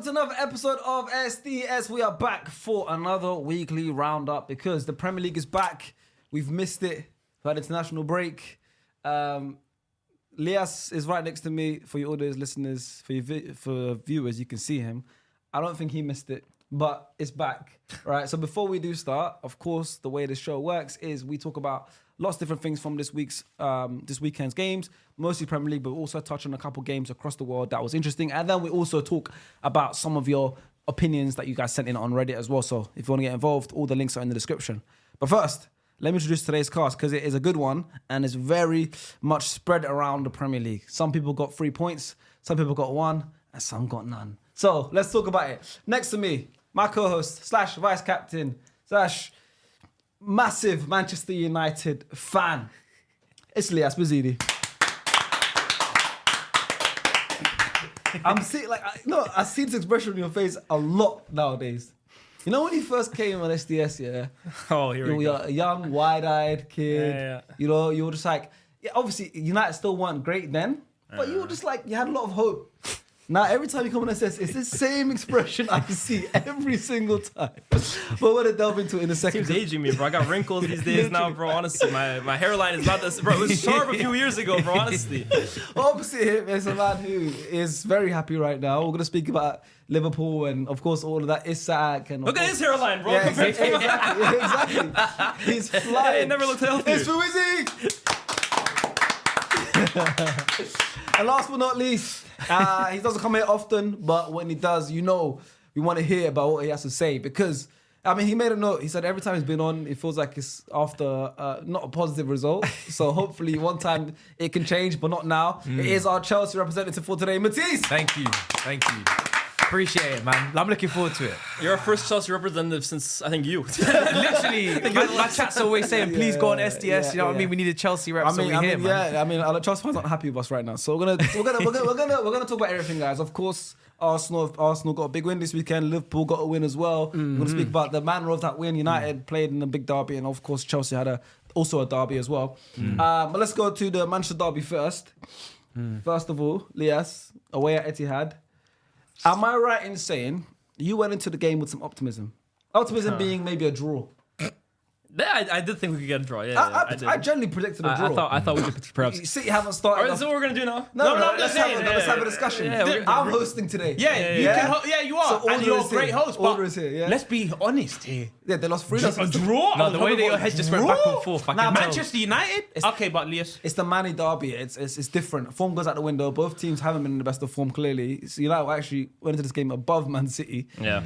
welcome to another episode of SDS. We are back for another weekly roundup because the Premier League is back. We've missed it. We've had international break. Lias is right next to me. For your audience, listeners, for viewers, you can see him. I don't think he missed it, but it's back. Right. So before we do start, of course, the way the show works is we talk about lots of different things from this weekend's games, mostly Premier League, but also touch on a couple games across the world that was interesting. And then we also talk about some of your opinions that you guys sent in on Reddit as well. So if you want to get involved, all the links are in the description. But first, let me introduce today's cast because it is a good one and it's very much spread around the Premier League. Some people got 3 points, some people got 1, and some got none. So let's talk about it. Next to me, my co-host / vice captain / massive Manchester United fan. It's Lias Bazidi. I see this expression on your face a lot nowadays. You know when you first came on SDS, yeah? Oh, here we You go. were a young, wide-eyed kid. Yeah. You know, you were just like, obviously United still weren't great then, but you were just like, you had a lot of hope. Now, every time you come on SDS, it's the same expression I see every single time. But we're going to delve into it in a second. Seems aging me, bro. I got wrinkles these days now, bro. Honestly, my hairline is not this. Bro, it was sharp a few years ago, bro. Honestly. Opposite him is a man who is very happy right now. We're going to speak about Liverpool and, of course, all of that Isak. And Look at his hairline, bro. Yeah, exactly. He's flying. It never looked healthy. It's Fuizzi! And last but not least, he doesn't come here often, but when he does, you know, we want to hear about what he has to say because, I mean, he made a note. He said every time he's been on, it feels like it's after not a positive result. So hopefully one time it can change, but not now. It is our Chelsea representative for today, Matisse. Thank you. Appreciate it, man. I'm looking forward to it. You're our first Chelsea representative since, I think, you. Literally, my chat's always saying, please go on SDS. You know what I mean? We need a Chelsea rep, so we're here, man. Yeah, I mean, Chelsea fans aren't happy with us right now. So we're gonna talk about everything, guys. Of course, Arsenal got a big win this weekend. Liverpool got a win as well. We're gonna speak about the manner of that win. United played in a big derby, and of course, Chelsea had also a derby as well. But let's go to the Manchester derby first. First of all, Lias, away at Etihad. Am I right in saying you went into the game with some optimism? Optimism being maybe a draw. Yeah, I did think we could get a draw. Yeah, I did. I generally predicted a draw. I thought we could perhaps. City haven't started. All right, so what we're gonna do now? No, let's have a discussion. Yeah, I'm hosting today. You are. So and you're a great host. Order is here, yeah. Let's be honest here. Yeah, they lost 3. A draw? No, the way that your head just went back and forth. I can tell. Manchester United? Okay, but Lias. It's the Manny derby. It's different. Form goes out the window. Both teams haven't been in the best of form, clearly. So United actually went into this game above Man City. Yeah.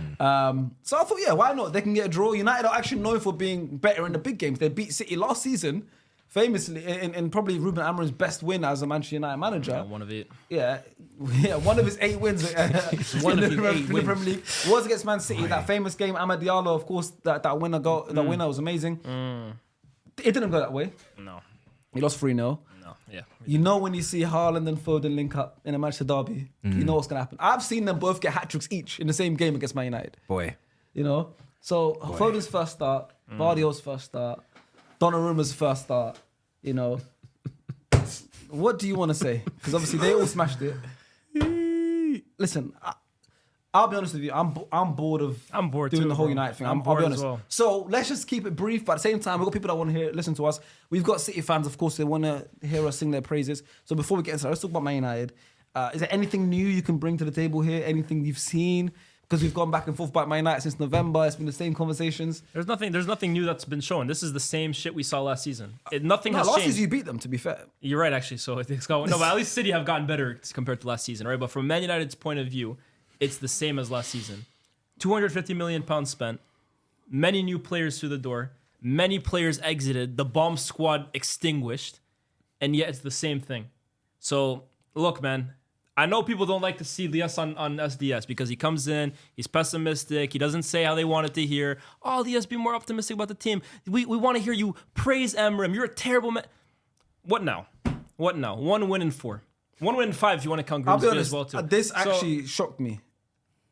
So I thought, why not? They can get a draw. United are actually known for being better in the big games. They beat City last season, famously, in probably Ruben Amorim's best win as a Manchester United manager. Yeah, one of it. Yeah, one of his 8 wins in the Premier League was against Man City. That famous game, Amad Diallo, of course, that winner was amazing. It didn't go that way. No. He lost 3-0. No. Yeah. You know when you see Haaland and Foden link up in a Manchester derby, you know what's going to happen. I've seen them both get hat-tricks each in the same game against Man United. Boy. You know? So Foden's first start, Vardio's first start, Donnarumma's first start, you know. What do you want to say? Because obviously they all smashed it. Listen, I'll be honest with you. I'm bored of doing too, the whole bro. United thing. I'm I'll bored be as honest. well. So let's just keep it brief. But at the same time, we've got people that want to listen to us. We've got City fans, of course. They want to hear us sing their praises. So before we get into that, let's talk about Man United. Is there anything new you can bring to the table here? Anything you've seen? Because we've gone back and forth about Man United since November. It's been the same conversations. There's nothing new that's been shown. This is the same shit we saw last season. Nothing has last changed. season you beat them, to be fair. You're right, actually. So it's got no, but at least City have gotten better compared to last season, right? But from Man United's point of view, it's the same as last season. £250 million spent, many new players through the door, many players exited, the bomb squad extinguished, and yet it's the same thing. So look, man. I know people don't like to see Lias on SDS because he comes in, he's pessimistic, he doesn't say how they wanted to hear. Oh, Lias, be more optimistic about the team. We want to hear you praise Amorim. You're a terrible man. What now? 1 win in 4. 1 win in 5 if you want to count Grimsby as well too. This actually shocked me.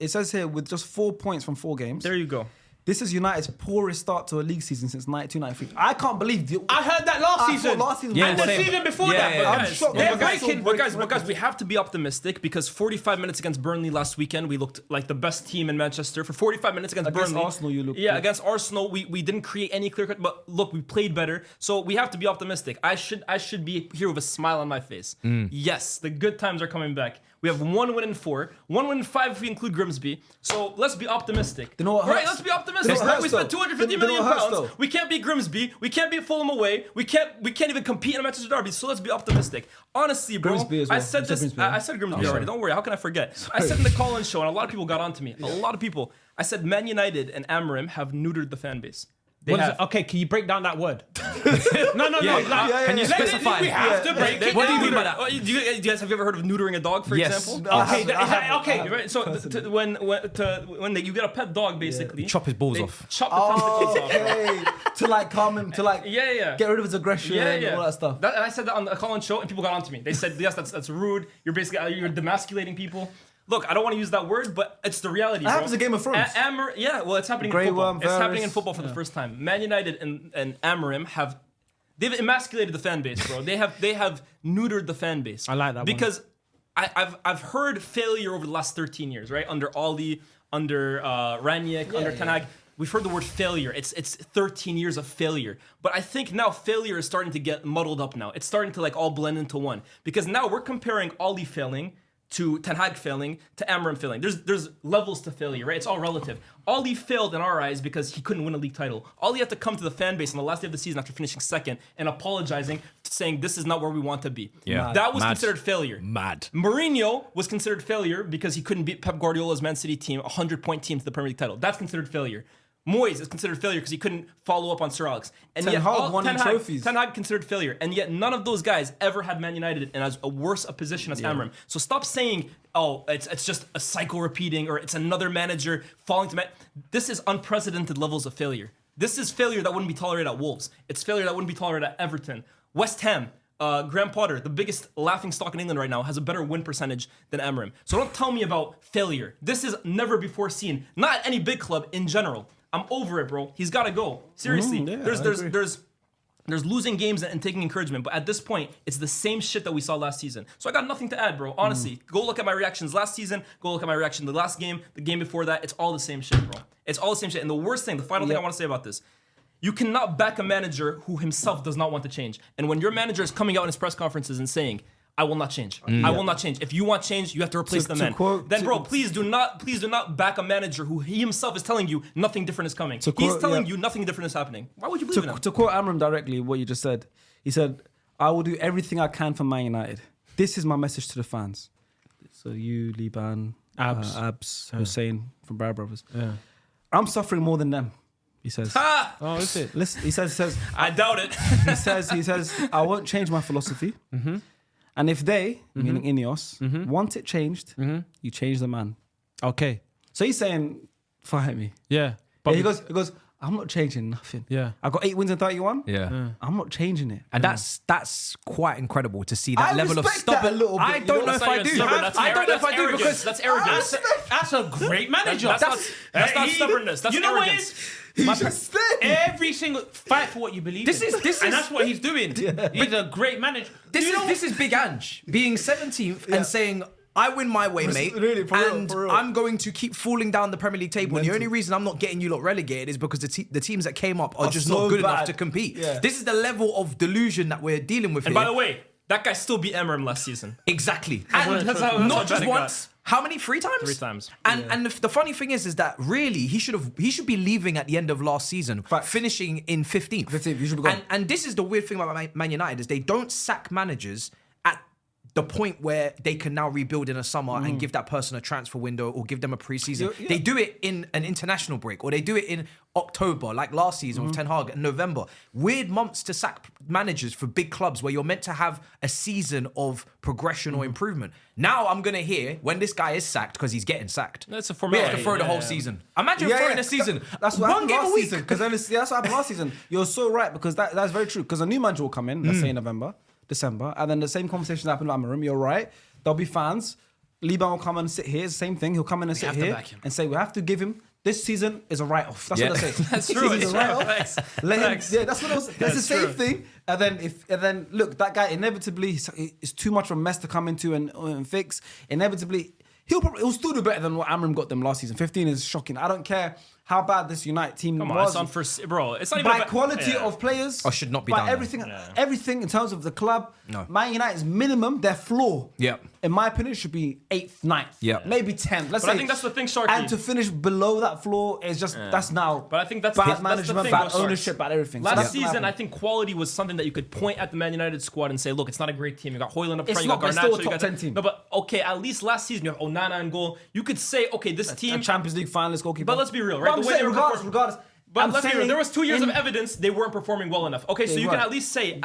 It says here with just 4 points from 4 games. There you go. This is United's poorest start to a league season since 92-93. I can't believe I heard that last season. Last season, Yeah, and the same. season before Yeah, that. yeah, But yeah. guys, shocked. they're But breaking. But guys, we have to be optimistic because 45 minutes against Burnley last weekend, we looked like the best team in Manchester. For 45 minutes against Burnley, Arsenal, you looked yeah, good. against Arsenal, we didn't create any clear cut. But look, we played better, so we have to be optimistic. I should be here with a smile on my face. Yes, the good times are coming back. We have 1 win in 4, 1 win in 5 if we include Grimsby. So let's be optimistic. You know what Right? hurts? Let's be optimistic. You know what Right? We hurts, spent though? 250 You know million what hurts, pounds. though? We can't beat Grimsby. We can't beat Fulham away. We can't even compete in a Manchester derby. So let's be optimistic. Honestly, bro, Grimsby as well. I said You said this. Grimsby, I yeah? said Grimsby already. Don't worry. How can I forget? I said in the call-in show, and a lot of people got onto me. A lot of people. I said Man United and Amorim have neutered the fan base. They What is have. it? Okay, can you break down that word? No. Can you specify? We have to break it What do you down. mean by that? Oh, do you guys have you ever heard of neutering a dog, for Yes. example? Okay, is that okay? Right, so when you get a pet dog, basically, Chop his balls they off. Chop the tentacles off. Okay. To like calm him, to like Yeah. get rid of his aggression and all that stuff. And I said that on the call-in show, and people got onto me. They said, "Yes, that's rude. You're basically you're demasculating people." Look, I don't want to use that word, but it's the reality. That happens in Game of Thrones. Well, it's happening Grey in football. Worm, It's happening in Varys. football for the first time. Man United and Amorim they've emasculated the fan base, bro. They have neutered the fan base. I like that one. because I've heard failure over the last 13 years, right? Under Oli, under Ranić, under Ten Hag. We've heard the word failure. It's 13 years of failure. But I think now failure is starting to get muddled up now. It's starting to like all blend into one. Because now we're comparing Oli failing to Ten Hag failing to Amorim failing. There's levels to failure, right? It's all relative. Oli failed in our eyes because he couldn't win a league title. Oli had to come to the fan base on the last day of the season after finishing second and apologizing, saying this is not where we want to be. Yeah. That was Mad. considered failure. Mad. Mourinho was considered failure because he couldn't beat Pep Guardiola's Man City team, a 100-point team, to the Premier League title. That's considered failure. Moyes is considered failure because he couldn't follow up on Sir Alex. And Ten yet, Hag won trophies. Ten Hag considered failure. And yet, none of those guys ever had Man United in as a worse a position as Amorim. So stop saying, oh, it's just a cycle repeating or it's another manager falling to This is unprecedented levels of failure. This is failure that wouldn't be tolerated at Wolves. It's failure that wouldn't be tolerated at Everton. West Ham, Graham Potter, the biggest laughing stock in England right now, has a better win percentage than Amorim. So don't tell me about failure. This is never before seen. Not at any big club in general. I'm over it, bro. He's got to go. Seriously. There's losing games and taking encouragement, but at this point, it's the same shit that we saw last season. So I got nothing to add, bro. Honestly, go look at my reactions last season. Go look at my reaction the last game, the game before that. It's all the same shit, bro. It's all the same shit. And the worst thing, the final thing I want to say about this, you cannot back a manager who himself does not want to change. And when your manager is coming out in his press conferences and saying, I will not change. I will not change. If you want change, you have to replace the man. Please do not back a manager who he himself is telling you nothing different is coming. He's telling you nothing different is happening. Why would you believe in him? To quote Amorim directly, what you just said, he said, I will do everything I can for Man United. This is my message to the fans. So you, Liban, Abs, Hussein from Barrow Brothers. Yeah. I'm suffering more than them, he says. Oh, is it? Listen, he says, I doubt it. he says, I won't change my philosophy. Mm-hmm. And if they, meaning Ineos, want it changed, you change the man. Okay. So he's saying, fire me. Yeah. But he goes, I'm not changing nothing. Yeah. I got 8 wins in 31. Yeah. I'm not changing it. And that's quite incredible to see that I level of respect that stubborn. a little bit, I you don't know? know if I do. I don't know if I do because that's arrogance. That's a great manager. That's not stubbornness. That's you know arrogance. what it is? He's just there. Every single fight for what you believe. This in. is- and that's what he's doing. He's a great manager. This is Big Ange being 17th and saying, I win my way, mate. Really, for real, and for real. I'm going to keep falling down the Premier League table. And the only reason I'm not getting you lot relegated is because the teams that came up are just so not good enough bad. to compete. Yeah. This is the level of delusion that we're dealing with And here. by the way, that guy still beat Amorim last season. Exactly. That's And how not bad just it once. How many? 3 times? 3 times. And the funny thing is that really he should be leaving at the end of last season, finishing in 15th. 15th, you should be gone. And this is the weird thing about Man United is they don't sack managers at the point where they can now rebuild in a summer and give that person a transfer window or give them a preseason. Yeah. They do it in an international break or they do it in October, like last season with Ten Hag, and November. Weird months to sack managers for big clubs where you're meant to have a season of progression or improvement. Now I'm going to hear when this guy is sacked, because he's getting sacked. That's a We formality. have to throw the whole season. Imagine throwing a season. That's what one happened game last a week. season. Because that's what happened last season. You're so right, because that's very true. Because a new manager will come in, let's say in November, December, and then the same conversation happened with Amorim. You're right. There'll be fans. Liban will come and sit here. It's the same thing. He'll come in and sit have to here back him. and say, we have to give him this season is a write-off. That's Yeah. what I say. That's This true. season's a Yeah, write-off. facts. Let him, Facts. yeah, that's what I was. That's the That's same true. thing. And then look, that guy inevitably it's too much of a mess to come into and fix. Inevitably, he'll still do better than what Amram got them last season. 15 is shocking. I don't care how bad this United team Come on, was. it's on for bro. It's not even By about quality yeah. of players, Oh, should not be by done, though. everything in terms of the club. No. Man United's minimum, their floor, Yeah. in my opinion, should be 8th, 9th, Yeah. maybe 10th. Let's But I say, think that's the thing, Sharky. and to finish below that floor is just that's now. But I think that's bad that's the management, thing, bad bro, ownership, bad everything. So Last that's gonna season, I happen. think quality was something that you could point at the Man United squad and say, look, it's not a great team. You got Højlund up It's front, you not, got but it's still Garnacho, a you top got 10 team. No, but okay, at least last season you have Onana in goal. You could say, okay, this a team. Champions League finalist goalkeeper. But let's be real, But right? I'm The way saying they were regardless. But I'm let's be real. saying There was 2 years in- of evidence they weren't performing well enough. Okay, so They you can weren't. at least say,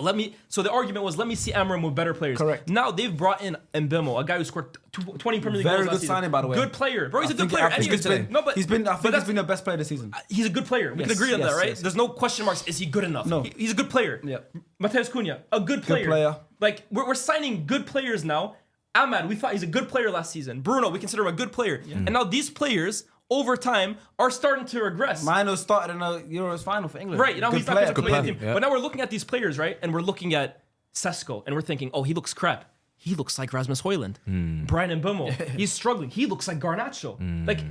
let me. So the argument was, let me see Amram with better players. Correct. Now they've brought in Mbemo, a guy who scored 20 Premier League Very goals good last season. signing, by the way. Good player, bro. He's a I good think player. he's And good he- today. No, but I think he's that's- been the best player this season. He's a good player. We can Yes, agree on yes, that, right? yes. There's no question marks. Is he good enough? No. He's a good player. Yeah. Mateus Cunha, a good player. player. Like, we're signing good players now. Ahmad, we thought he's a good player last season. Bruno, we consider him a good player. And now these players, over time, are starting to regress. Mino started in a Euros final for England. Right, now Good he's not player, going to good play the player. team. Yeah. But now we're looking at these players, right? And we're looking at Sesko, and we're thinking, oh, he looks crap. He looks like Rasmus Højlund. Brian Mbeumo, he's struggling. He looks like Garnacho. Like,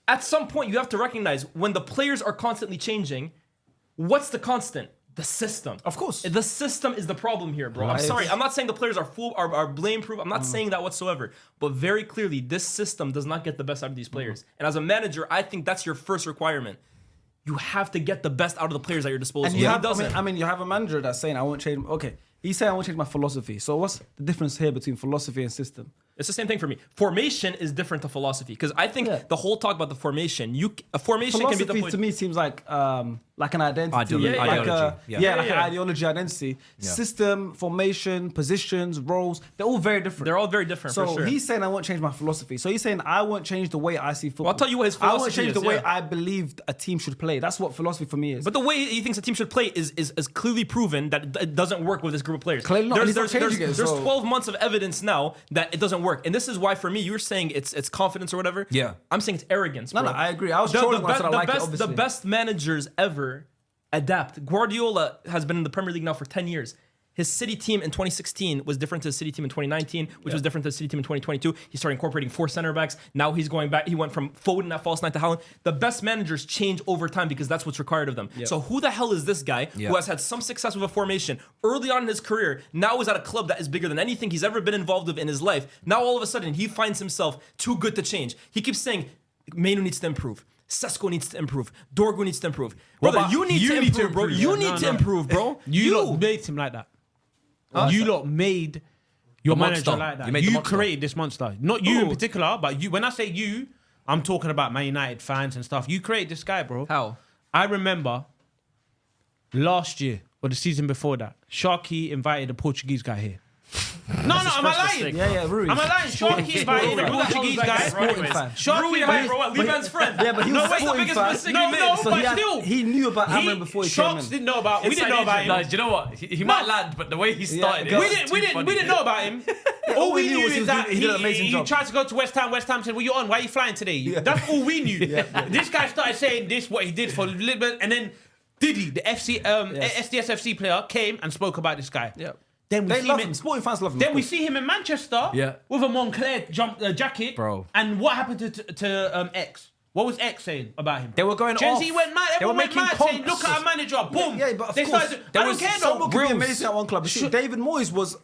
at some point, you have to recognize when the players are constantly changing, what's the constant? The system. Of course. The system is the problem here, bro. I'm Right. sorry. I'm not saying the players are blame proof. I'm not saying that whatsoever. But very clearly, this system does not get the best out of these players. And as a manager, I think that's your first requirement. You have to get the best out of the players at your disposal. And He you have, doesn't. I mean, you have a manager that's saying, I won't change. Okay, he's saying, I won't change my philosophy. So what's the difference here between philosophy and system? It's the same thing for me. Formation is different to philosophy because I think Yeah. the whole talk about the formation, a formation can be the Philosophy point. to me seems like an identity, Ideology. like Ideology. Yeah. like Yeah. an ideology, identity. System, formation, positions, roles, they're all very different. They're all very different. So for sure. he's saying I won't change my philosophy. So he's saying I won't change the way I see football. I'll tell you what his I won't philosophy change the is, way yeah. I believe a team should play. That's what philosophy for me is. But the way he thinks a team should play is clearly proven that it doesn't work with this group of players. Clearly not, and he's not changing it, there's so- 12 months of evidence now that it doesn't work. And this is why, for me, you were saying it's confidence or whatever. Yeah. I'm saying it's arrogance, No, bro. no, I agree. I was trolling when I said I like it, the obviously. best managers ever adapt. Guardiola has been in the Premier League now for 10 years. His City team in 2016 was different to his City team in 2019, which was different to the City team in 2022. He started incorporating 4 center backs. Now he's going back. He went from Foden at false nine to Haaland. The best managers change over time because that's what's required of them. So who the hell is this guy who has had some success with a formation early on in his career, now is at a club that is bigger than anything he's ever been involved with in his life. Now all of a sudden he finds himself too good to change. He keeps saying, Mainu needs to improve. Sesko needs to improve. Dorgu needs to improve. Brother, about you need to improve, bro. You need to improve, bro. You lot made him like that. You lot made your The manager monster. like that. You made the You monster. created this monster. Not you in particular, but you. When I say you, I'm talking about Man United fans and stuff. You created this guy, bro. How? I remember last year or the season before that, Sharky invited a Portuguese guy here. No, am I lying? mistake. yeah, Rui. Am I lying? Sharky invited a Portuguese guy. Sporting fan. Rui, right, bro, what? Leeman's friend. Yeah, but he was No, a wait, the sporting biggest fan. mistake No, he made. no, So but still. he knew about Amram before he came Sharks in. didn't know about. We didn't know about him. No, do you know what? He might land, but the way he started it. go- We didn't know about him. All we knew was is that he did an amazing he job. tried to go to West Ham. West Ham said, "Well, you're on. Why are you flying today?" That's all we knew. This guy started saying this, what he did for a little bit, and then Diddy, the SDS FC player, came and spoke about this guy. Yeah. Then we They see love him. him. Sporting fans love him. Then of we course. see him in Manchester Yeah. with a Moncler jacket. Bro. And what happened to X? What was X saying about him? They were going Gen off. Z went mad. They were Everyone went making mad saying, comps. look at our manager. Boom. Yeah, but of They course, started, I don't care though. someone could be Reels. amazing at one club. You see, David Moyes was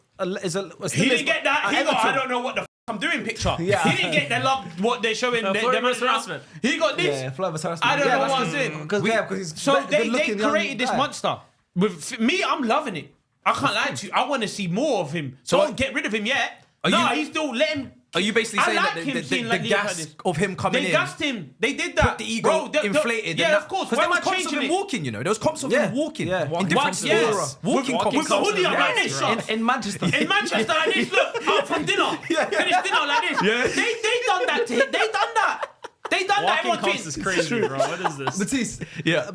He didn't get that. He got, I don't know what the I'm doing picture. Yeah. He didn't get the love, what they're showing. Flirting with harassment. He got this. Yeah, Flavour's harassment. I don't know that's what I'm 'cause- saying. Because he's So they good-looking young created this guy. monster. With me, I'm loving it. I can't lie to you. I want to see more of him. So don't get rid of him yet. No, he's still let him. Are you basically I saying like that him the seeing like gas this. of him coming They in? gassed him. They did that. The ego Bro, inflated. Yeah, of course. Because Why there am I was comps of changing him it? walking, you know. There was comps of Yeah, him walking yeah. in different Yes. stores. Walking comps. With the hoodie on like this, shot. In Manchester. In Manchester, like this, look, out from dinner. Finish dinner like this. Yeah. They done that to him. They done that. They done that. Walking Everyone comps thinks. is crazy, bro. What is this? Batiste. Yeah.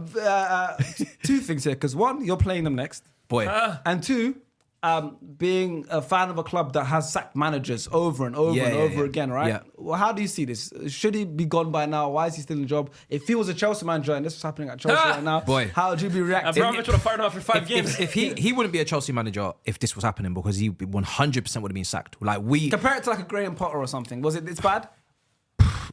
2 things here. Because one, you're playing them next. Boy. And 2, being a fan of a club that has sacked managers over and over again, right? Yeah. Well, how do you see this? Should he be gone by now? Why is he still in the job? If he was a Chelsea manager and this was happening at Chelsea right now, Boy. how would you be reacting? Abramovich would have fired him after 5 games. If he wouldn't be a Chelsea manager if this was happening because he 100% would have been sacked. Like we Compare it to like a Graham Potter or something. Was it this bad?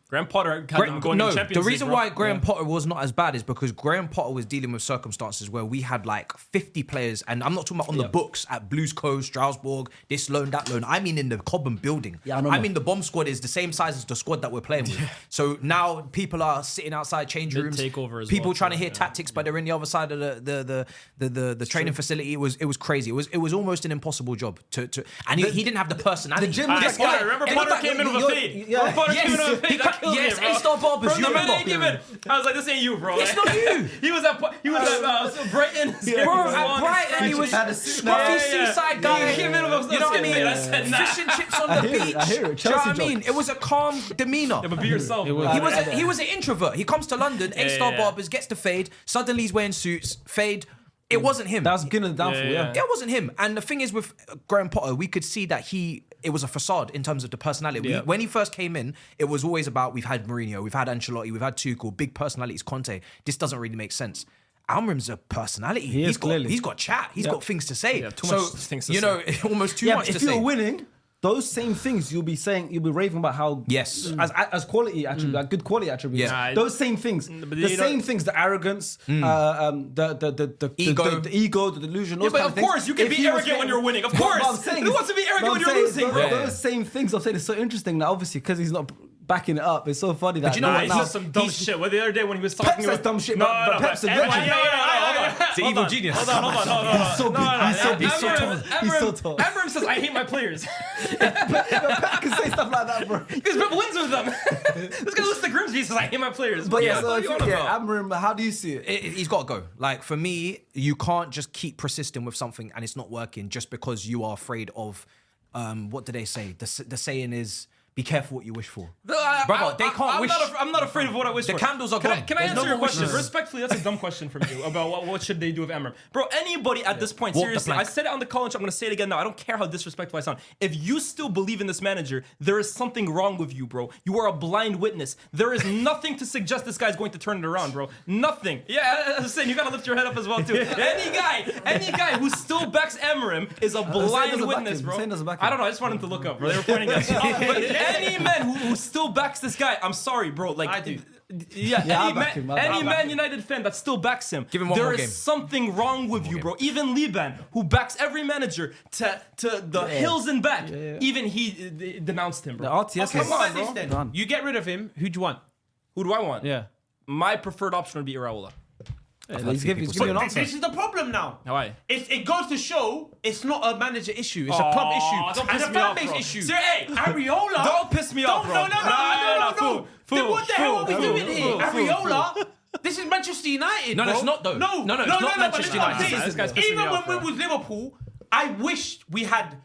Graham Potter had them going to the Champions the League, reason bro. why Graham Potter was not as bad is because Graham Potter was dealing with circumstances where we had like 50 players, and I'm not talking about on the books at Blues Co, Strasbourg, this loan, that loan. I mean in the Cobham building. Yeah, I know. I mean the bomb squad is the same size as the squad that we're playing with. So now people are sitting outside changing rooms. Takeover as people well, trying to too, hear tactics, but they're in the other side of the training facility. It was crazy. It was almost an impossible job to and he didn't have the personality. The gym was This like- guy, Remember it Potter looked came like- in with a fade. Yeah. Remember Potter came in with a Yes, fade? That killed yes, me, bro. A-star barbers. From You the minute he remember? came in, I was like, this ain't you, bro. It's not you. He was at Brighton. Bro, at Brighton, he was Had a scruffy seaside guy. He came in with a You know what I skin mean? fade. I said, nah. Fish and chips on the beach. I hear it. Do you know Chelsea what I job. mean? It was a calm demeanor. Yeah, but be yourself. It was- bro. He was an introvert. He comes to London, A-star yeah. barbers, gets the fade. Suddenly he's wearing suits, fade. It wasn't him. That was beginning of the downfall, Yeah. yeah. It wasn't him. And the thing is with Graham Potter, we could see that it was a facade in terms of the personality. Yeah. When he first came in, it was always about we've had Mourinho, we've had Ancelotti, we've had Tuchel, big personalities, Conte. This doesn't really make sense. Almrim's a personality. He is, clearly. He's got chat. He's got things to say. Yeah, too much things to you say. know, almost too Yeah, much but to if you're say. winning, those same things you'll be raving about how Yes. as quality attributes, like good quality attributes. Yeah. Those same things, but the you know- same things, the arrogance, the Ego. the ego, the delusion. Yeah, Those but kind of things. course, you can If be he was arrogant when getting- you're winning. Of But course. I'm saying Who is- wants to be arrogant but when I'm you're saying losing, is bro? Those same things I'm saying is so interesting that obviously because he's not backing it up, it's so funny that you know Nah, what, he now- said some dumb shit. Well, the other day when he was Pep talking says about dumb shit, No, but no, Pep's a everyone- legend. It's an evil genius. Hold on. He's so big. He's so tall. He's so tall. Amram says, I hate my players. Pep can say stuff like that, bro. Because Pep wins with them. This guy listens to Grimsby, he says, I hate my players. But yeah, what so are you on about? Amram, how do you see it? He's got to go. Like for me, you can't just keep persisting with something and it's not working just because you are afraid of. What do they say? The saying is, "Be careful what you wish for." Brother, they can't wish. I'm not afraid of what I wish The for. candles are Can I, gone. can I There's answer no your more question? wishes. Respectfully, that's a dumb question from you about what should they do with Amram. Bro, anybody at this point, Walk the seriously, I plank. said it on the call and I'm going to say it again now. I don't care how disrespectful I sound. If you still believe in this manager, there is something wrong with you, bro. You are a blind witness. There is nothing to suggest this guy's going to turn it around, bro. Nothing. Yeah, I'm saying you got to lift your head up as well, too. Any guy who still backs Amram is a blind doesn't back witness, him. bro. Hussein doesn't back I him. don't know. I just want him to look up, bro. They were pointing at you. But any man who still backs this guy, I'm sorry, bro. Like, I do. Yeah, any I'll back him. I'll back Man him. United fan that still backs him, Give him one there more is game. something wrong with you, bro. Even Liban, who backs every manager to the hills and back, even he denounced him, The bro. RTS Okay, is what about this done. then? You get rid of him. Who do you want? Who do I want? Yeah. My preferred option would be Iraola. He's giving you an But answer. this is the problem now. Why? It goes to show it's not a manager issue. It's a club issue. Don't And piss a me fan off, base bro. issue. Sir, hey, Ariola. don't piss me off, bro. No. Then what the hell are we doing here? fool. Ariola. This is Manchester United. No, bro. it's not, though. No, No, it's not but Manchester listen what I'm United. saying. This guy's pissing Even me off, when bro. we was Liverpool, I wished we had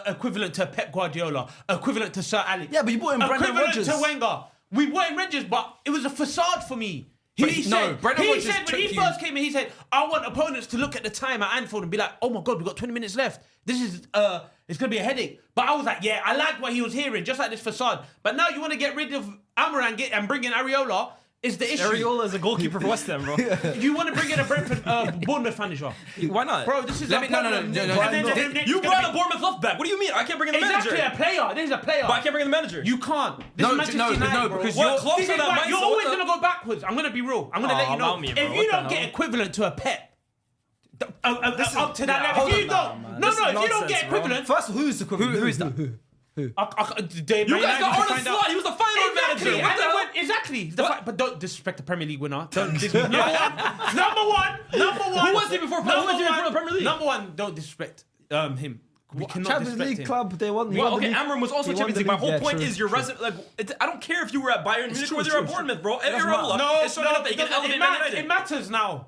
equivalent to Pep Guardiola, equivalent to Sir Alex. Yeah, but you bought in Brendan equivalent Rodgers. to Wenger. We bought in Rodgers, but it was a facade for me. Brendan Rodgers He said when took he you- first came in, he said, "I want opponents to look at the time at Anfield and be like, oh my god, we've got 20 minutes left. This is it's gonna be a headache." But I was like, yeah, I liked what he was hearing, just like this facade. But now you want to get rid of Amaran and bring in Ariola. Is the issue? Areola is a goalkeeper for West Ham, bro. You want to bring in a Brentford, Bournemouth manager? Why not? Bro, this is Let a me- no, problem. no, And no, then- no. then it's You gonna brought be- a Bournemouth left back. What do you mean? I can't bring in the Exactly, manager. a player. This is a player. But I can't bring in the manager. You can't. This No, is Manchester no, United, no, bro. because What you're- clubs This are is that why mindset? you're What always the- gonna go backwards. I'm gonna be real. I'm gonna let you know. allow me, bro. If What you the don't hell? get equivalent to a Pep, up to that level, hold if you on don't, now, man. no, This is if you don't nonsense, get bro. equivalent, First, who's the Who is that? You guys got Arne Slot. He was the Feyenoord Exactly, manager. What the hell? exactly. But don't disrespect the Premier League winner. Don't Number one. Who was he before the Premier League? Number one, don't disrespect him. We cannot Champions disrespect League him. club, they won. Well, the okay, league. Amram was also He won Champions the League. My league. whole Yeah, point true, is your true. resume. Like, I don't care if you were at Bayern Munich true, or you're true, at Bournemouth, bro. Doesn't Iraola matter. is showing up that you can elevate Man It United. matters now.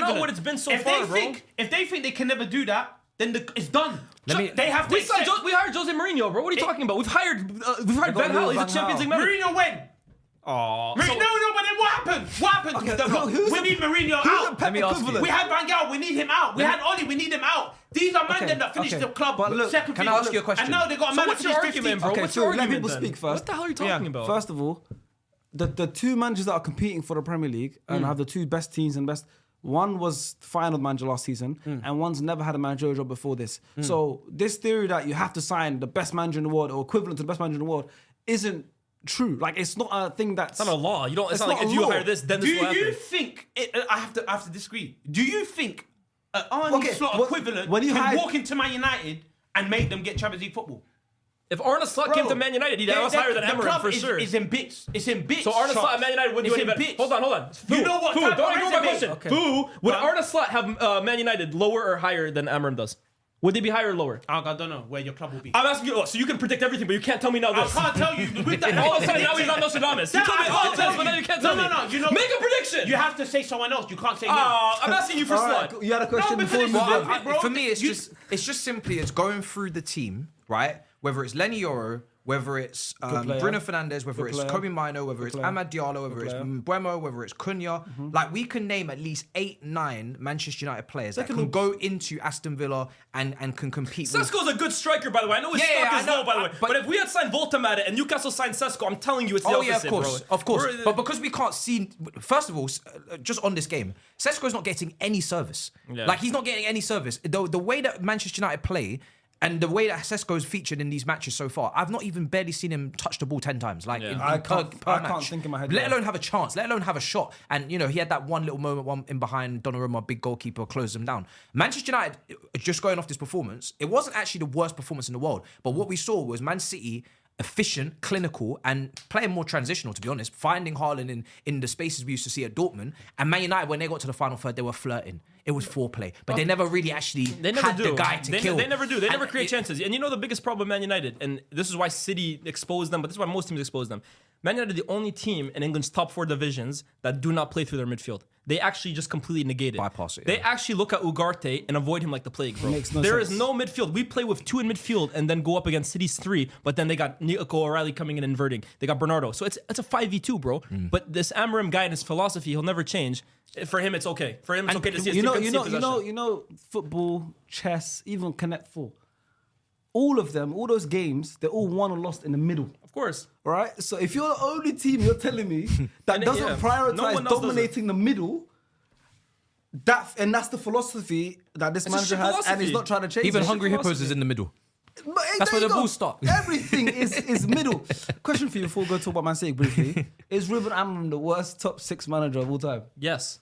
not what it's been so if far, they bro. think, if they think they can never do that, then it's done. They have to. We hired Jose Mourinho, bro. What are you talking about? We've hired Van Gaal. He's a Champions League manager. Mourinho when? Oh, No, but then what happened? What happened? We need Mourinho out. Let me ask you. We had Van Gaal. We need him out. We had Oli. We need him out. These are men that finished the club second. Can I ask you a question? And now they got a man what's that your finished 15th. argument, bro? Okay, What's so your let argument people then? speak first. What the hell are you talking about? First of all, the two managers that are competing for the Premier League and have the two best teams and best. One was final manager last season, and one's never had a managerial job before this. So this theory that you have to sign the best manager in the world or equivalent to the best manager in the world isn't true. Like, it's not a thing that's... It's not a law. You don't. It's not like not if a you law. hire this, then this will happen. Do you think... I have to disagree. Do you think Arne Slot equivalent can walk into Man United and make them get Champions League football? If Arne Slot came to Man United, he'd have us higher than Emery for sure. It's in bits. It's in bits. So Arne Slot at Man United wouldn't do any better. Hold on. You know what? Don't ignore my question. Okay. Would Arne Slot have Man United lower or higher than Emery does? Would they be higher or lower? I don't know where your club will be. I'm asking you, so you can predict everything, but you can't tell me now this. I can't tell you. With that, All of a sudden, now he's not Nostradamus. You told me all this, but then you can't tell me. No. You know, make a prediction. You have to say someone else. You can't say him. I'm asking you for All right, Slot. you had a question No, before we because move it's on. bro. For me, it's just simply it's going through the team, right? Whether it's Lenny Yoro, whether it's player. Bruno Fernandes, whether Good it's player. Kobe Mino, whether it's player. Amad Diallo, whether it's player. Mbeumo, whether it's Cunha. Like, we can name at least 8-9 Manchester United players that can go into Aston Villa and can compete with... Sesko's a good striker, by the way. I know his stock is low, by the way. But if we had signed Voltemade and Newcastle signed Sesko, I'm telling you it's the opposite, of course. But because we can't see... First of all, just on this game, Sesko's not getting any service. Yeah. Like, he's not getting any service. The way that Manchester United play... And the way that Sesko's featured in these matches so far, I've not even barely seen him touch the ball 10 times. Like, I can't match. think in my head. Let alone have a chance, let alone have a shot. And, you know, he had that one little moment in behind Donnarumma, big goalkeeper, closed him down. Manchester United, just going off this performance, it wasn't actually the worst performance in the world. But what we saw was Man City efficient, clinical, and playing more transitional, to be honest, finding Haaland in the spaces we used to see at Dortmund. And Man United, when they got to the final third, they were flirting. It was foreplay. But they never really actually had the guy to kill. They never do. They never create chances. And you know the biggest problem with Man United, and this is why City exposed them, but this is why most teams expose them. Man United are the only team in England's top 4 divisions that do not play through their midfield. They actually just completely negate it. Bypass it, They yeah. actually look at Ugarte and avoid him like the plague, bro. Makes no There sense. is no midfield. We play with 2 in midfield and then go up against City's 3, but then they got Nico O'Reilly coming in and inverting. They got Bernardo. So it's a 5v2, bro. But this Amorim guy and his philosophy, he'll never change. For him, it's okay. For him, it's okay to see his team You know, football, chess, even Connect 4. All of them, all those games, they're all won or lost in the middle. Of course. All right? So if you're the only team you're telling me that And doesn't no prioritize one else does dominating the middle, that's the philosophy that this It's a manager shit has, and philosophy. he's not trying to change Even it. Hungry Hippos is in the middle. But, hey, That's there where you the go. balls start. Everything is middle. Question for you before we go talk about Man City briefly. Is Ruben Amorim the worst top 6 manager of all time? Yes.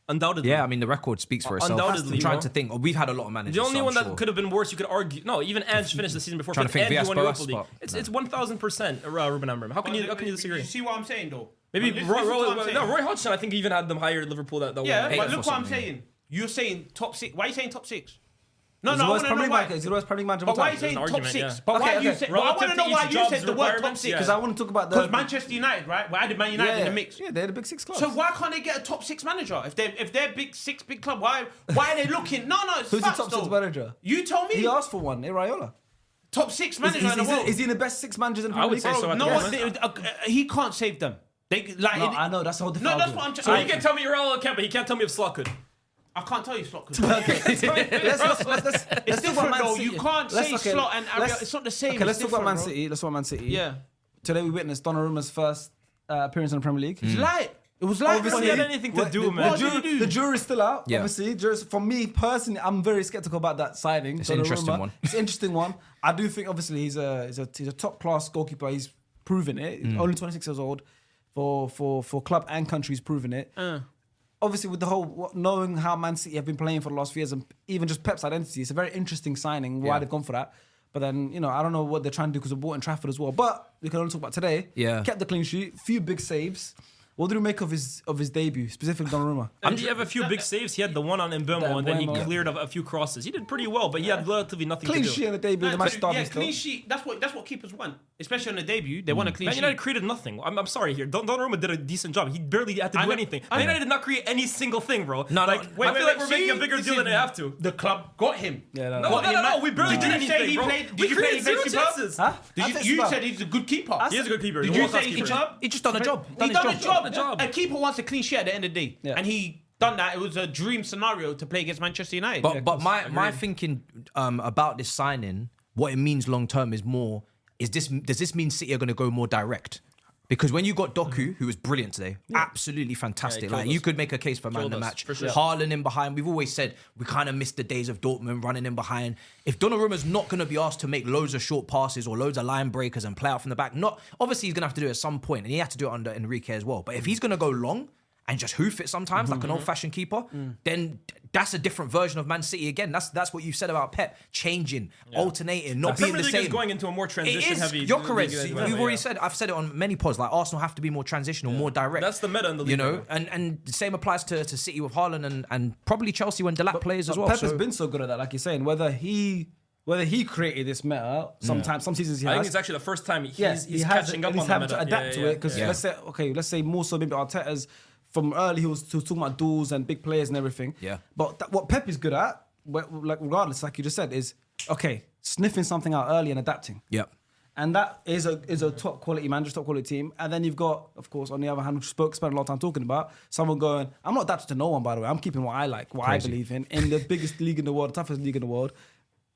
Undoubtedly. Yeah, I mean, the record speaks for itself. Undoubtedly, I'm trying bro. to think. We've had a lot of managers. The only so one I'm that sure. could have been worse, you could argue. No, even Ange finished the season before. Trying to think, and Villas won Boas Europa League. spot. It's 1,000% Ruben Amorim. How can you disagree? You see what I'm saying, though? Maybe Listen to what I'm saying. Roy Hodgson, I think even had them higher at Liverpool that Yeah, won. but for look what I'm something. saying. You're saying top 6. Why are you saying top 6? No, He's no, the I worst want to Premier know League why. manager. He's the worst Premier League manager of all But why are time. you saying There's an top argument, 6? yeah. But why Okay, you okay. say? But I want to Relative know to why each you job's said the word top requirements, 6. yeah. Because I want to talk about Because Manchester United, right? We added Man United in the mix. Yeah, they're the big 6 clubs. So why can't they get a top 6 manager? If they're big 6 big club, why are they looking? No, it's Who's the facts, top 6 though. manager? You told me. He asked for one, Raiola. Top 6 manager in the world. Is he in the best 6 managers in the I Premier would League? say so. No, Yes. he can't save them. They like. No, I know, that's a whole different No, that's argument. what I'm. So you can tell me Raul can't, but he can't tell me if Slot could. I can't tell you Slot could. Let's It's talk about different Man though. City. You can't say Slot and Ariel. It's not the same. Okay, let's It's talk about Man different, bro. City. Let's talk about Man City. Yeah. Today we witnessed Donnarumma's first appearance in the Premier League. It's light. It was light. Obviously, it had anything to do, man. What did he do? The jury's still out, Yeah. obviously. For me personally, I'm very skeptical about that signing. It's an interesting Donnarumma. one. It's an interesting one. I do think obviously he's a top class goalkeeper. He's proven it. He's only 26 years old. For club and country, he's proven it. Obviously, with the whole knowing how Man City have been playing for the last few years, and even just Pep's identity, it's a very interesting signing. Why they've gone for that. But then, I don't know what they're trying to do because they bought in Trafford as well. But we can only talk about today. Yeah. Kept the clean sheet, few big saves. What did we make of his debut, specifically Donnarumma? And he had a few big saves. He had the one on Mbeumo, and then he Mbeumo. cleared a few crosses. He did pretty well, but he had relatively nothing Clean to do. sheet in the debut, the match started Yeah, still. clean sheet. That's what keepers want, especially on the debut. They want a clean Man sheet. United created nothing. I'm sorry here. Donnarumma did a decent job. He barely had to do know- anything. I Man know. United did not create any single thing, bro. No, like, wait, I feel like we're making a bigger this deal than is- they have to. The club got him. Yeah, no, No, no. no, no, we barely Did did you anything, say he bro. played? We Did you play created zero defensive chances. Huh? You said he's a good keeper. He is a good keeper. Did He's a you say world-class he's keeper. a job? He just done a job. He done a job. Done a job. A keeper wants a clean sheet at the end of the day, Yeah. and he done that. It was a dream scenario to play against Manchester United. But my thinking about this signing, what it means long term is more. Does this mean City are going to go more direct? Because when you got Doku, who was brilliant today, absolutely fantastic. killed Like us. you could make a case for man of the Killed us, match. for sure. Haaland in behind. We've always said we kind of missed the days of Dortmund running in behind. If Donnarumma's not going to be asked to make loads of short passes or loads of line breakers and play out from the back, obviously he's going to have to do it at some point, and he had to do it under Enrique as well. But if he's going to go long and just hoof it sometimes like an old-fashioned keeper, then that's a different version of Man City again. That's what you said about Pep, changing, alternating, not being Premier the League is same. going into a more It is. transition-heavy. You're correct. league We've anyway, already yeah. said. I've said it on many pods. Like Arsenal have to be more transitional, more direct. That's the meta in the league. You know, right now. and the same applies to City with Haaland and probably Chelsea when Delap plays as well. Pep has So- been so good at that, like you're saying. Whether he created this meta, sometimes some seasons he I think has. it's actually the first time he's He has catching it, up and on he's the having meta. to adapt to it because Yeah. let's say more so maybe Arteta's from early he was talking about duels and big players and everything. Yeah. But what Pep is good at, like regardless, like you just said, is sniffing something out early and adapting. Yep. And that is a top quality manager, top quality team. And then you've got, of course, on the other hand, which spent a lot of time talking about, someone going, I'm not adapted to no one, by the way. I'm keeping what I like, what I believe in the biggest league in the world, the toughest league in the world.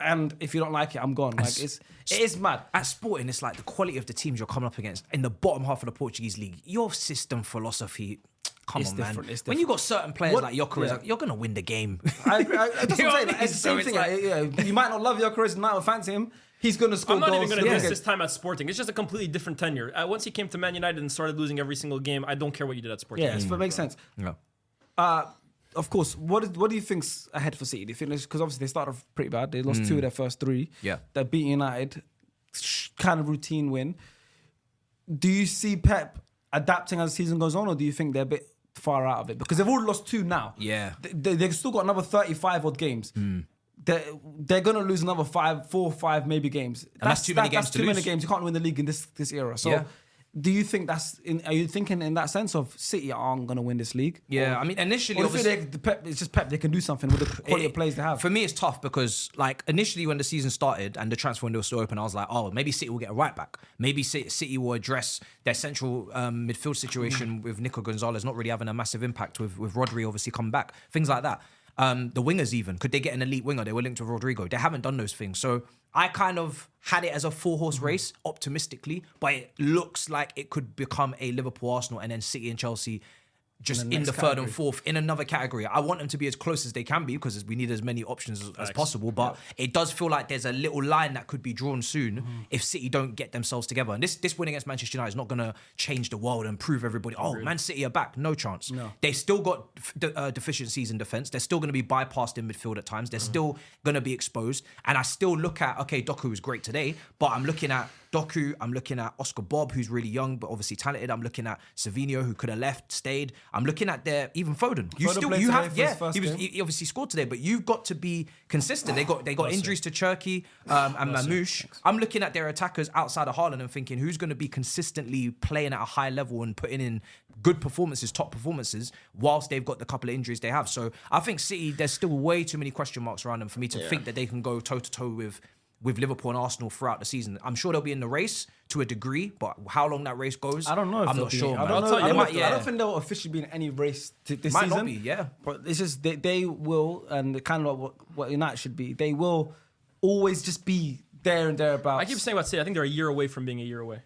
And if you don't like it, I'm gone. Like it is mad. At Sporting, it's like the quality of the teams you're coming up against in the bottom half of the Portuguese league. Your system philosophy, come It's on, different, man. it's When you got certain players What- like Jokeris, yeah. like, you're gonna win the game. I agree. That's You know what I'm what saying. I It's the mean? same So thing. it's You might not love your charisma, might not fancy him. He's going to score I'm not goals. even going to Yeah. miss his time at Sporting. It's just a completely different tenure. Once he came to Man United and started losing every single game, I don't care what you did at Sporting. Yeah, it makes sense. No. Of course, what do you think's ahead for City? Do you think because obviously they started off pretty bad. They lost 2 of their first 3. Yeah. They beat United, kind of routine win. Do you see Pep adapting as the season goes on, or do you think they're a bit far out of it? Because they've already lost 2 now. Yeah. They've still got another 35 odd games. They're gonna lose another 4 or 5 maybe games. that's too many games That's to too many lose. games. You can't win the league in this era. So, Yeah. do you think are you thinking in that sense of City aren't gonna win this league? Yeah, I mean, initially, Or do you obviously- think it's just Pep? They can do something with the quality of players they have. For me, it's tough because, like, initially when the season started and the transfer window was still open, I was like, oh, maybe City will get a right back. Maybe City will address their central midfield situation with Nico Gonzalez not really having a massive impact with Rodri obviously coming back. Things like that. The wingers even. Could they get an elite winger? They were linked with Rodrigo. They haven't done those things. So I kind of had it as a 4-horse race, optimistically, but it looks like it could become a Liverpool, Arsenal, and then City and Chelsea just in next the third category. and fourth in another category. I want them to be as close as they can be because we need as many options as possible. But it does feel like there's a little line that could be drawn soon if City don't get themselves together. And this win against Manchester United is not going to change the world and prove everybody, Man City are back. No chance. No. They've still got deficiencies in defence. They're still going to be bypassed in midfield at times. They're still going to be exposed. And I still look at, okay, Doku was great today, but I'm looking at Doku, I'm looking at Oscar Bob, who's really young but obviously talented. I'm looking at Savinho, who could have left, stayed. I'm looking at even Foden. Foden played today for his first game. He obviously scored today, but you've got to be consistent. They got injuries to Cherki and Mamouche. I'm looking at their attackers outside of Haaland and thinking who's going to be consistently playing at a high level and putting in good performances, top performances, whilst they've got the couple of injuries they have. So I think City, there's still way too many question marks around them for me to think that they can go toe to toe with Liverpool and Arsenal throughout the season. I'm sure they'll be in the race to a degree, but how long that race goes, I don't know. I'm not sure. I man. don't know. tell you, I don't think they'll officially be in any race this Might season. not be, yeah. But it's just they will, and kind of what United should be. They will always just be there and thereabouts. I keep saying about City. I think they're a year away from being a year away.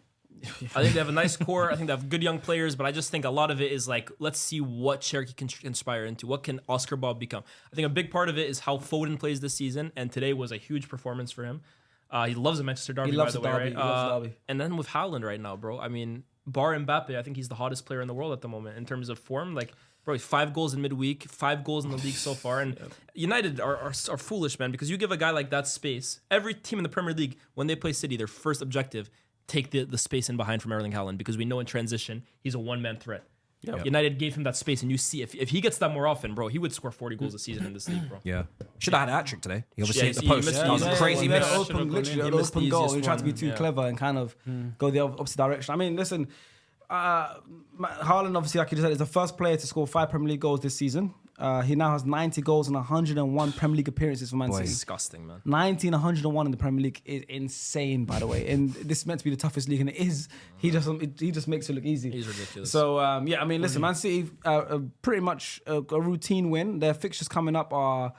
I think they have a nice core. I think they have good young players, but I just think a lot of it is like, let's see what Cherky can inspire into. What can Oscar Bob become? I think a big part of it is how Foden plays this season, and today was a huge performance for him. He loves the Manchester Derby, He loves by the the way, derby. right? He loves the derby. And then with Haaland right now, bro. I mean, bar Mbappe, I think he's the hottest player in the world at the moment in terms of form. Like, bro, 5 goals in midweek, 5 goals in the league so far. And United are foolish, man, because you give a guy like that space. Every team in the Premier League, when they play City, their first objective, take the space in behind from Erling Haaland, because we know in transition, he's a one-man threat. United gave him that space, and you see if he gets that more often, bro, he would score 40 goals a season in this league, bro. Yeah. Should have had a hat trick today. He obviously hit the he post. missed That was a crazy miss. Literally an missed the open goal. easiest He tried to be one, too yeah. clever and kind of go the opposite direction. I mean, listen, Haaland, obviously, like you said, is the first player to score 5 Premier League goals this season. He now has 90 goals and 101 Premier League appearances for Man City. Disgusting, man. 90 and 101 in the Premier League is insane, by the way. And this is meant to be the toughest league, and it is. He just makes it look easy. He's ridiculous. So, yeah, I mean, listen, Man City, pretty much a routine win. Their fixtures coming up are,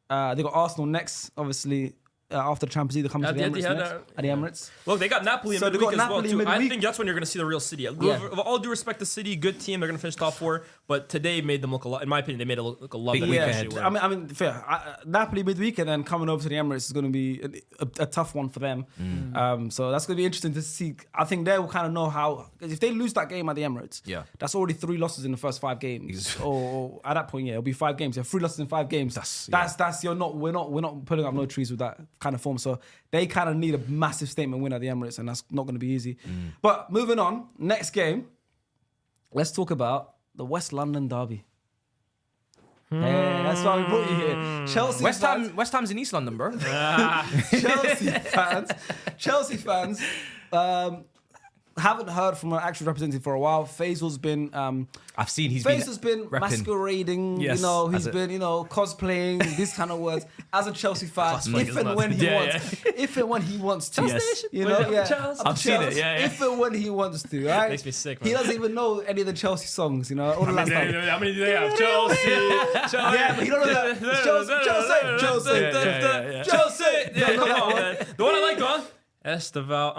they got Arsenal next, obviously. After the Champions League, they're coming to the Emirates next, at the Emirates. Look, they got Napoli in So they midweek got as well, Napoli too. I midweek. think that's when you're going to see the real City. With all due respect to City, good team. They're going to finish top 4. But today made them look a lot, in my opinion, they made it look a lot Big better week than ahead. they were. I mean, fair. Napoli midweek and then coming over to the Emirates is going to be a tough one for them. So that's going to be interesting to see. I think they will kind of know how. Because if they lose that game at the Emirates, that's already 3 losses in the first 5 games. or at that point, yeah, it'll be 5 games. Yeah, 3 losses in 5 games. That's we're not putting up no trees with that kind of form. So they kind of need a massive statement win at the Emirates, and that's not going to be easy. But moving on, next game, let's talk about the West London derby. Yeah, that's why we brought you here. Chelsea West Ham's in East London, bro. Chelsea fans haven't heard from an actual representative for a while. Faisal's been I've seen Faisal's been masquerading. Yes, you know, he's as a- been cosplaying these kind of words as a Chelsea fan. Cosplaying If is and nuts. when he Yeah, wants, if and when he wants to. Yes. You know, yeah. I've seen it, yeah. If and when he wants to, right? Makes me sick, He man. doesn't even know any of the Chelsea songs. You know, all the last time. How many do they have? Chelsea. Yeah, but he don't know that. It's Chelsea. Chelsea. Yeah, Come on, man. The one I like, one. Esteval.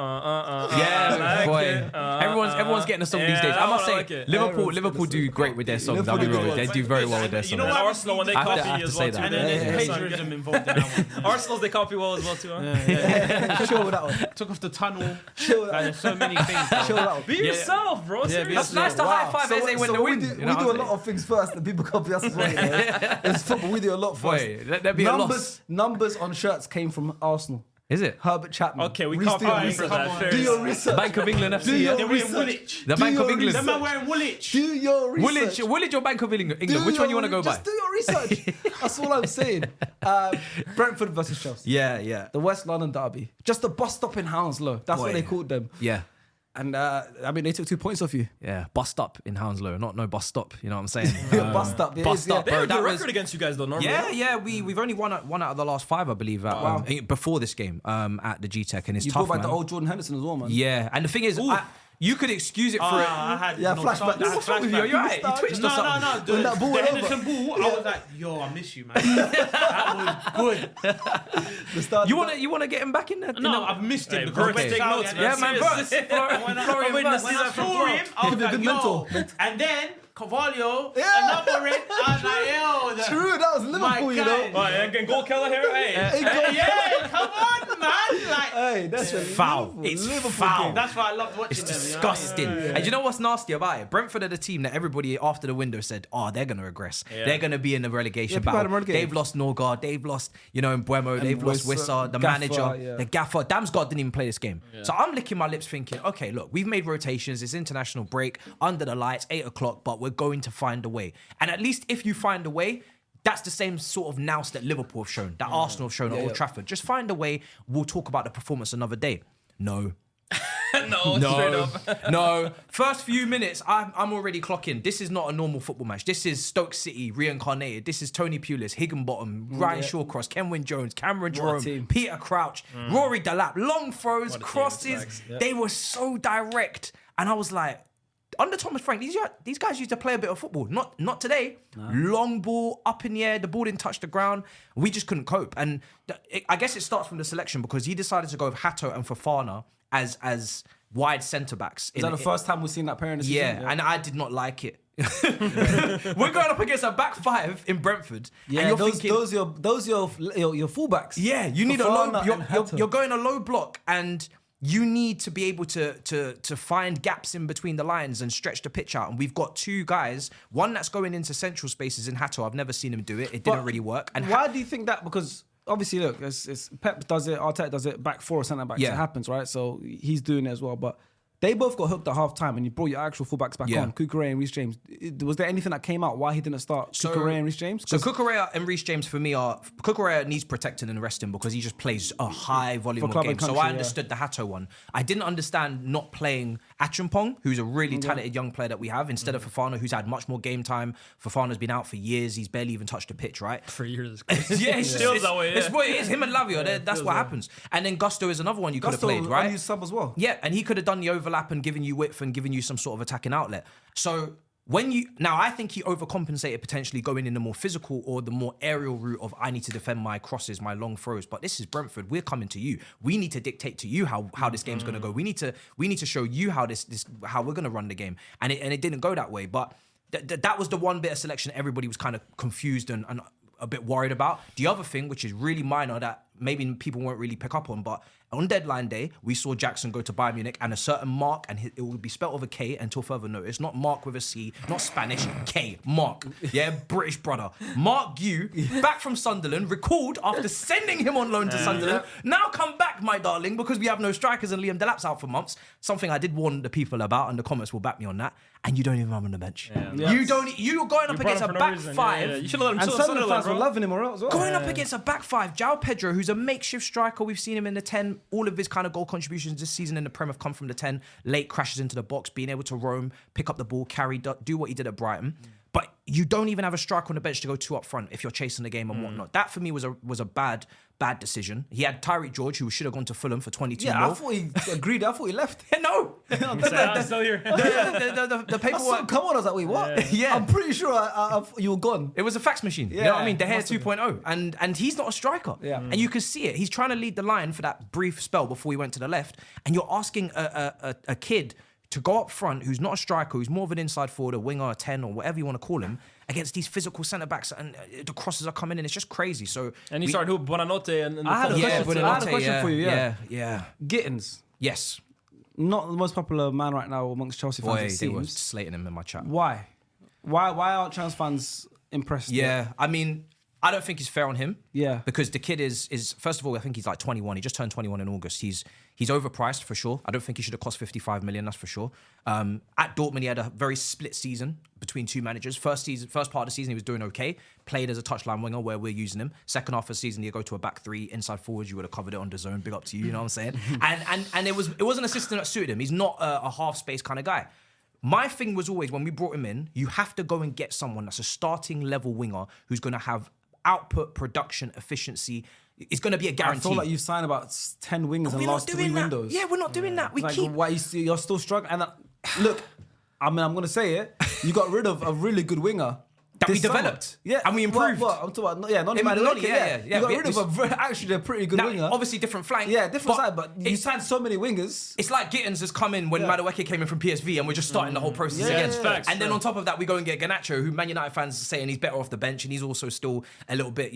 Yeah, boy. It. Everyone's getting a song these days. yeah, I must I say, like it. Liverpool do great with their songs. I'll be Liverpool real. do They do very well with their You songs. know what? Arsenal, when they I have to copy as say well, that. too. And then there's plagiarism involved in that one. Arsenal's, they copy well as well, too. Huh? Chill with that one. Took off the tunnel. Chill with Like, that there's so many things. one. Chill with that one. Be yourself, bro. Seriously. That's nice to high five as they win the win. We do a lot of things first, and people copy us as well. You know? It's football. We do a lot first. Boy, let there be a loss. Numbers on shirts came from Arsenal. Is it? Herbert Chapman. Okay, we Reece, can't do your fight for research. that. Fair Do your enough. research. Bank of England Do FC. your They're wearing research. Woolwich. The Do Bank of your England. Them man wearing Woolwich. Do your research. Woolwich or Bank of England? Do Which one you want to go by? Just do your research. That's all I'm saying. Brentford versus Chelsea. Yeah. The West London derby. Just the bus stop in Hounslow. That's what Boy. they called them. Yeah. And I mean, they took 2 points off you. Yeah, bust up in Hounslow, not no bust stop. You know what I'm saying? Bust up. It bust is, up, They yeah. have a bro. good That record was against you guys, though, normally. yeah. We've only won out of the last 5, I believe, before this game at the G-Tech, and it's You tough, brought back man. the old Jordan Henderson as well, man. Yeah, and the thing is, you could excuse it for it. I had Yeah, no flashback. start- I had What's wrong with you? flashback. You're right. You twitched or No, something. no, no. When that ball The went Henderson ball, I was like, yo, I miss you, man. That was good. The start. You want to get him back in there? No, I've missed him Hey, because Verts, West take Ham notes, had- man. Yeah, man, Verts. Seriously. When I Florian Verts. saw him, I was Could be a like, good yo. mentor. And then Carvalho, Yeah. another red. I was like, yo. the- True, that was Liverpool, you know. guy. And goal Keller here. Hey. Yeah, come on, man. Like, Hey, that's a Foul. Liverpool. It's Liverpool foul. game. that's why I loved watching It's them. disgusting. And you know what's nasty about it? Brentford are the team that everybody after the window said, oh, they're going to regress. Yeah. They're going to be in the relegation people had them battle. relegated. They've lost Norgard. They've lost, Mbuemo. They've lost Wissa, the Gaffer, manager, yeah. the gaffer. Damsgaard didn't even play this game. So I'm licking my lips thinking, okay, look, we've made rotations. It's international break, under the lights, 8 o'clock, but we're going to find a way. And at least if you find a way, that's the same sort of nous that Liverpool have shown, that Arsenal have shown at Old Trafford. Just find a way. We'll talk about the performance another day. No. Straight up. No. First few minutes, I'm already clocking. This is not a normal football match. This is Stoke City reincarnated. This is Tony Pulis, Higginbottom, Ryan Shawcross, Kenwyn Jones, Cameron Jerome, team. Peter Crouch, Rory Delap, long throws, team, crosses. facts. They were so direct. And I was like, under Thomas Frank, these guys used to play a bit of football. Not today. Long ball, up in the air, the ball didn't touch the ground. We just couldn't cope. And I guess it starts from the selection because he decided to go with Hato and Fofana as wide centre-backs. Is that the first time we've seen that pair in the season? Yeah, and I did not like it. We're going up against a back 5 in Brentford. Yeah, and you're those thinking, those your fullbacks. yeah, you need a low. Fofana and Hato. You're going a low block, and you need to be able to find gaps in between the lines and stretch the pitch out. And we've got 2 guys. One that's going into central spaces in Hato. I've never seen him do it. It didn't really work. And why do you think that? Because obviously, look, it's Pep does it, Arteta does it, back 4 centre backs. Yeah. It happens, right? So he's doing it as well. But They both got hooked at half time, and you brought your actual fullbacks back on, Cucurella and Reece James. Was there anything that came out why he didn't start Cucurella and Reece James? So Cucurella and Reece James for me are Cucurella needs protecting and resting because he just plays a high volume of games. So I understood the Hato one. I didn't understand not playing Achimpong, who's a really talented young player that we have, instead of Fofana, who's had much more game time. Fofana's been out for years. He's barely even touched a pitch, right? For years. Yeah, it's Feels that way, it's what it is. Him and Lavio, that's what happens. And then Gusto is another one you could have played, right? Unused sub as well. Yeah, and he could have done the overlap and given you width and giving you some sort of attacking outlet. So I think he overcompensated potentially going in the more physical or the more aerial route of I need to defend my crosses, my long throws. But this is Brentford. We're coming to you. We need to dictate to you how this game's going to go. We need to show you how how we're going to run the game. And it didn't go that way. But that was the one bit of selection everybody was kind of confused and a bit worried about. The other thing, which is really minor that maybe people won't really pick up on, but on deadline day, we saw Jackson go to Bayern Munich and a certain Mark, and it will be spelled with a K until further notice, not Mark with a C, not Spanish, K, Mark. Yeah, British brother. Mark Gu, back from Sunderland, recalled after sending him on loan to Sunderland. Now come back, my darling, because we have no strikers and Liam Delap's out for months. Something I did warn the people about, and the comments will back me on that. And you don't even have him on the bench. Yeah. You're going up against a back five. Yeah. You should have let him And chill at Sunderland fans were loving him as well. Going up against a back five, João Pedro, who's a makeshift striker. We've seen him in the 10. All of his kind of goal contributions this season in the Prem have come from the 10. Late crashes into the box, being able to roam, pick up the ball, carry, do what he did at Brighton. But you don't even have a striker on the bench to go two up front if you're chasing the game and whatnot. That for me was a bad decision. He had Tyreek George, who should have gone to Fulham for 22 Yeah, mil. I thought he agreed. I thought he left. No. I'm still here. The paperwork. Come on, I was like, wait, what? Yeah. I'm pretty sure you were gone. It was a fax machine. You know what I mean? De Gea 2.0. And he's not a striker. Yeah. And you can see it. He's trying to lead the line for that brief spell before he went to the left. And you're asking a kid to go up front who's not a striker, who's more of an inside forward, a winger, a 10, or whatever you want to call him, against these physical centre-backs, and the crosses are coming in. It's just crazy. So And he started who? Buonanotte and I had a Buonanotte, question for you. Yeah. Gittins, Yes. not the most popular man right now amongst Chelsea fans. Boy, it they were seems. slating him in my chat. Why aren't Chelsea fans impressed? Yeah. I mean, I don't think it's fair on him. Yeah. Because the kid is first of all, I think he's like 21. He just turned 21 in August. He's overpriced for sure. I don't think he should have cost 55 million, that's for sure. At Dortmund, he had a very split season between two managers. First part of the season, he was doing okay. Played as a touchline winger where we're using him. Second half of the season, you go to a back three, inside forwards, you would have covered it on the zone. Big up to you, you know what I'm saying? and it wasn't a system that suited him. He's not a half space kind of guy. My thing was always, when we brought him in, you have to go and get someone that's a starting level winger who's going to have output, production, efficiency. It's going to be a guarantee. I feel like you've signed about 10 wingers in the last 3 windows. Yeah, we're not doing that. We keep... Why you're still struggling? And look, I mean, I'm going to say it. You got rid of a really good winger. That we this summer. developed. Yeah. And we improved. What? I'm talking about, Nottingham. Nottingham, yeah. You got rid of actually a pretty good Now, winger. obviously different flank. Yeah, different side, but you it's- signed so many wingers. It's like Gittins has come in when Madueke came in from PSV and we're just starting the whole process Yeah, again. yeah, facts, and then true. on top of that, we go and get Garnacho, who Man United fans are saying he's better off the bench, and he's also still a little bit,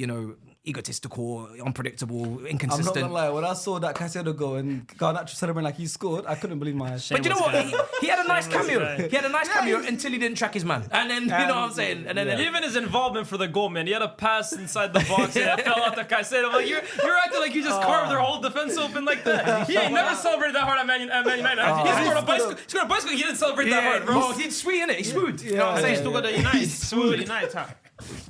egotistical, unpredictable, I'm not inconsistent. gonna lie. When I saw that Caicedo go and Garnacho celebrating like he scored, I couldn't believe my eyes. But you know what? He had a nice cameo. guy. He had a nice cameo until he didn't track his man. And then, you know what I'm saying? And then Even his involvement for the goal, man. He had a pass inside the box and it fell out to Caicedo. I'm like, you're acting like you just carved their whole defense open like that. He ain't never celebrated that hard at Man United. He scored a bicycle. He didn't celebrate that hard, bro. Oh, he's sweet, innit? He's smooth. You know what I'm He's saying? still got the United. Smooth United hat.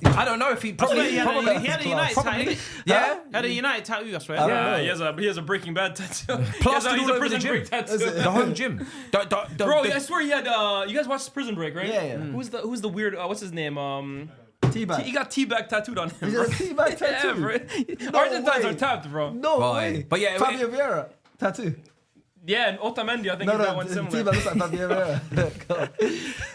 I don't know if he probably. He had a United tattoo. Yeah. Had a United tattoo, I swear. Yeah, he has a Breaking Bad tattoo. Plastered He's all a over the Prison gym. Break tattoo. The home gym. Bro, I swear he had. You guys watched Prison Break, right? Yeah. Who's the weird? What's his name? Teabag. He got teabag tattooed on him. He Bro. got a teabag tattoo? Yeah, bro. No Argentines way. are tapped, bro. No Boy. way. But yeah, Fabio Vieira tattoo. Yeah, and Otamendi, I think No, is that one similar. Teabag looks like Fabio Vieira. God.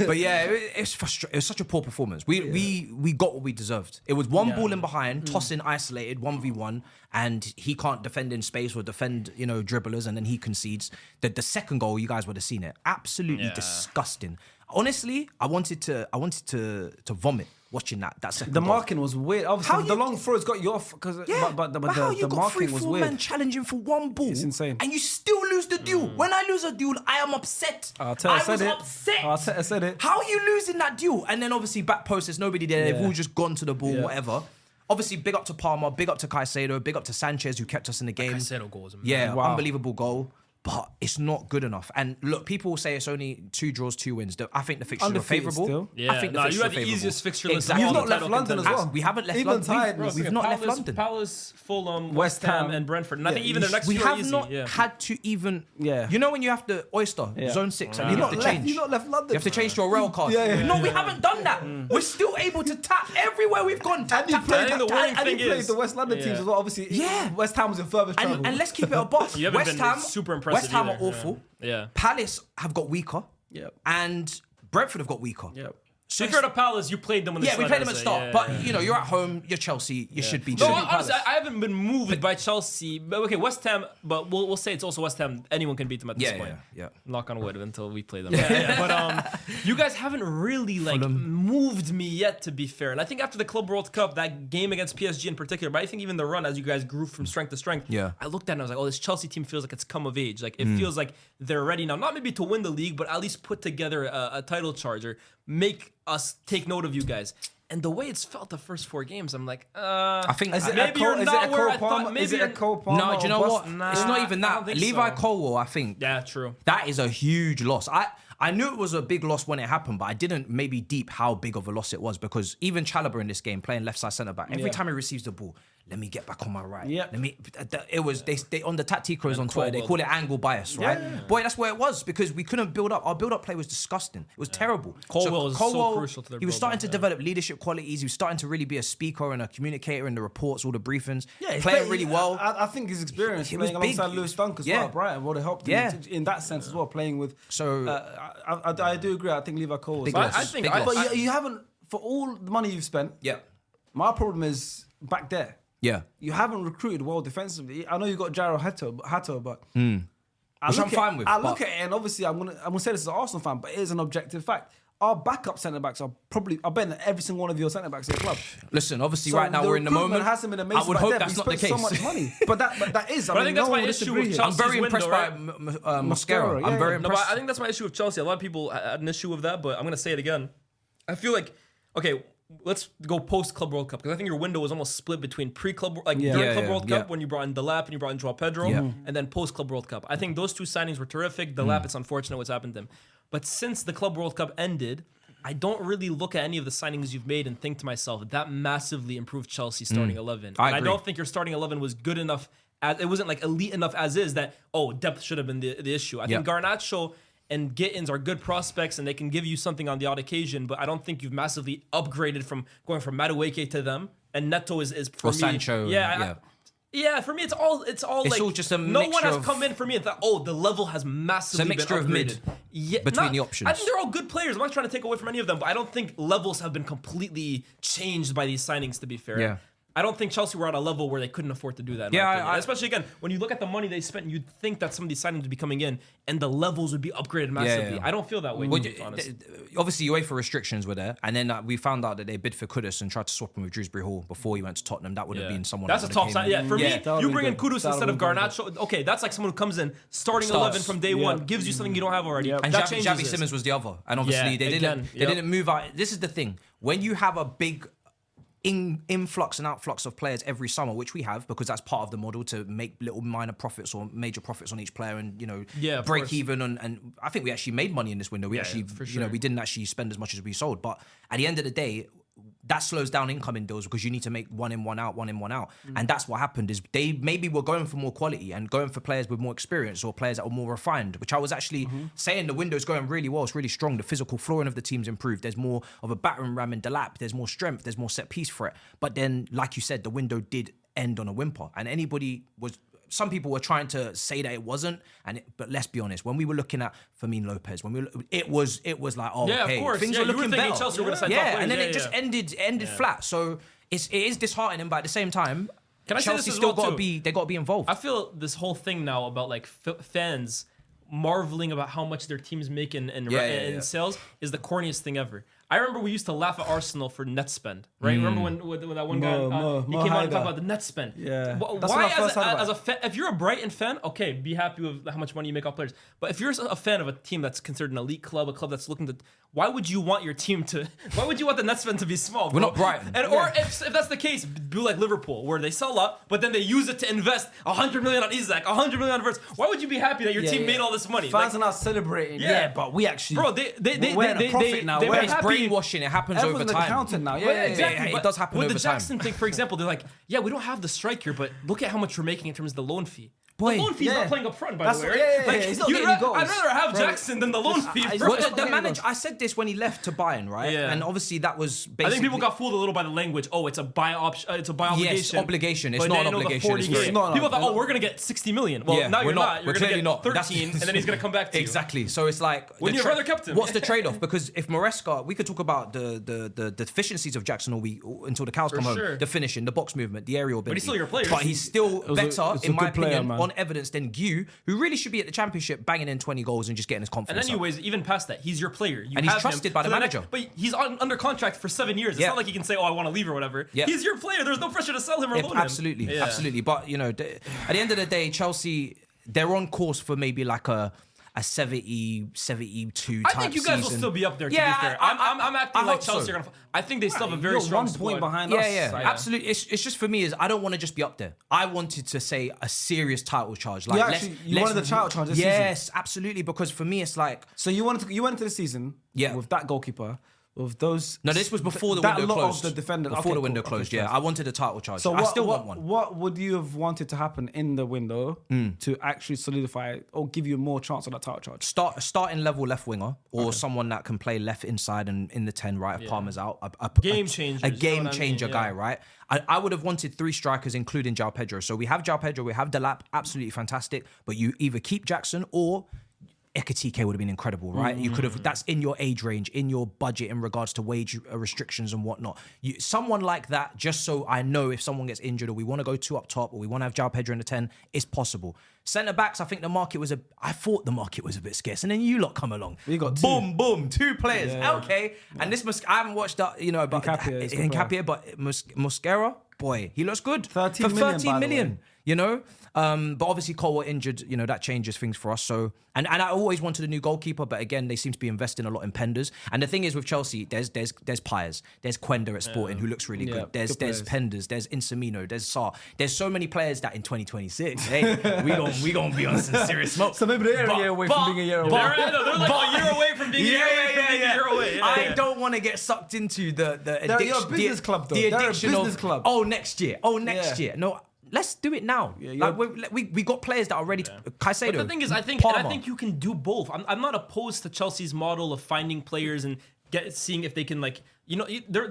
But yeah, it was such a poor performance. We got what we deserved. It was one ball in behind, tossing isolated, 1v1, and he can't defend in space or defend, dribblers, and then he concedes. The second goal, you guys would have seen it. Absolutely disgusting. Honestly, I wanted to vomit watching that second The goal. marking was weird. Obviously, the long throws got you off because but how the you got marking was 3-4 weird. men challenging for one ball? It's insane. And you still lose the duel. When I lose a duel, I am upset. Arteta I was said it. upset. Arteta said it. How are you losing that duel? And then obviously back post, there's nobody there. They've Yeah. all just gone to the ball, whatever. Obviously, big up to Palmer, big up to Caicedo, big up to Sanchez who kept us in the game. Caicedo goals, man. Yeah, Wow. unbelievable goal. but it's not good enough. And look, people will say it's only 2 draws, 2 wins. I think the fixtures are Undefeated favourable. still. Yeah, I think the you fixtures had are the favourable. easiest fixture list. Exactly. of all You've the not left title London as contenders. well. We haven't left Even London. tied. We've not left London. Palace, Fulham, West West Ham, Ham. and Brentford. And I think Yeah, even their next We few are have easy. not Yeah. had to even. Yeah. You know when you have to oyster zone 6 and you have to change. You've not left London. You have to change to a rail card. No, we haven't done that. We're still able to tap everywhere we've gone. Tap, And you tap, played, tap, the tap, worrying tap. and thing you played is- the West London teams Yeah. as well. Obviously, Yeah. West Ham was in furthest travel. And let's keep it a buck. You haven't West been Ham, super impressive West Ham either, are awful. Yeah. Palace have got weaker. Yep. And Brentford have got weaker. Yep. So if you're at Palace, you played them when they Yeah, we played them at the start. Yeah, but, yeah. you know, you're at home, you're Chelsea, you should be No, should be honestly, Palace. I haven't been moved by Chelsea. But okay, West Ham, but we'll say it's also West Ham. Anyone can beat them at this point. yeah. Knock on wood until we play them. But you guys haven't really like moved me yet, to be fair. And I think after the Club World Cup, that game against PSG in particular, but I think even the run as you guys grew from strength to strength, Yeah. I looked at it and I was like, oh, this Chelsea team feels like it's come of age. Like it feels like they're ready now, not maybe to win the league, but at least put together a title charge or make us take note of you guys. And the way it's felt the first 4 games, I'm like, I think Is it Maybe a you're Cole, is not it a where Cole I thought- Palmer? maybe Is it a you're- Cole Palmer? No, do you know or what? bust? Nah, it's not even I that. don't think Levi so. Colwell, I think. yeah, true. That is a huge loss. I knew it was a big loss when it happened, but I didn't maybe deep how big of a loss it was because even Chalobah in this game playing left side centre back, every time he receives the ball, let me get back on my right. Yep. Let me. It was they on the Tacticos on Twitter. They Colwell. call it angle bias, right? Boy, that's where it was because we couldn't build up. Our build up play was disgusting. It was terrible. Colwell is so crucial to their He was build-up, starting to develop leadership qualities. He was starting to really be a speaker and a communicator in the reports, all the briefings. He's playing really well. I think his experience He was playing big. alongside Lewis Dunk as Yeah. well, Brighton would have helped him Yeah. in that sense as well, playing with. So- I do agree. I think Levi Cole was. Big But loss. I think Big I- loss. But you haven't, for all the money you've spent. Yeah. My problem is back there. Yeah. You haven't recruited well defensively. I know you got Jairo Hato, but Which I'm fine with, I look but- at it, and obviously I'm gonna say this as an Arsenal fan, but it is an objective fact. Our backup centre backs are probably. I bet that every single one of your centre backs at the club. Listen, obviously, So right now we're in the recruitment moment. hasn't been amazing. I would back hope there, that's but not we the spent case. So much money, but that is. But I think that's my one would issue disagree with here. Chelsea. I'm very Chelsea's impressed window, by Mosquera. Mosquera, I'm yeah. very No, impressed. but I think that's my issue with Chelsea. A lot of people had an issue with that, but I'm going to say it again. I feel like, okay, let's go post Club World Cup because I think your window was almost split between pre-Club, like Yeah. during Yeah, Club yeah, World yeah. Cup when you brought in Delap and you brought in Joao Pedro, Yeah. and then post Club World Cup. I think those 2 signings were terrific. Delap, it's unfortunate what's happened to him. But since the Club World Cup ended, I don't really look at any of the signings you've made and think to myself, that massively improved Chelsea starting 11. I And I agree. don't think your starting 11 was good enough. It wasn't like elite enough as is that, depth should have been the issue. I think Yeah. Garnacho and Gittins are good prospects and they can give you something on the odd occasion, but I don't think you've massively upgraded from going from Madueke to them. And Neto is for Or me. Sancho, Yeah. Yeah, for me, it's all It's like all just a no one mixture has of- come in for me and thought, the level has massively It's a mixture been of mid upgraded. Yeah, between the options. I think they're all good players. I'm not trying to take away from any of them, but I don't think levels have been completely changed by these signings. To be fair, Yeah. I don't think Chelsea were at a level where they couldn't afford to do that. in Yeah, my opinion. I- Especially again when you look at the money they spent, you'd think that some of these signings would be coming in and the levels would be upgraded massively. yeah. I don't feel that way. Well, to be honest. obviously, UEFA restrictions were there, and then we found out that they bid for Kudus and tried to swap him with Dewsbury Hall before he went to Tottenham. That would have been someone. That's a that top would've sign. came Yeah, in. for Yeah, me, that you would've bring in been good. Kudus That instead of would've been Garnacho. Okay, that's like someone who comes in starting Starts. 11 from day Yeah. one, gives you something you don't have already. Yep. And That Javi changes it. Simmons was the other, and obviously Yeah, they again, didn't move out. This is the thing: when you have a big influx and outflux of players every summer, which we have because that's part of the model to make little minor profits or major profits on each player, and Yeah, of break course. even. And I think we actually made money in this window. We actually, for sure. we didn't actually spend as much as we sold. But at the end of the day, that slows down incoming deals because you need to make one in, one out, one in, one out. And that's what happened is they maybe were going for more quality and going for players with more experience or players that were more refined, which I was actually saying the window's going really well. It's really strong. The physical flooring of the team's improved. There's more of a battering ram in Delap. There's more strength. There's more set piece threat. But then, like you said, the window did end on a whimper. And some people were trying to say that it wasn't, but let's be honest. When we were looking at Fermin Lopez, it was like, Yeah, of okay, course. things Yeah, were you were looking thinking better. Chelsea were gonna sign top players. And then Yeah, it just yeah. ended flat. So it is disheartening, but at the same time, Can I say this Chelsea as still well, got to too? be. They got to be involved. I feel this whole thing now about like fans marveling about how much their teams make in Yeah. sales is the corniest thing ever. I remember we used to laugh at Arsenal for net spend, right? Remember when that one guy he came out and talked about the net spend? Yeah. Why That's what I first heard about as a fan, if you're a Brighton fan, okay, be happy with how much money you make off players. But if you're a fan of a team that's considered an elite club, a club that's looking to, why would you want your team to? Why would you want the net spend to be small? We're not Brighton. And or if that's the case, do like Liverpool, where they sell up, but then they use it to invest 100 million on Isak, 100 million on Verts. Why would you be happy that your team made all this money? Fans are not celebrating. Yeah, but we actually, bro, we're in a profit now. They Where were it's happy. brainwashing. It happens over Everyone's time. accountant now. Yeah, exactly. It does happen with over the time. Jackson thing, for example, they're like, yeah, we don't have the striker, but look at how much we're making in terms of the loan fee. Boy, the loan fee's yeah. not playing up front, by That's the way. what- Right? yeah, he's not getting goals. I'd rather have Bro, Jackson than the loan fee. he's bro. not Well, getting the manager, goals. I said this when he left to Bayern, right? Yeah. And obviously that was I basically. think people got fooled a little by the language. Oh, it's a buy option. It's a buy Yes, obligation. obligation. It's But not then, an you know, the obligation. 40 It's games. free. not. People thought, No. oh, we're gonna get 60 million. Well, Yeah, now we're you're not. not. We're You're gonna clearly get not. 13, and then he's gonna come back to you. Exactly. So it's like Wouldn't you have rather kept him? What's the trade-off? Because if Maresca, we could talk about the deficiencies of Jackson until the cows come home. sure. The finishing, the box movement, the aerial ability. he's still your player. But he's still a- better, it's a in my good player, opinion, man. on evidence than Gu, who really should be at the championship, banging in 20 goals and just getting his And confidence up. anyways, even past that, he's your player. You And he's have him trusted by the for next- manager. but he's under contract for 7 years. It's Yeah. not like he can say, "Oh, I want to leave" or whatever. Yeah. He's your player. There's no pressure to sell him or Yeah, loan him. absolutely, Yeah. absolutely. But you know, at the end of the day, Chelsea, they're on course for maybe like a 72 I type think you guys will season. still be up there. To Yeah, be fair, I I'm acting like hope so. Chelsea are gonna. I think they still have a very You're strong 1 point squad. behind Yeah, us. yeah, Yeah. absolutely. It's just for me is I don't want to just be up there. I wanted to say a serious title charge. Like You wanted the title charge this season. Yes, absolutely. Because for me, it's like So you went into the season with that goalkeeper, with those. no. This was before the that window lot closed. of the defenders. Before Okay, the window cool. closed. Okay, Yeah, fair. I wanted a title charge. So I still want one. What would you have wanted to happen in the window to actually solidify or give you more chance on that title charge? Starting level left winger or someone that can play left inside and in the 10 right if Palmer's out. Game changers, A you know game what I changer mean? guy, Yeah. right? I would have wanted 3 strikers, including João Pedro. So we have João Pedro, we have Delap, absolutely fantastic. But you either keep Jackson or Ekatike would have been incredible, right? You could have, that's in your age range, in your budget in regards to wage restrictions and whatnot. Someone like that, just so I know if someone gets injured or we want to go 2 up top or we want to have João Pedro in the 10, is possible. Centre backs, I think I thought the market was a bit scarce. And then you lot come along. We got 2. Boom, boom, 2 players. Okay. And this I haven't watched that, you know, about Nkapia is a good Nkapia, but Mosquera, boy, he looks good. 13 for million, 13 by the million. way. You know, but obviously Cole injured. You know that changes things for us. So, and I always wanted a new goalkeeper, but again, they seem to be investing a lot in Penders. And the thing is with Chelsea, there's Pires, there's Quenda at Sporting who looks really Yeah, good. There's good Penders, there's Insamino, there's Sarr. There's so many players that in 2026, hey, we gonna be on some serious smoke. So maybe they're a year away from being a year away. They're like a year away from being a year away. I don't want to get sucked into the addiction. You're a business club, though. The They're a addiction business of club. next year. Next year. No. Let's do it now. Yeah, like we got players that are ready to. Caicedo. But the thing is, I think you can do both. I'm not opposed to Chelsea's model of finding players and seeing if they can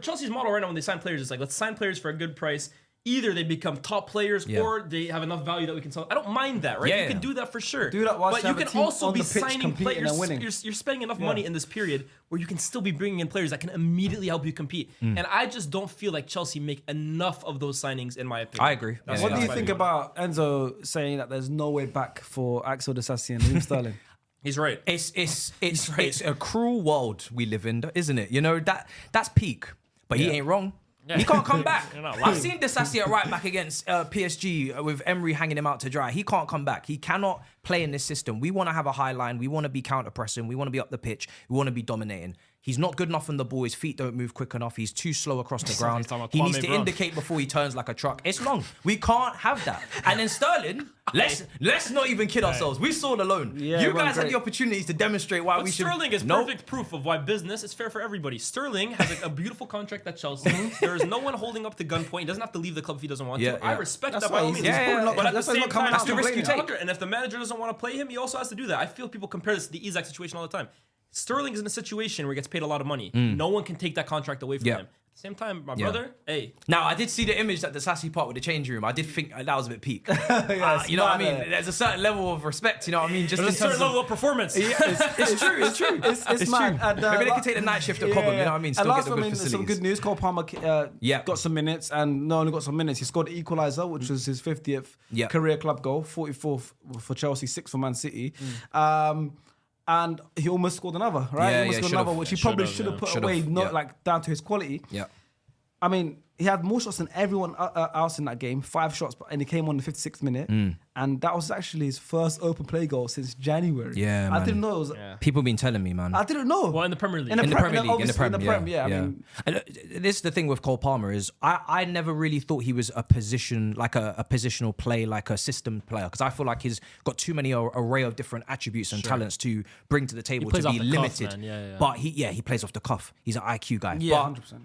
Chelsea's model right now when they sign players is like, let's sign players for a good price. Either they become top players or they have enough value that we can sell. I don't mind that, right? Yeah, You can do that for sure. Do that whilst but you you have a can team also on be the pitch signing competing players. and winning. You're spending enough money in this period where you can still be bringing in players that can immediately help you compete. And I just don't feel like Chelsea make enough of those signings, in my opinion. I agree. That's What do you my think view. about Enzo saying that there's no way back for Axel Disasi and Raheem Sterling? He's right. It's a cruel world we live in, isn't it? You know that's peak, but he ain't wrong. He can't come back. I've seen Disasi at right back against PSG with Emery hanging him out to dry. He can't come back. He cannot play in this system. We want to have a high line. We want to be counter pressing. We want to be up the pitch. We want to be dominating. He's not good enough on the ball. His feet don't move quick enough. He's too slow across the ground. talking about He Kwame needs to Brown. indicate before he turns like a truck. It's long. We can't have that. And then Sterling, let's not even kid ourselves. We saw the loan. Yeah, You it went guys had great. the opportunities to demonstrate why But we should. Sterling is Nope. perfect proof of why business is fair for everybody. Sterling has a beautiful contract at Chelsea. There is no one holding up to gunpoint. He doesn't have to leave the club if he doesn't want Yeah, to. I yeah. respect That's that by why all he's- means. he's pulling up- But at the that's why he's same not coming time, out that's to the risk complain you now. take. And if the manager doesn't want to play him, he also has to do that. I feel people compare this to the Isak situation all the time. Sterling is in a situation where he gets paid a lot of money. No one can take that contract away from Yeah. him. At the same time, my brother, hey, Now, I did see the image at the Sassy part with the changing room. I did think that was a bit peak. it's you know what I mad, mean? There's a certain level of respect, you know what I mean? Just there's a in terms certain level of performance. It's true. It's mad. And, Maybe they can take the night shift at Cobham, you know what I mean? Still and get last the one, good some facilities. good news. Cole Palmer got some minutes, and not only got some minutes, he scored the equaliser, which was his 50th career club goal, 44th for Chelsea, 6th for Man City. and he almost scored another, right? Yeah, he almost yeah, scored should've. another, which he Yeah, probably should've, should have yeah. put Should've, away, not yeah. like down to his quality. Yeah. I mean, he had more shots than everyone else in that game, 5 shots, and he came on the 56th minute, and that was actually his first open play goal since January. Yeah, I man. didn't know it was. Yeah. People been telling me, man. I didn't know. Well, in the Premier League. In the Premier League, obviously I mean, And this is the thing with Cole Palmer is I never really thought he was a position like a positional play, like a system player, because I feel like he's got too many array of different attributes and talents to bring to the table plays to off be the cuff, limited. man. Yeah. But he plays off the cuff. He's an IQ guy. yeah, But 100%.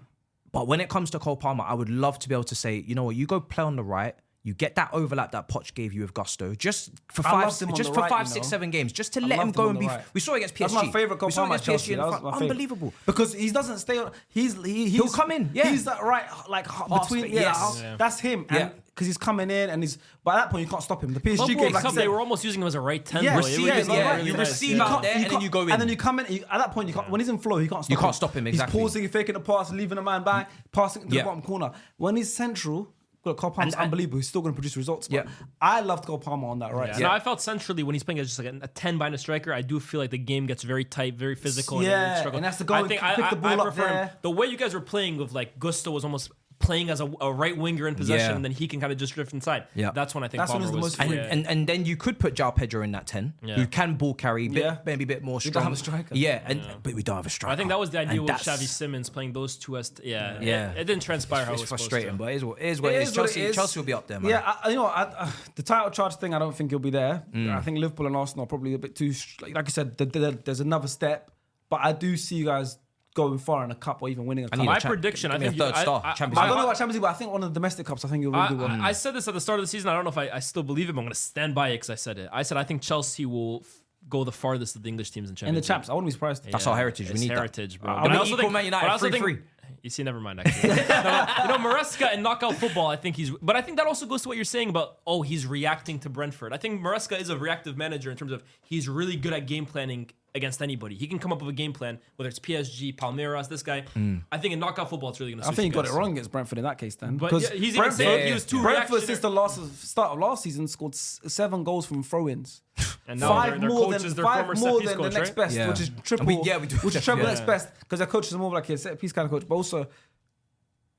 But when it comes to Cole Palmer, I would love to be able to say, you know what, you go play on the right, you get that overlap that Poch gave you with gusto, just for I loved him on the right, 5, you 6, know. 7 games, just to let him loved him go on and the be. right. We saw it against PSG. That's my favorite Cole We saw it Palmer against at PSG Chelsea. in the That was front. my favorite. Unbelievable. Because he doesn't stay on. He'll come in, yeah. He's that right, like between. space, Yeah, yes. Yeah. that's him. Yeah. And because he's coming in and he's. By that point, you can't stop him. The PSG Club game, World like I Cup, said, they were almost using him as a right 10. Yeah, though. receive, It was yeah, really you nice. receive Yeah. out there and then you go in. And then you come in. At that point, you can't. When he's in flow, you can't stop. You can't stop him, exactly. He's pausing, faking the pass, leaving a man back, passing to the Yeah. bottom corner. When he's central. Look, Cole Palmer's And- unbelievable. He's still going to produce results. But Yeah. I loved Cole Palmer on that right. Yeah. side. No, I felt centrally when he's playing as just like a 10 behind a striker, I do feel like the game gets very tight, very physical. Yeah, and struggle. and that's to go I and think pick the ball I up prefer him. there. The way you guys were playing with like Gusto was almost playing as a right winger in possession, Yeah. and then he can kind of just drift inside. Yeah. That's when I think That's when Palmer he's the was. most free. And then you could put João Pedro in that 10, Yeah. who can ball carry, Yeah. maybe a bit more We strong. don't have a striker. Yeah, but we don't have a striker. I think that was the idea And with that's- Xavi Simmons playing those two as Yeah. It didn't transpire how it It's was frustrating, supposed but it is what it is. What It it is is. what it Chelsea, is. Chelsea will be up there, man. Yeah, the title charge thing, I don't think he'll be there. I think Liverpool and Arsenal are probably a bit too. Like I said, there's another step, but I do see you guys going far in a cup or even winning a cup. need My a prediction, I give me a think third star, Champions I League. don't know about Champions League, but I think one of the domestic cups, I think you'll really do well. I said this at the start of the season. I don't know if I still believe it, but I'm going to stand by it because I said it. I said I think Chelsea will go the farthest of the English teams in In the Champions champs, I wouldn't be surprised. That's our heritage. We It's need that. heritage, bro. But I we also equal think- Man United but I also think- 3-3. You see, never mind. Actually, no, Maresca in knockout football, I think he's. But I think that also goes to what you're saying about he's reacting to Brentford. I think Maresca is a reactive manager in terms of he's really good at game planning against anybody. He can come up with a game plan, whether it's PSG, Palmeiras, this guy. I think in knockout football, it's really going to. I think you got it wrong against Brentford in that case, then. But Because yeah, he's even saying he was too Brentford reactionary. since the start of last season scored 7 goals from throw-ins. And now their more coach than is their five former more set-piece than the coach, next right? best, Yeah. which is triple. We do. Which is treble Yeah. next best because their coach is more like a set piece kind of coach, but also.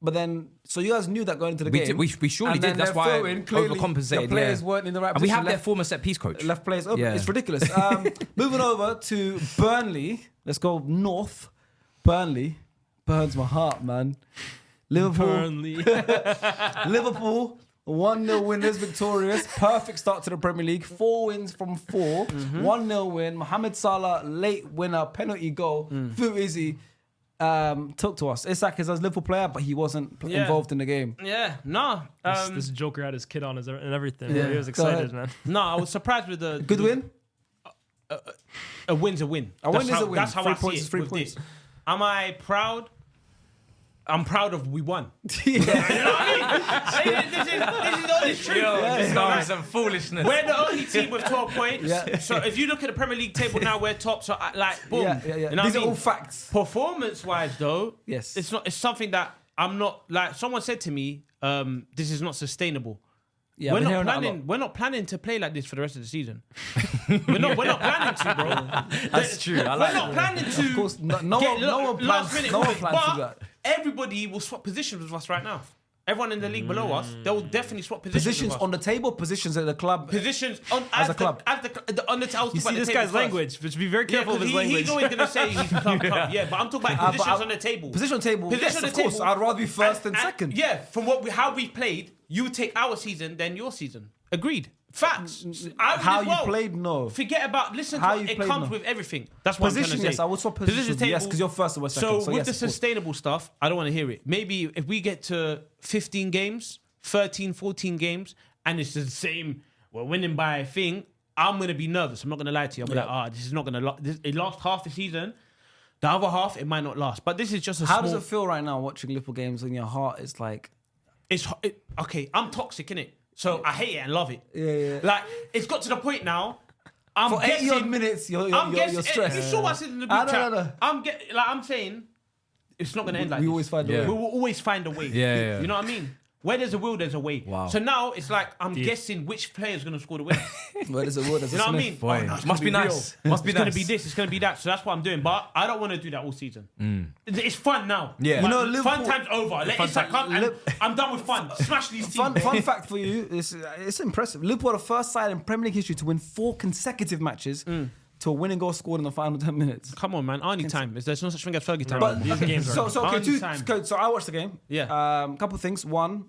But then, so you guys knew that going into the game. We surely and did. then That's their why throwing, clearly, overcompensated. The players yeah. weren't in the right And we position. have their former set piece coach. Left players open. Yeah. It's ridiculous. Moving over to Burnley. Let's go north. Burnley. Burns my heart, man. Liverpool. Burnley. Liverpool. 1-0 winners, victorious. Perfect start to the Premier League. 4 wins from 4. 1-0 win. Mohamed Salah, late winner, penalty goal. Fu Izzy talk to us. Isak is a Liverpool player, but he wasn't involved in the game. Yeah, no. This Joker had his kid on and everything. Yeah. He was Go excited, ahead. man. No, I was surprised with the Good win? A win's a win. A win is a win. That's how 3 I see points it is 3 with points. this. Am I proud? I'm proud of we won. Yeah. You know what I mean? This is the honest truth. This guy is some foolishness. We're the only team with 12 points. Yeah. So if you look at the Premier League table now, we're top. So like, boom. Yeah. You know These what I are all mean? facts. Performance-wise, though, Yes. it's not. It's something that I'm not like. Someone said to me, "This is not sustainable." Yeah, we're I've been not hearing that a lot. planning. We're not planning to play like this for the rest of the season. we're not planning to, bro. That's true. I We're like not that. planning to. Of course, no get one last plans minute no one points, plans to but do that. everybody will swap positions with us right now. Everyone in the league below us, they will definitely swap positions. Positions with us. on the table, positions at the club. Positions on As a the- club. as the on the I was You talking see about this the guy's table first. language, but be very Yeah, careful of 'cause his language. he's always gonna say he's club. Yeah, but I'm talking about but positions I- on the table. Position on the table. Position Yes, on the of course. table. I'd rather be first than And- second. Yeah, from how we played, you take our season, then your season. Agreed. Facts. I would How as you well. played, no. Forget about listen. How To you it played, comes no. with everything. That's what I'm Position, trying to yes, say. I would swap positions. table. Yes, because you're first and we're second. So, with yes, the of course. sustainable stuff, I don't want to hear it. Maybe if we get to 15 games, 13, 14 games, and it's the same, we're winning by a thing, I'm going to be nervous. I'm not going to lie to you. I'll be like, this is not going to last. It lasts half the season. The other half, it might not last. But this is just a How small... does it feel right now watching Liverpool games in your heart? It's like, Okay, I'm toxic, innit? So I hate it and love it. Yeah. Like, it's got to the point now, I'm for 80 guessing... odd minutes, you're I'm guessing... stressed. You saw what I said in the I group know, chat. no. I'm saying it's not going to end like We this. always find a We way. will always find a way. Yeah. You know what I mean? Where there's a will, there's a way. Wow. So now it's like I'm guessing which player is going to score the winner. Where there's a word, there's You a know what I Smith. mean? Boy, no, it's must gonna be nice. Must be It's going nice. to be this. It's going to be that. So that's what I'm doing. But I don't want to do that all season. It's fun now. Yeah. But You know, Liverpool- fun time's over. I'm done with fun. Smash these teams. Fun fact for you, it's impressive. Liverpool are the first side in Premier League history to win 4 consecutive matches to a winning goal scored in the final 10 minutes. Come on, man. Arnie time. There's no such thing as Fergie time. But These games are so okay, Arnie time. so I watched the game. Yeah. Couple things. One,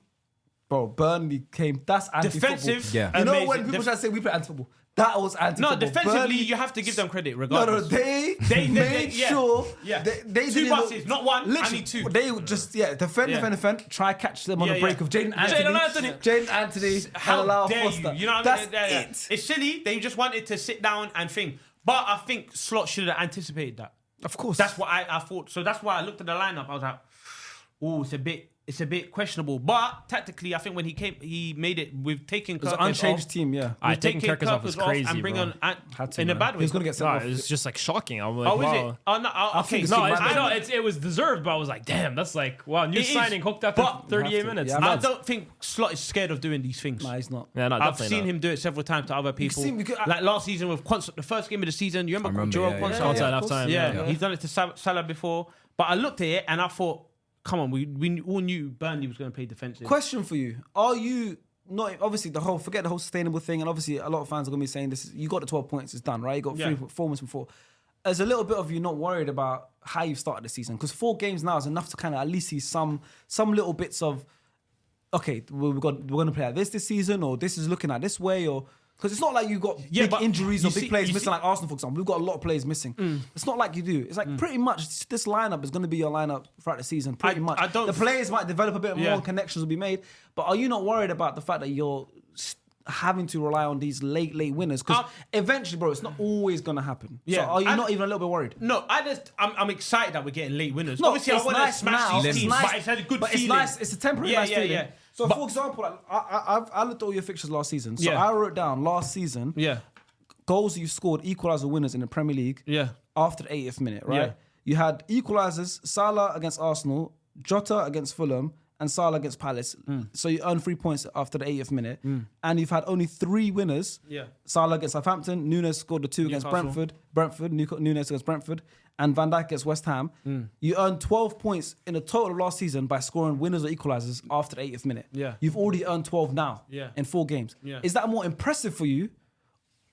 bro, Burnley came. That's anti-football. Defensive. Yeah. You know amazing. when people try to say we play anti-football, that was anti-football. No, defensively, Burnley, you have to give them credit no, regardless. they They- made yeah. sure Yeah. they 2 didn't passes, not one. I need 2. They would just defend, try catch them on Yeah, the break yeah. of Jaden Jaden Anthony. Jaden Anthony and How allow dare Foster. you? You know what I mean? That's it. It's silly. They just wanted to sit down and think. But I think Slot should have anticipated that. Of course. That's what I thought. So that's why I looked at the lineup. I was like, oh, it's a bit questionable. But tactically, I think when he came, he made it with taking It was an Kirkus unchanged off. team, yeah. I taking Kirkus off was crazy, and bring bro. on Had to, in a man. bad way. He was going to get sent No, off. it was just like shocking. I'm like, Oh, is wow. it? Oh, no. Okay. think it's No, too it's, mad. no, it was deserved, but I was like, damn, that's like, wow, new It is, signing hooked after but- 38 You have to. minutes. Yeah, I Nuts. don't think Slot is scared of doing these things. Nah, he's not. Yeah, no, I've definitely seen not. him do it several times to other people. see him because like last season with Quansah, the first game of the season. You remember, remember, Jerome yeah, yeah. Quansah? Quansah, of half-time, course. Yeah, he's done it to Salah before. But I looked at it and I thought, come on, we all knew Burnley was going to play defensive. Question for you: are you not obviously forget the whole sustainable thing, and obviously a lot of fans are going to be saying this: you got the 12 points, it's done, right? You got 3 performances before. There's a little bit of you not worried about how you've started the season because 4 games now is enough to kind of at least see some little bits of okay, we're going to play like this season, or this is looking at this way, or. Because it's not like you've got big but injuries or you big see- players you missing, see- like Arsenal, for example. We've got a lot of players missing. It's not like you do. It's like pretty much this lineup is going to be your lineup throughout the season. Pretty much. I don't the players might develop a bit more Yeah. and connections will be made. But are you not worried about the fact that you're having to rely on these late winners? Because eventually, bro, it's not always going to happen. Yeah. So are you And- not even a little bit worried? No, I'm excited that we're getting late winners. No, Obviously, I it's want to nice smash now. these It's teams, nice, but it's had a good but feeling. it's nice. It's a temporary nice feeling. Yeah. So, But- for example, like, I looked at all your fixtures last season. So Yeah. I wrote down last season Yeah, goals you scored equaliser winners in the Premier League. yeah. After the 80th minute, right? Yeah. You had equalisers, Salah against Arsenal, Jota against Fulham, and Salah against Palace. So you earn 3 points after the 80th minute. And you've had only 3 winners. Yeah. Salah against Southampton, Nunes scored the 2 against Newcastle. Brentford, Nunes against Brentford, and Van Dijk against West Ham. You earned 12 points in the total of last season by scoring winners or equalisers after the 80th minute. Yeah. You've already earned 12 now Yeah. in 4 games. Yeah. Is that more impressive for you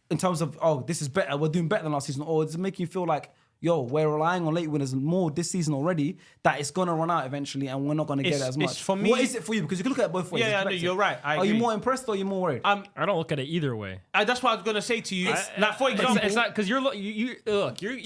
in terms of, oh, this is better, we're doing better than last season? Or does it make you feel like, yo, we're relying on late winners more this season already, that it's going to run out eventually and we're not going to get it as much? for me- What is it for you? Because you can look at it both ways. Yeah, It's yeah, no, perspective. you're right. I Are you agree. more impressed or are you more worried? I don't look at it either way. That's what I was gonna say to you. Like for example, It's not because you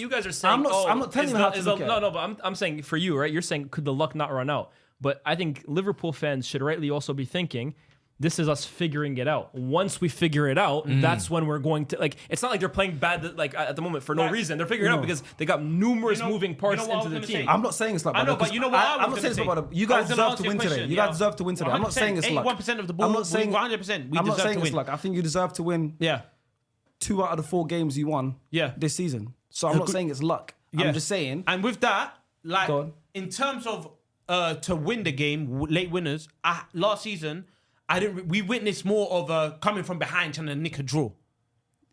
guys are saying. I'm not telling it's you how not- to it's look a- at No, it. no, but I'm saying for you, right? You're saying could the luck not run out? But I think Liverpool fans should rightly also be thinking, this is us figuring it out. Once we figure it out, that's when we're going to like. It's not like they're playing bad like at the moment for no Right. reason. They're figuring it out because they got numerous moving parts you know what I into was the gonna team. say? I'm not saying it's like I know, that, but you know what I was I'm not saying it's gonna about say? you I guys was gonna deserve ask to you a win today. question, You yeah. guys deserve to win today. I'm not saying it's luck. 81% of the ball. I'm not saying 100%. We I'm not deserve saying to it's win. luck. I think you deserve to win Yeah, 2 out of the 4 games you won Yeah. this season. So I'm not saying it's luck. yeah. I'm just saying. And with that, like Go on. in terms of to win the game, late winners. Last season, we witnessed more of coming from behind trying to nick a draw.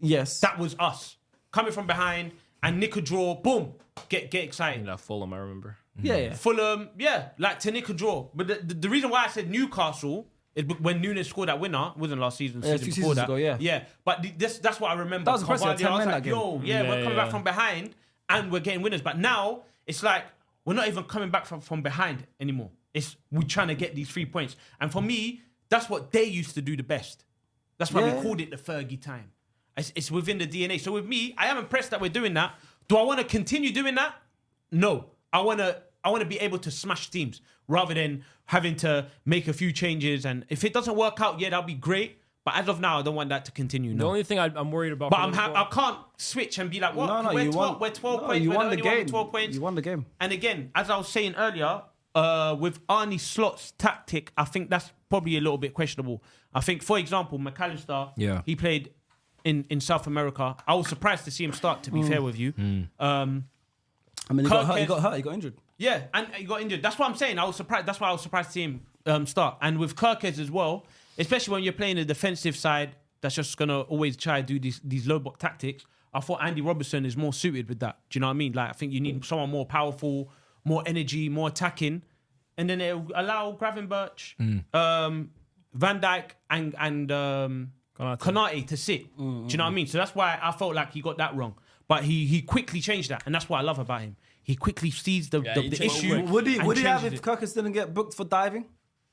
Yes. That was us coming from behind and nick a draw. Boom, get excited. Yeah, Fulham, I remember. yeah. Fulham, yeah, like to nick a draw. But the reason why I said Newcastle is when Nunes scored that winner. It wasn't last season, Yeah, season 2 before seasons that. ago, yeah. Yeah, but that's what I remember. That was impressive, Carvalho, 10 I was men like, that game. yo, Yeah, we're coming yeah. back from behind and we're getting winners. But now it's like we're not even coming back from behind anymore. We're trying to get these 3 points. And for me, that's what they used to do the best. That's why Yeah. we called it the Fergie time. It's within the DNA. So with me, I am impressed that we're doing that. Do I want to continue doing that? No. I want to be able to smash teams rather than having to make a few changes. And if it doesn't work out, yeah, that'll be great. But as of now, I don't want that to continue. The No. only thing I'm worried about. But for Liverpool- I can't switch and be like, what? No, we're you 12, won. we're 12 No, points. you We're won the the only one game. with 12 points. You won the game. And again, as I was saying earlier, with Arnie Slot's tactic, I think that's probably a little bit questionable. I think, for example, McAllister, Yeah. he played in South America. I was surprised to see him start, to be fair with you. I mean, he got hurt. He Kirk got hurt. He got injured. Yeah, and he got injured. That's what I'm saying. I was surprised. That's why I was surprised to see him start. And with Kirkes as well, especially when you're playing a defensive side that's just going to always try to do these low block tactics, I thought Andy Robertson is more suited with that. Do you know what I mean? Like, I think you need someone more powerful, more energy, more attacking. And then it'll allow Gravenberch, Van Dijk and Konate to sit. Do you know what I mean? So that's why I felt like he got that wrong. But he quickly changed that. And that's what I love about him. He quickly sees the issue. Would he have changes if it. Kirkes didn't get booked for diving?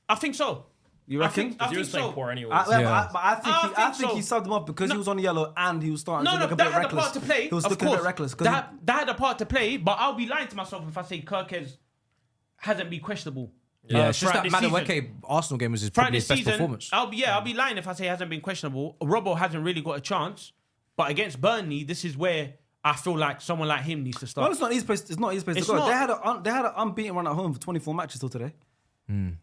I think so. You reckon? I He think was playing so. poor anyway. I think so. he subbed him up because he was on yellow and he was starting to look a that bit had reckless. a part to play. He was of looking a course. bit reckless. That had a part to play, but I'll be lying to myself if I say Kirkes hasn't been questionable. Yeah, it's just throughout that this season. Madueke Arsenal game was Throughout probably this his best season, performance. I'll be lying if I say he hasn't been questionable. Robbo hasn't really got a chance, but against Burnley, this is where I feel like someone like him needs to start. Well, it's not his place. It's not his place to It's go. not. They had an unbeaten run at home for 24 matches till today.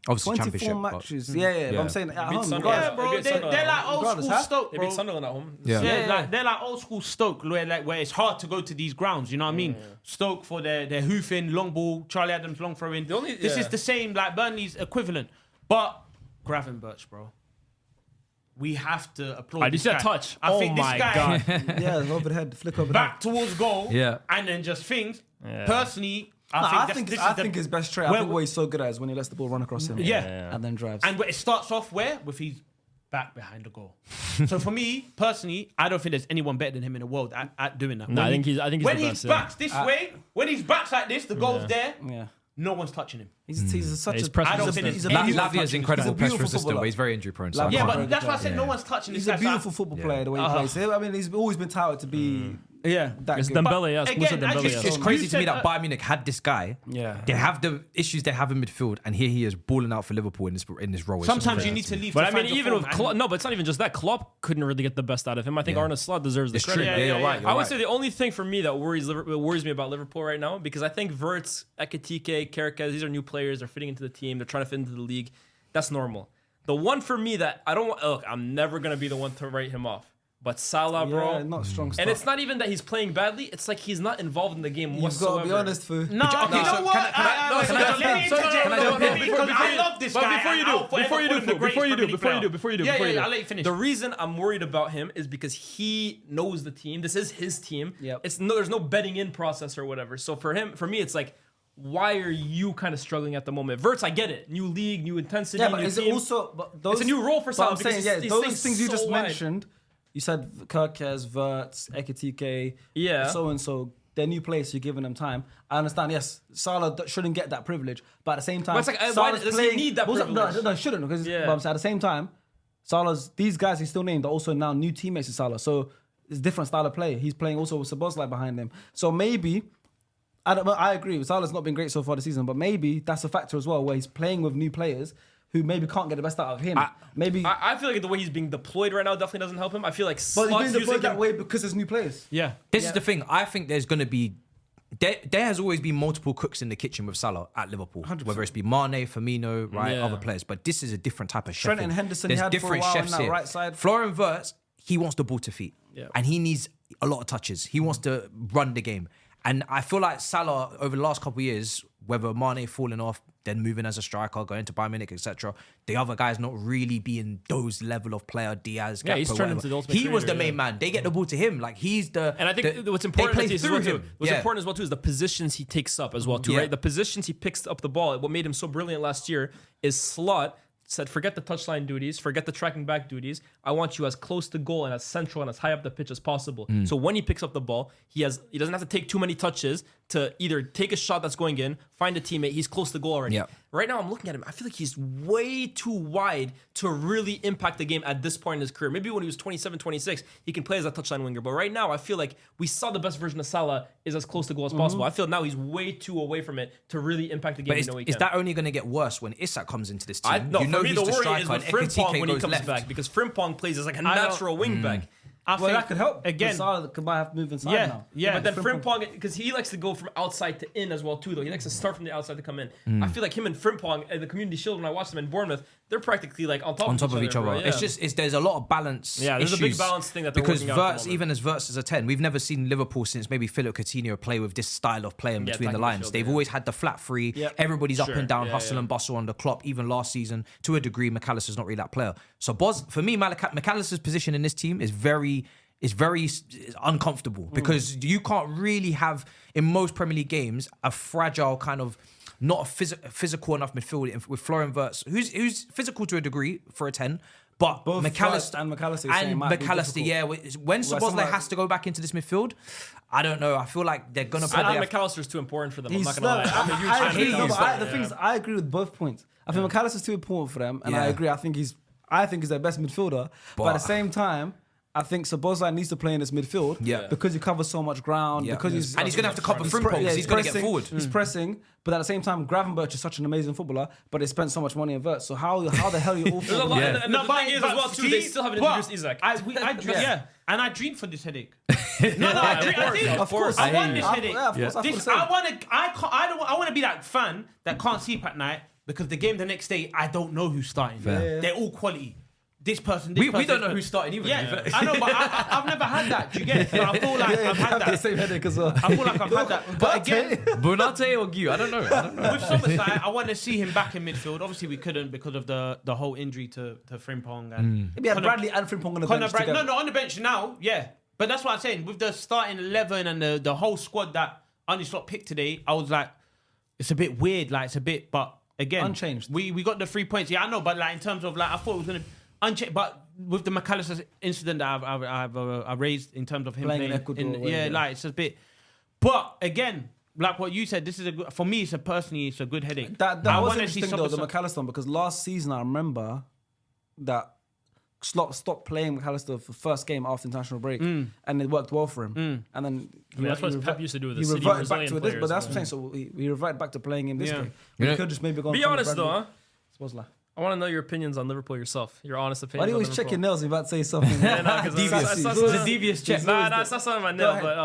Obviously, 24 championship. but- matches. Yeah. But I'm saying at home. Sunderland. regardless. Yeah, bro, Maybe it's they're like old regardless, school huh? Stoke, They bro. beat Sunderland at home. Yeah. Yeah, they're like old school Stoke, where it's hard to go to these grounds. You know what I mean? Stoke for their hoofing, long ball, Charlie Adams long throw in. This is the same like Burnley's equivalent, but Gravenberch, bro. We have to applaud. I this just guy. said touch. I Oh think my this guy God. Yeah, over the head, flick over the back head. towards goal. Yeah. and then just things. Yeah. Personally, I this is think his best trait. I where- think what he's so good at is when he lets the ball run across him. Yeah. And then drives. And it starts off with his back behind the goal. So for me, personally, I don't think there's anyone better than him in the world at doing that. No, I think he's when the best. his Yeah. back's this way, when his back's like this, the goal's there. Yeah. No one's touching him. He's such He's a. press I don't resistant. think He's it's a any- beautiful Lavia is touch- incredible he's a press beautiful resistant, footballer. but he's very injury prone. So I Yeah, can't- but that's why I said no one's touching this He's a guy. beautiful football player the way he plays. I mean, he's always been touted to be Yeah. that It's good. Dembele, yes. again, Musa I Dembele, just- yes. It's crazy You to me said, that Bayern Munich had this guy. Yeah. They have the issues they have in midfield, and here he is balling out for Liverpool in this role. It's Sometimes just you crazy need to to me. leave. But to I mean, find your even form, with and- Klopp, no, but it's not even just that. Klopp couldn't really get the best out of him. I think Arne Slot deserves the It's true. credit. Yeah, you're right. I would say the only thing for me that worries me about Liverpool right now, because I think Wirtz, Ekitike, Kerkez, these are new players. They're fitting into the team. They're trying to fit into the league. That's normal. The one for me that I don't want, look, I'm never going to be the one to write him off. But Salah, bro. Yeah, not a strong And start. it's not even that he's playing badly. It's like he's not involved in the game You've whatsoever. got to be honest, Fu. No, Okay, you know so what? can I- no, can I Let me jump in? interject. Can I jump in? Because I love this guy. But before you and do, I'll forever before you call do, him the greatest Premier League player. Yeah, I'll let you finish. The reason I'm worried about him is because he knows the team. This is his team. Yep. There's no betting in process or whatever. So for me, it's like, why are you kind of struggling at the moment? Wirtz, I get it. New league, new intensity, Yeah, but new is it team. also? But those, It's a new role for but Salah I'm because saying, he's- yeah, he's those staying things you so just wide. mentioned. You said Kirkez, Wirtz, Ekitike, Yeah. so and so. They're new players. You're giving them time. I understand. Yes, Salah shouldn't get that privilege, but at the same time, But it's like, why Salah's does he need that privilege? No, he shouldn't. Because Yeah. but I'm saying at the same time, these guys he's still named are also now new teammates of Salah. So it's a different style of play. He's playing also with Szoboszlai behind him. So maybe. I agree. Salah's not been great so far this season, but maybe that's a factor as well, where he's playing with new players who maybe can't get the best out of him. Maybe, I feel like the way he's being deployed right now definitely doesn't help him. I feel like but Slot's he's being using deployed that him. way because there's new players. Yeah. This is the thing. I think there's going to be. There has always been multiple cooks in the kitchen with Salah at Liverpool, 100%. whether it's be Mane, Firmino, right, Yeah. other players. But this is a different type of chef. Trent and Henderson he had for a while on that right side. Florian Wirtz, he wants the ball to feet, Yeah. and he needs a lot of touches. He wants to run the game, and I feel like Salah over the last couple of years, whether Mane falling off, then moving as a striker, going to Bayern Munich, etc. The other guys not really being those level of player. Diaz, Yeah, he's Gakpo, turned whatever. into the ultimate He was the creator, main yeah. man. They get the ball to him, like he's the. And I think the- what's they important play is through well too. him. What's Yeah. important as well too is the positions he takes up as well too, Yeah. right? The positions he picks up the ball. What made him so brilliant last year is Slot said, forget the touchline duties, forget the tracking back duties. I want you as close to goal and as central and as high up the pitch as possible. So when he picks up the ball, he doesn't have to take too many touches to either take a shot that's going in, find a teammate. He's close to goal already. Yeah. Right now, I'm looking at him. I feel like he's way too wide to really impact the game at this point in his career. Maybe when he was 27, 26, he can play as a touchline winger. But right now, I feel like we saw the best version of Salah is as close to goal as possible. I feel now he's way too away from it to really impact the game. But is that only going to get worse when Isak comes into this team? No, you know for me, he's the the worry striker is with and Ekitike Frimpong when he goes comes left. back because Frimpong plays as like a natural wing back. I Well, think that could help. again. Salah might have to move inside Yeah, now. yeah. But then Frimpong, because he likes to go from outside to in as well too, though. He likes to start from the outside to come in. I feel like him and Frimpong at the Community Shield, when I watched them in Bournemouth, they're practically like on top of each other. Bro. It's just there's a lot of balance. Yeah, there's a big issues balance thing that they're because working out at the Wirtz, moment. even as Wirtz is a 10, we've never seen Liverpool since maybe Philip Coutinho play with this style of playing between the attacking lines. midfield, They've always had the flat three. Yep. Everybody's up Sure. and down, Yeah, hustle yeah. and bustle under Klopp. Even last season, to a degree, McAllister's not really that player. So for me, McAllister's position in this team is very uncomfortable because you can't really have in most Premier League games a fragile kind of not a physical enough midfield with Florian Wirtz, who's physical to a degree for a 10, but Both McAllister and McAllister, yeah. When Szoboszlai has to go back into this midfield, I don't know. I feel like they're gonna I probably. think McAllister's too important for them. I'm He's not gonna lie. I'm a huge fan of McAllister. The thing is, I agree with both points. I think McAllister's too important for them, and I Yeah. agree. I think he's their best midfielder. But at the same time, I think Szoboszlai needs to play in this midfield because he covers so much ground. Yeah. Because he's And he's gonna have to cover Frimpong because he's gonna get forward. He's pressing, but at the same time, Gravenberch is such an amazing footballer, but they spent so much money on Wirtz. So how the hell are you all There's a lot, for? and the thing is as well too, they still haven't introduced Isaac. And I dreamed for this headache. No, I did. Of course, I want this headache. Yeah, of course, I feel the This, same. I want to be that fan that can't sleep at night because the game the next day I don't know who's starting. They're all quality. This person, We don't know who's starting either. Yeah, I know, but I've never had that. Do you get it? So I feel like I've had the that. same headache as well. I feel like I've had that. But again, Bonate or Guy? I don't know. with Szoboszlai, I want to see him back in midfield. Obviously, we couldn't because of the whole injury to Frimpong and Maybe had Bradley and Frimpong on the bench together. No, on the bench now, yeah. But that's what I'm saying. With the starting 11 and the whole squad that Arne Slot picked today, I was like, it's a bit weird. Like, it's a bit, but again, Unchanged. We got the 3 points. Yeah, I know, but like in terms of like, I thought it was gonna unchanged. But with the McAllister incident that I've raised in terms of him Playing in playing, Ecuador away, yeah. like it's a bit. But again, like what you said, this is for me. It's a good headache. That I was wanna see interesting though, the some- McAllister one, because last season I remember that Slot stopped playing McAllister for the first game after international break, and it worked well for him. And then That's what Pep used to do with the he City reverted back Brazilian to this, players. but that's what I'm saying. So he reverted back to playing him this Yeah. game. But he could just maybe go. Be honest though, huh? Szoboszlai. I want to know your opinions on Liverpool yourself. Your honest opinions. Why do you on always check your Liverpool. nails? You about to say something? Yeah, no, 'cause that's It's a devious check. Nah, that's not on my nail. ahead, But go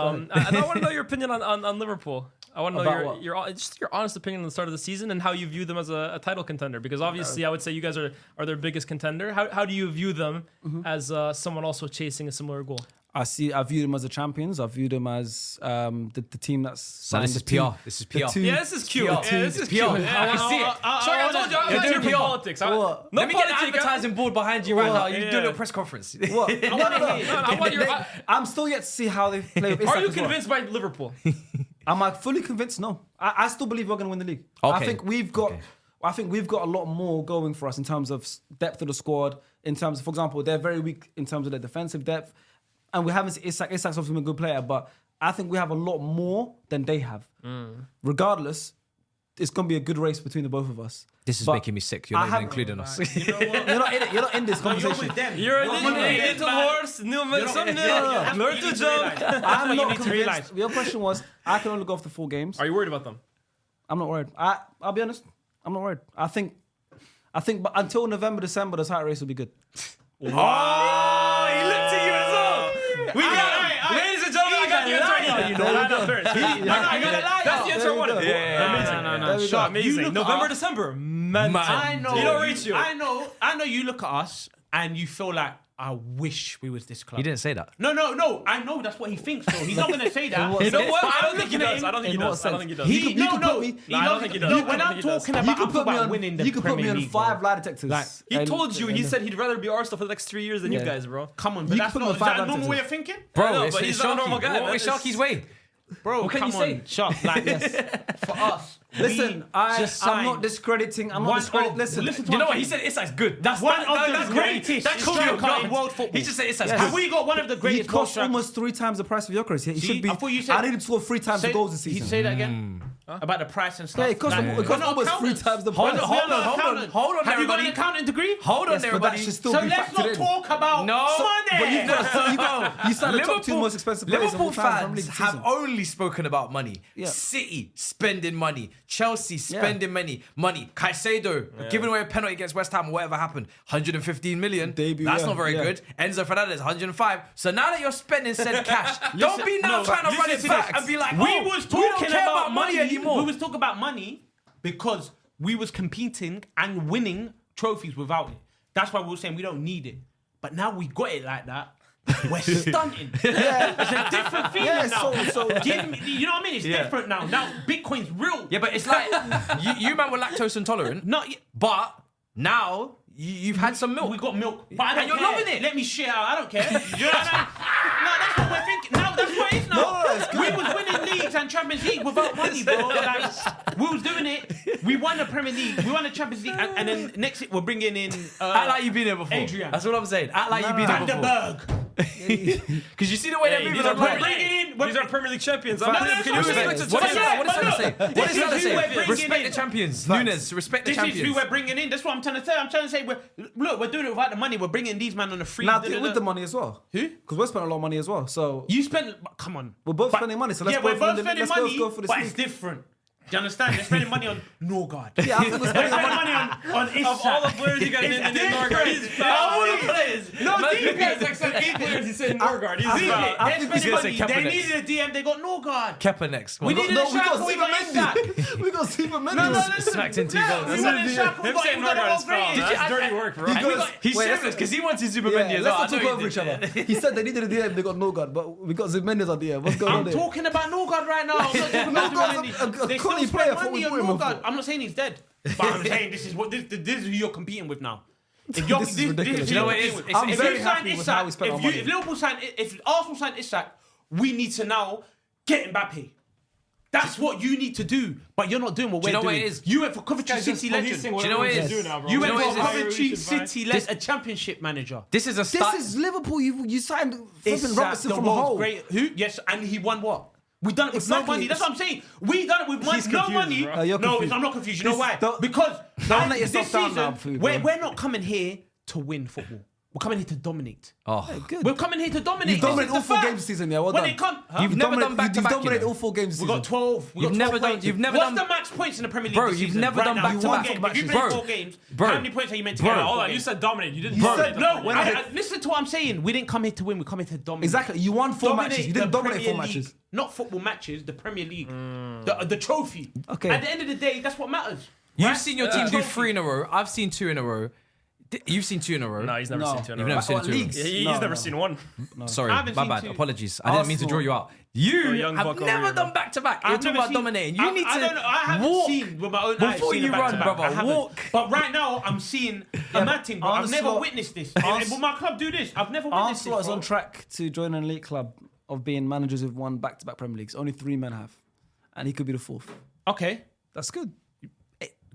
I want to know your opinion on Liverpool. I want to About know what? your just your honest opinion on the start of the season and how you view them as a title contender. Because obviously, I would say you guys are their biggest contender. How do you view them as someone also chasing a similar goal? I view them as the champions. I view them as the team that's So signed this is the two- PR. This is PR. the two- Yeah, this is cute. PR. Yeah, this is PR. cute. I Yeah, can see it. Sorry, I told you I'm not here for PR. politics. What? No Let me get the politics. advertising board behind you right now. You do a Yeah. little press conference. What? I want your. I'm still yet to see how they play. With Are Isak you as well. convinced by Liverpool? Am I fully convinced? No. I still believe we're going to win the league. Okay. I think we've got a lot more going for us in terms of depth of the squad. In terms of, for example, they're very weak in terms of their defensive depth, and we haven't seen Isak. Isak's obviously been a good player, but I think we have a lot more than they have. Regardless, it's going to be a good race between the both of us. This is But making me sick. You're I not even haven't- including us. You're not in it. You're not in this No, you're conversation. with them. You're a You're little, with them, little man. horse, new, some new, That's learn what you to need jump. realize. That's I'm what you not need to realize. convinced. Your question was, I can only go for the 4 games. Are you worried about them? I'm not worried. I'll be honest. I'm not worried. I think, but until November, December, the title race will be good. Oh, he looked at you as well. We got it. Ladies and gentlemen, I got the answer right now. You know, that's fair. I gotta lie. That's the answer I wanted. There we go. Shut. You Amazing. look November, at us. December. Mental. I know. You don't reach you. I know. You look at us and you feel like I wish we was this club. He didn't say that. No. I know that's what he thinks. Though he's not gonna say that. what You know sense? what? But I don't I'm think he looking at does. him I don't think he in what does. I don't think he does. sense? He, You no, could no. put me- He No, I don't knows- think he does. no, I when don't I'm think he does. talking about, You I'm could talking put me about on. winning the You could put me Premier on League, 5 bro. lie detectors. Like, He told you, he said he'd rather be Arsenal for the next 3 years than you Yeah. guys, bro. Come on, You but that's could put not him is that a five normal way advantages. of thinking, I know, it's but he's not a normal guy. What was Sharky's way? bro? What can come he on, say? Shut. Like for us. Listen, I'm not discrediting. I'm not discrediting. Listen, listen to You know what what? He said Isak's good. That's One of the that's greatest That could be striker God. in world football. He just said Isak's Have good. we got one of the he greatest cost goal almost 3 times the price of Gyökeres. He See, should be. I thought you said- I need him to score 3 times the goals this He season. say that again about the price and stuff. Yeah, it cost Like, it we're cost not almost 3 accountants. times the Hold price. on, We're hold not on, hold on, accountants. hold on, Have you got an everybody. accounting degree? Hold on, Yes, but that everybody. should still So be let's factored not in. talk about No. money. But you've got you signed the top 2 most expensive players of all Liverpool time in the Premier fans League this have season. only spoken about money. Yeah. City spending money. Chelsea spending money. Caicedo giving away a penalty against West Ham, whatever happened. 115 million. Debut, That's yeah, not very yeah. good. Enzo Fernandez, 105. So now that you're spending said cash, don't be now trying to run it listen to back this. and be like, we was we don't talking care about money anymore. We was talking about money because we was competing and winning trophies without it. That's why we were saying we don't need it. But now we got it like that. We're stunting. It's a different feeling now. Give me, you know what I mean? It's different now. Now Bitcoin's real. Yeah, but it's like you man were lactose intolerant. Not yet. But now you've had some milk. We got milk. But I don't And you're care. loving it. Let me share out. I don't care. You know what I mean? No, that's what we're thinking. No, that's what it is now. We was winning leagues and Champions League without money, bro. Like, we was doing it. We won the Premier League. We won the Champions League. And then next we're bringing in... Act like you've been here before. Adrian. That's what I'm saying. Act like you've been here before. Vandenberg. Because you see the way they're moving these are on. These are Premier League champions. No, that's Can you what I'm respect saying. the What is champions? that? What is that say? What This is that is who we're say? bringing Respect in. the champions. Nunes, respect the This is champions. who we're bringing in. That's what I'm trying to say. I'm trying to say, we're doing it without the money. We're bringing these men on the free. Now with the money as well. Who? Because we're spending a lot of money as well. So You spend... Come on. we're both spending money. So let's yeah, go we're for both the, spending let's money, go for this but league. it's different. Do you understand? They're spending money on Norgard. Yeah, I think we're They're spending spending money. money on Isak. Of all the players you got in Norgard, he's foul. All the players. No, You guys DP. like some 8 players. He said Norgard. He's They're foul. think he's spending gonna money. say They Kaepernick. needed a DM. They got Norgard. Kepa next. We needed a striker. We got Isak. We got Super Mendes. No, Smacked in 2 goals. We got a striker. We Him got saying him. We got Norgard is a foul. great. That's dirty work, bro. He's Wait, serious because he wants his Super Yeah, Mendy as let's well. not talk over each other. He said they needed a DM, they got Norgard, but we got Zimenez on DM. What's going on I'm there? talking about Norgard right now. I'm not talking about Norgard's Zubimendi. a They still quality spend player for money what on we put him Norgard. for. I'm not saying he's dead, but I'm saying this is who you're competing with now. If you're, This is ridiculous. You know what it is? I'm If very you happy sign with how we Isak, spent our money. if Liverpool sign, if Arsenal sign Isak, we need to now get Mbappe. That's what you need to do, but you're not doing what we're you know doing. what it is? You went for Coventry City legend. Do you know what it is? Do now, bro. You You went know for what it is? Coventry City legend, a championship manager. This is a This start. is Liverpool. You signed It's flipping Robertson the from world's Hull. great. Who? Yes, and he won what? We done it with Exactly. no money. That's what I'm saying. We done it with He's no confused, money. bro. You're No, confused. I'm not confused. You know why? Don't- Because don't let yourself this down season, now, Fu, bro. we're not coming here to win football. We're coming here to dominate. Oh, Good. We're coming here to dominate. You've dominated This all is 4 the games fact. this season, yeah. Well When done. it comes, You've never done back-to-back, You've dominated you know. all 4 games this we season. got 12. We You've got 12 never done- points. you've never What's done- the max points in the Premier League Bro, this you've season? never right done now? back-to-back Four games. If you matches. played Bro. 4 games, Bro. how many points are you meant to Bro. get? out of Hold 4 on, you games? said dominate. You didn't You dominate. said- No, When listen to what I'm saying. We didn't come here to win. We come here to dominate. Exactly. You won 4 Dominate matches. You didn't the dominate 4 Premier matches. League. Not football matches, the Premier League. The trophy. Okay. At the end of the day, that's what matters. You've right? seen your team do Trophy. 3 in a row. I've seen 2 in a row. You've seen 2 in a row. No, he's never No. seen 2 in a You've row. never seen What, 2 in a row. leagues? He's No, never no. seen one. Sorry, I haven't my seen bad. 2. Apologies. I didn't mean to draw you out. You young have buck over never here, done bro. back to back. You're I've talking never about seen- dominating. You need I don't know. I to haven't walk. seen with my own eyes. Before seen you a back-to-back. run, brother, I haven't. walk. But right now, I'm seeing a mad thing, bro. I've never Arsenal- witnessed this. Arsenal- Will my club do this? I've never witnessed Arsenal this, is bro. on track to join an elite club of being managers who've won back-to-back Premier Leagues. Only 3 men have. And he could be the 4th. Okay. That's good.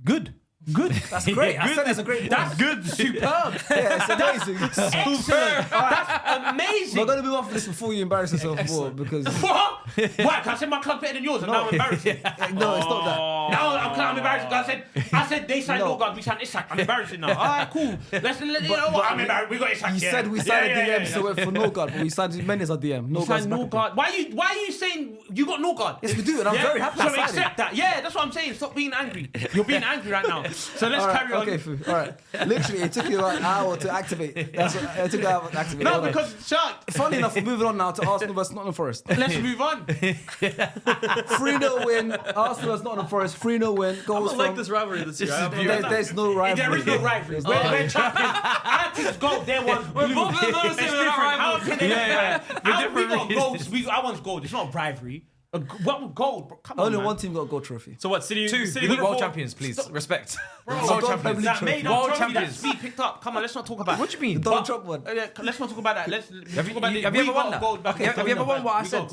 Good. Good. That's great. I said that's a great That's good. Superb. Yeah, it's amazing. Excellent. That's amazing. We're going to move on from this before you embarrass yourself more because... What? Why? Can I say my club better than yours and now I'm embarrassing? No, it's not that. Now I'm embarrassing. I said they signed No. Norgard, we signed Isak. I'm embarrassing now. All right, cool. Let's you know what? I'm embarrassed. We got Isak. You yeah. said we signed Yeah, a DM, yeah, so we're for Norgard, but we signed Mendes on DM. You Norgard's signed back again. Norgard. Why are you saying you got Norgard? Yes, we do, and I'm very happy So I signed accept that. Yeah, that's what I'm saying. Stop being angry. You're being angry right now. So let's All right, carry on. okay, Fu. All right. Literally, it took you like an hour to activate. That's what it took an hour to activate. No, Hold on. because Shark. Funny enough, we're moving on now to Arsenal versus Nottingham Forest. Let's move on. 3-0 win. Arsenal versus Nottingham Forest. 3-0 win. I Goals don't like from... this rivalry this year. I have no- There's no rivalry. There is no rivalry. We're champions. Our team's gold. Their one's blue. both of them are the It's same, different. they're not How rivals. can they Yeah, yeah. We got gold. Our one's gold. It's not a rivalry. What gold? Bro? Come on, Only man. one team got a gold trophy. So what? City, 2 City, world Liverpool. champions, please. Respect. I've World got champions. Premier That League made World up trophy that champions. Steve picked up. Come on, let's not talk about. What do you mean? Don't drop one. Let's not talk about that. Let's Have you, talk about have you ever won that? Gold back. Have you ever won what I We said?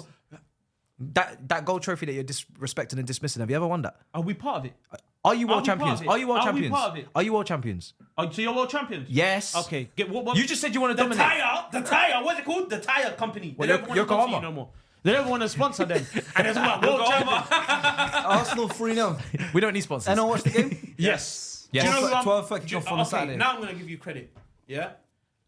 got- That gold trophy that you're disrespecting and dismissing. Have you ever won that? Are we part of it? Are you world we part champions? of it? Are you world Are we champions? part of it? Are you world champions? Oh, so you're world champions? Yes. Okay. What? You just said you want to the dominate. tire. What's it called? The tire company. Well, They don't want to Yokohama. sponsor you no more. They don't want to sponsor them. And it's about world champions. Arsenal 3-0. We don't need sponsors. Anyone watch the game? Yes. Yes. Do you know who I'm- 12:30 kickoff on okay, Saturday. now I'm going to give you credit. Yeah?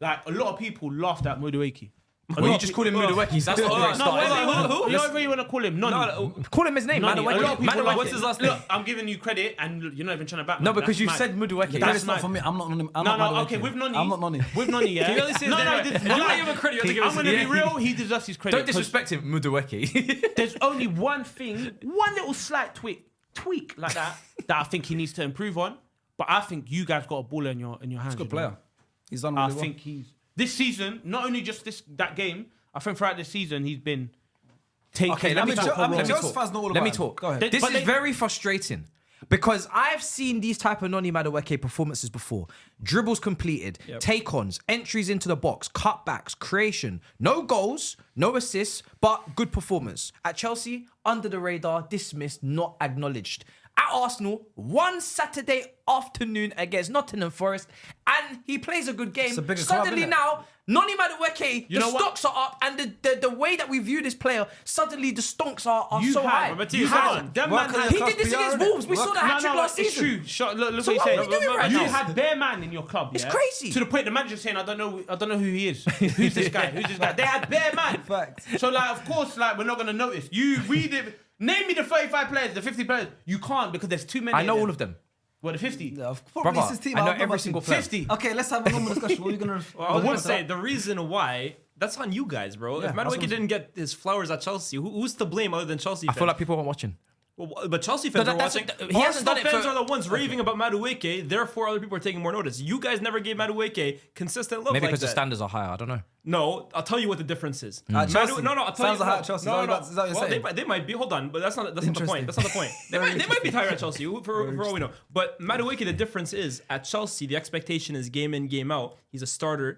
Like, a lot of people laughed at Modueki. Well, you just call him Mudueki. That's not a great start. Whoever you want to call him, Noni. Call him his name, Noni. A lot of Madueke. people like what's it. his last name? Look, I'm giving you credit, and you're not even trying to back me. No, because you That's said mad. Mudueki. That's mad. not for me. I'm not on him. No, okay, with Noni. I'm not Noni. With Noni, yeah. Can you really say his no, name no, right? this- If you want to give him credit, you have to give I'm his going to name. be real. He deserves his credit. Don't disrespect him, Mudueki. There's only one thing, one little slight tweak like that I think he needs to improve on. But I think you guys got a ball in your hands. He's a good you know. player. He's done I really well. think he's this season, not only just that game. I think throughout this season he's been taking. Okay, let me talk. Chelsea fans know all Let me about him. talk. Go ahead. This But is they- very frustrating because I've seen these type of Noni Madueke performances before. Dribbles completed, take-ons, entries into the box, cutbacks, creation. No goals, no assists, but good performance. At Chelsea, under the radar, dismissed, not acknowledged. At Arsenal, one Saturday afternoon against Nottingham Forest, and he plays a good game. It's a bigger club, Suddenly innit? now, Noni Madueke, You the know what? stocks are up, and the way that we view this player, suddenly the stonks are You so have- high. But You hold have on. them Work man on had- your He did this PR, against innit? Wolves. We saw the Work- hat trick last it's season. true. Look So what what he's are we doing right You now? had bare man in your club. It's yeah? crazy. To the point the manager saying, I don't know who he is. Who's this guy? Who's this guy? They had bare man. Facts. So like, of course, like we're not gonna notice. We did. Name me the 35 players, the 50 players. You can't because there's too many. I know all of them. What, the 50? Yeah, probably Brother, it's his team. I know I'll go every back to single him. player. 50. Okay, let's have a normal discussion. What are you gonna? Well, I want to say the reason why that's on you guys, bro. Yeah, If that's what Madueke I'm didn't get his flowers at Chelsea, who's to blame other than Chelsea I fans? feel like people aren't watching. Well, but Chelsea fans are that's- watching. he hasn't done it fans for- are the ones raving about Madueke. Therefore, other people are taking more notice. You guys never gave Madueke consistent love. Maybe like because the that. standards are higher. I don't know. No, I'll tell you what the difference is. Chelsea. No, I'll tell Sounds you. like Chelsea. No, Is that what you're well, saying? they might be. Hold on, but that's not the point. That's not the point. They might be tired at Chelsea for all we know. But Madueke, the difference is at Chelsea, the expectation is game in, game out. He's a starter.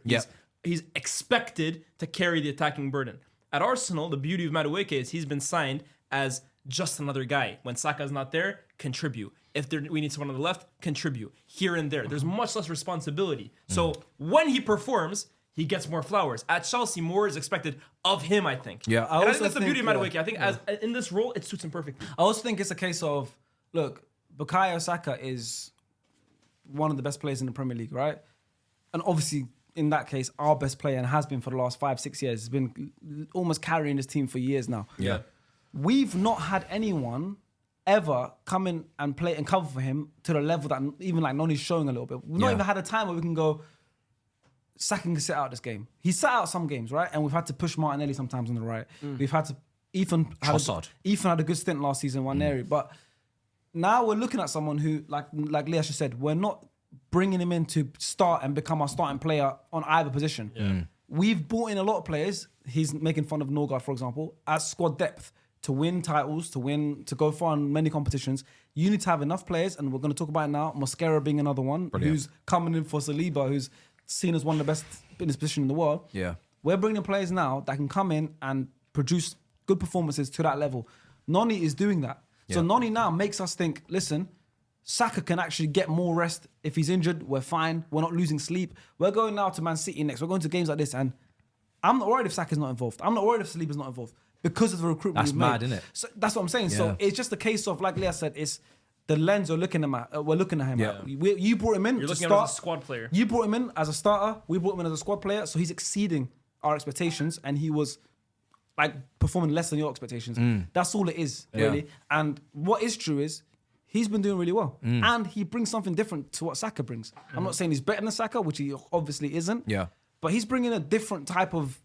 He's expected to carry the attacking burden. At Arsenal, the beauty of Madueke is he's been signed as just another guy. When Saka's not there, contribute. If we need someone on the left, contribute. Here and there. There's much less responsibility. So when he performs, he gets more flowers. At Chelsea, more is expected of him, I think. Yeah. And I think also that's the beauty of think, Madueke. I think as in this role, it suits him perfectly. I also think it's a case of, look, Bukayo Saka is one of the best players in the Premier League, right? And obviously, in that case, our best player and has been for the last 5-6 years. He's been almost carrying this team for years now. Yeah. We've not had anyone ever come in and play and cover for him to the level that even like Noni's showing a little bit. We've not Yeah. even had a time where we can go, Saka can sit out this game. He sat out some games, right? And we've had to push Martinelli sometimes on the right. We've had to Ethan Trossard. had a good stint last season, one area. But now we're looking at someone who, like Leah just said, we're not bringing him in to start and become our starting player on either position. We've brought in a lot of players. He's making fun of Norgard, for example, as squad depth to win titles, to go far in many competitions. You need to have enough players, and we're going to talk about it now. Mosquera being another one, who's coming in for Saliba, who's seen as one of the best in his position in the world. Yeah. We're bringing players now that can come in and produce good performances to that level. Noni is doing that. So Noni now makes us think, listen, Saka can actually get more rest. If he's injured, we're fine. We're not losing sleep. We're going now to Man City next. We're going to games like this, and I'm not worried if Saka's not involved. I'm not worried if Saliba's not involved because of the recruitment That's we've mad, made. innit? So that's what I'm saying. Yeah. So it's just a case of, like Leah said, it's the lens we're looking at. We're looking at him. Yeah. At. You brought him in You're to looking at start. him as a squad player. You brought him in as a starter. We brought him in as a squad player. So he's exceeding our expectations, and he was like performing less than your expectations. That's all it is, really. And what is true is he's been doing really well, and he brings something different to what Saka brings. I'm not saying he's better than Saka, which he obviously isn't. Yeah. But he's bringing a different type of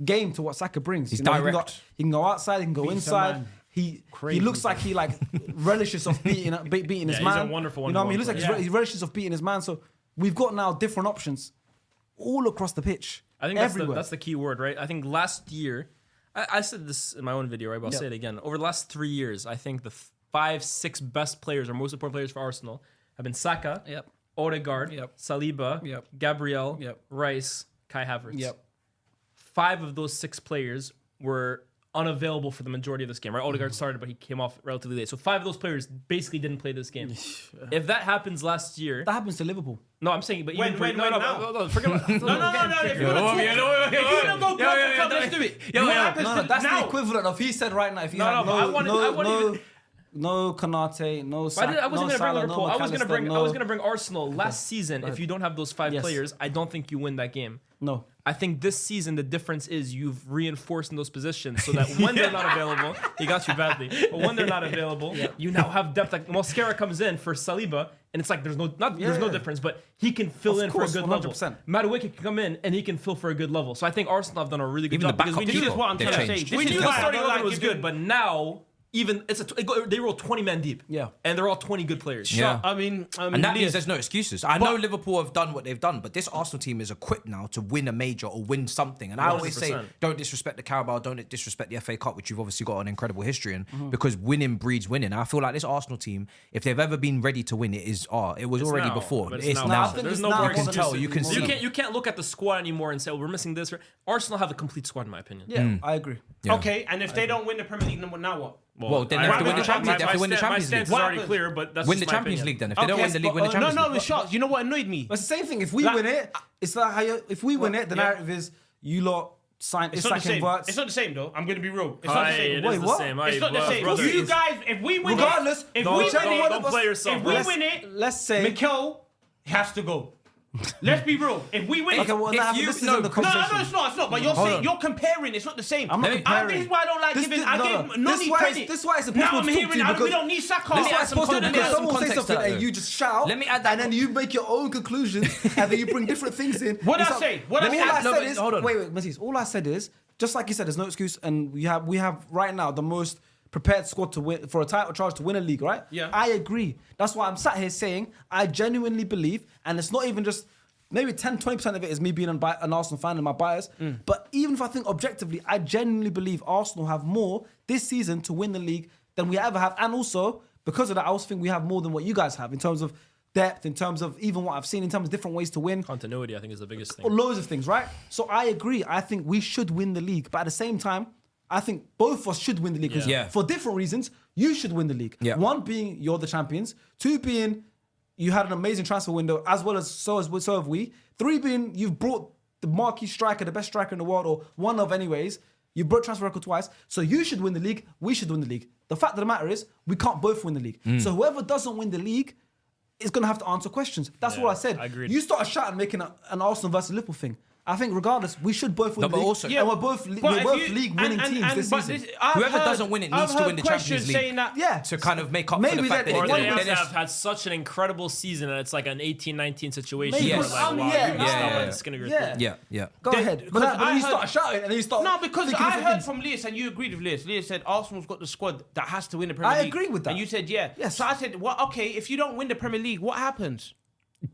game to what Saka brings. He's He can direct. he can go outside. He can go Beats a inside. man. He looks like he like relishes of beating his he's man. a wonderful You know what I mean? He looks one-on-one like player. he relishes of beating his man. So we've got now different options all across the pitch. I think everywhere. that's the key word, right? I think last year, I said this in my own video, right? But I'll say it again. Over the last 3 years, I think the 5-6 best players or most important players for Arsenal have been Saka, Odegaard, Saliba, Gabriel, Rice, Kai Havertz. 5 of those 6 players were unavailable for the majority of this game, right? Odegaard started, but he came off relatively late. So 5 of those players basically didn't play this game. If that happens last year, That happens to Liverpool. no, I'm saying, but When even now? no, forget about No. If you want to go club for club, let's do it. What happens No, to that's now? the equivalent of he said right now. If you No, had no, but I wanted- no Konate, no Saka, I wasn't no going to bring Salah, Liverpool. no I was going to bring. McAllister, I was no- going to bring Arsenal last season. If you don't have those 5 Yes. players, I don't think you win that game. No. I think this season the difference is you've reinforced in those positions so that when they're not available, he got you badly. But when they're not available, you now have depth. Like Mosquera comes in for Saliba, and it's like there's no difference, but he can fill Of in course, for a good level. 100%. Madueke can come in and he can fill for a good level. So I think Arsenal have done a really good Even job the because we backup knew This is what I'm They've trying to say. changed. This we is knew why the I starting don't 11 like was giving- good, but now even they roll 20 men deep. Yeah. and they're all 20 good players. Yeah. I mean, And that means Elias, there's no excuses. I know Liverpool have done what they've done, but this Arsenal team is equipped now to win a major or win something. And I always say, 100%. don't disrespect the Carabao, don't disrespect the FA Cup, which you've obviously got an incredible history in, Mm-hmm. because winning breeds winning. And I feel like this Arsenal team, if they've ever been ready to win, it was already now, before. but It's now. now. I think There's it's no now more You can excuses. tell, you can see. You can't look at the squad anymore and say, "Oh, we're missing this." Arsenal have a complete squad, in my opinion. Yeah, I agree. Yeah. Okay, and if they don't win the Premier League, now what? Well, then they have to win the Champions League. They have to win the My Champions stance League. is already What clear, but that's Win just the my Champions opinion. League then. If they don't win the league, win the Champions no, League. it's shots. You know what annoyed me? But it's the same thing. If we Like- win it, it's like how if we win it, the narrative is you lot sign. It's It's not like the same. inverts. It's not the same though. I'm going to be real. It's not the Aye, same. it Wait, is the what? same. It's not the same. Brother, You it's- guys, if we win Regardless, if don't we whichever win one it, of don't us- play yourself, if bro. we win it, Let's say. Mikel has to go. Let's be real. If we win, Okay, well, if now you- this no, isn't the no, no, conversation. it's not. It's not. But you're Hold saying on. you're comparing. It's not the same. I'm not comparing. This is why I don't like giving. I gave This Noni why credit. this is why it's Now impossible I'm to talk hearing to you we because don't need Saka. Let me That's add some supposed to context because to that. someone will say Context something to that, and you just shout. Let me add that and then you make your own conclusions and then you bring different things in. What It's I like- say? What Let I me say? all I No, said but is hold on. wait, Matisse. All I said is just like you said, there's no excuse, and we have right now the most prepared squad to win for a title charge to win a league, right? Yeah. I agree. That's why I'm sat here saying I genuinely believe, and it's not even just. Maybe 10-20% of it is me being an Arsenal fan and my bias. But even if I think objectively, I genuinely believe Arsenal have more this season to win the league than we ever have. And also, because of that, I also think we have more than what you guys have in terms of depth, in terms of even what I've seen, in terms of different ways to win. Continuity, I think, is the biggest thing. Or loads of things, right? So I agree. I think we should win the league. But at the same time, I think both of us should win the league. 'Cause Yeah. For different reasons, you should win the league. Yeah. One being you're the champions. Two being you had an amazing transfer window, as well as so have we. Three being you've brought the marquee striker, the best striker in the world, or one of anyways. You broke transfer record twice. So you should win the league. We should win the league. The fact of the matter is we can't both win the league. So whoever doesn't win the league is going to have to answer questions. That's Yeah, what I said. I agreed. You started shouting making an Arsenal versus Liverpool thing. I think regardless, we should both win No, the but league. also- and we're both league-winning teams this season. Whoever doesn't win it needs to win the Champions League. Saying that, Yeah. To kind of make up for the Maybe fact that- that Or One they was- have to Dennis- have had such an incredible season and it's like an 18-19 situation. Maybe. Where Yes. like, wow, Yeah. you missed out Yeah. on the skin of your Yeah. teeth. Yeah. Go They- ahead. because But then I you heard- start shouting and then you start. No, because thinking I different heard things. from Lias, and you agreed with Lias. Lias said Arsenal's got the squad that has to win the Premier I League. agree with that. And you said, yeah. Yes. So I said, well, okay, if you don't win the Premier League, what happens?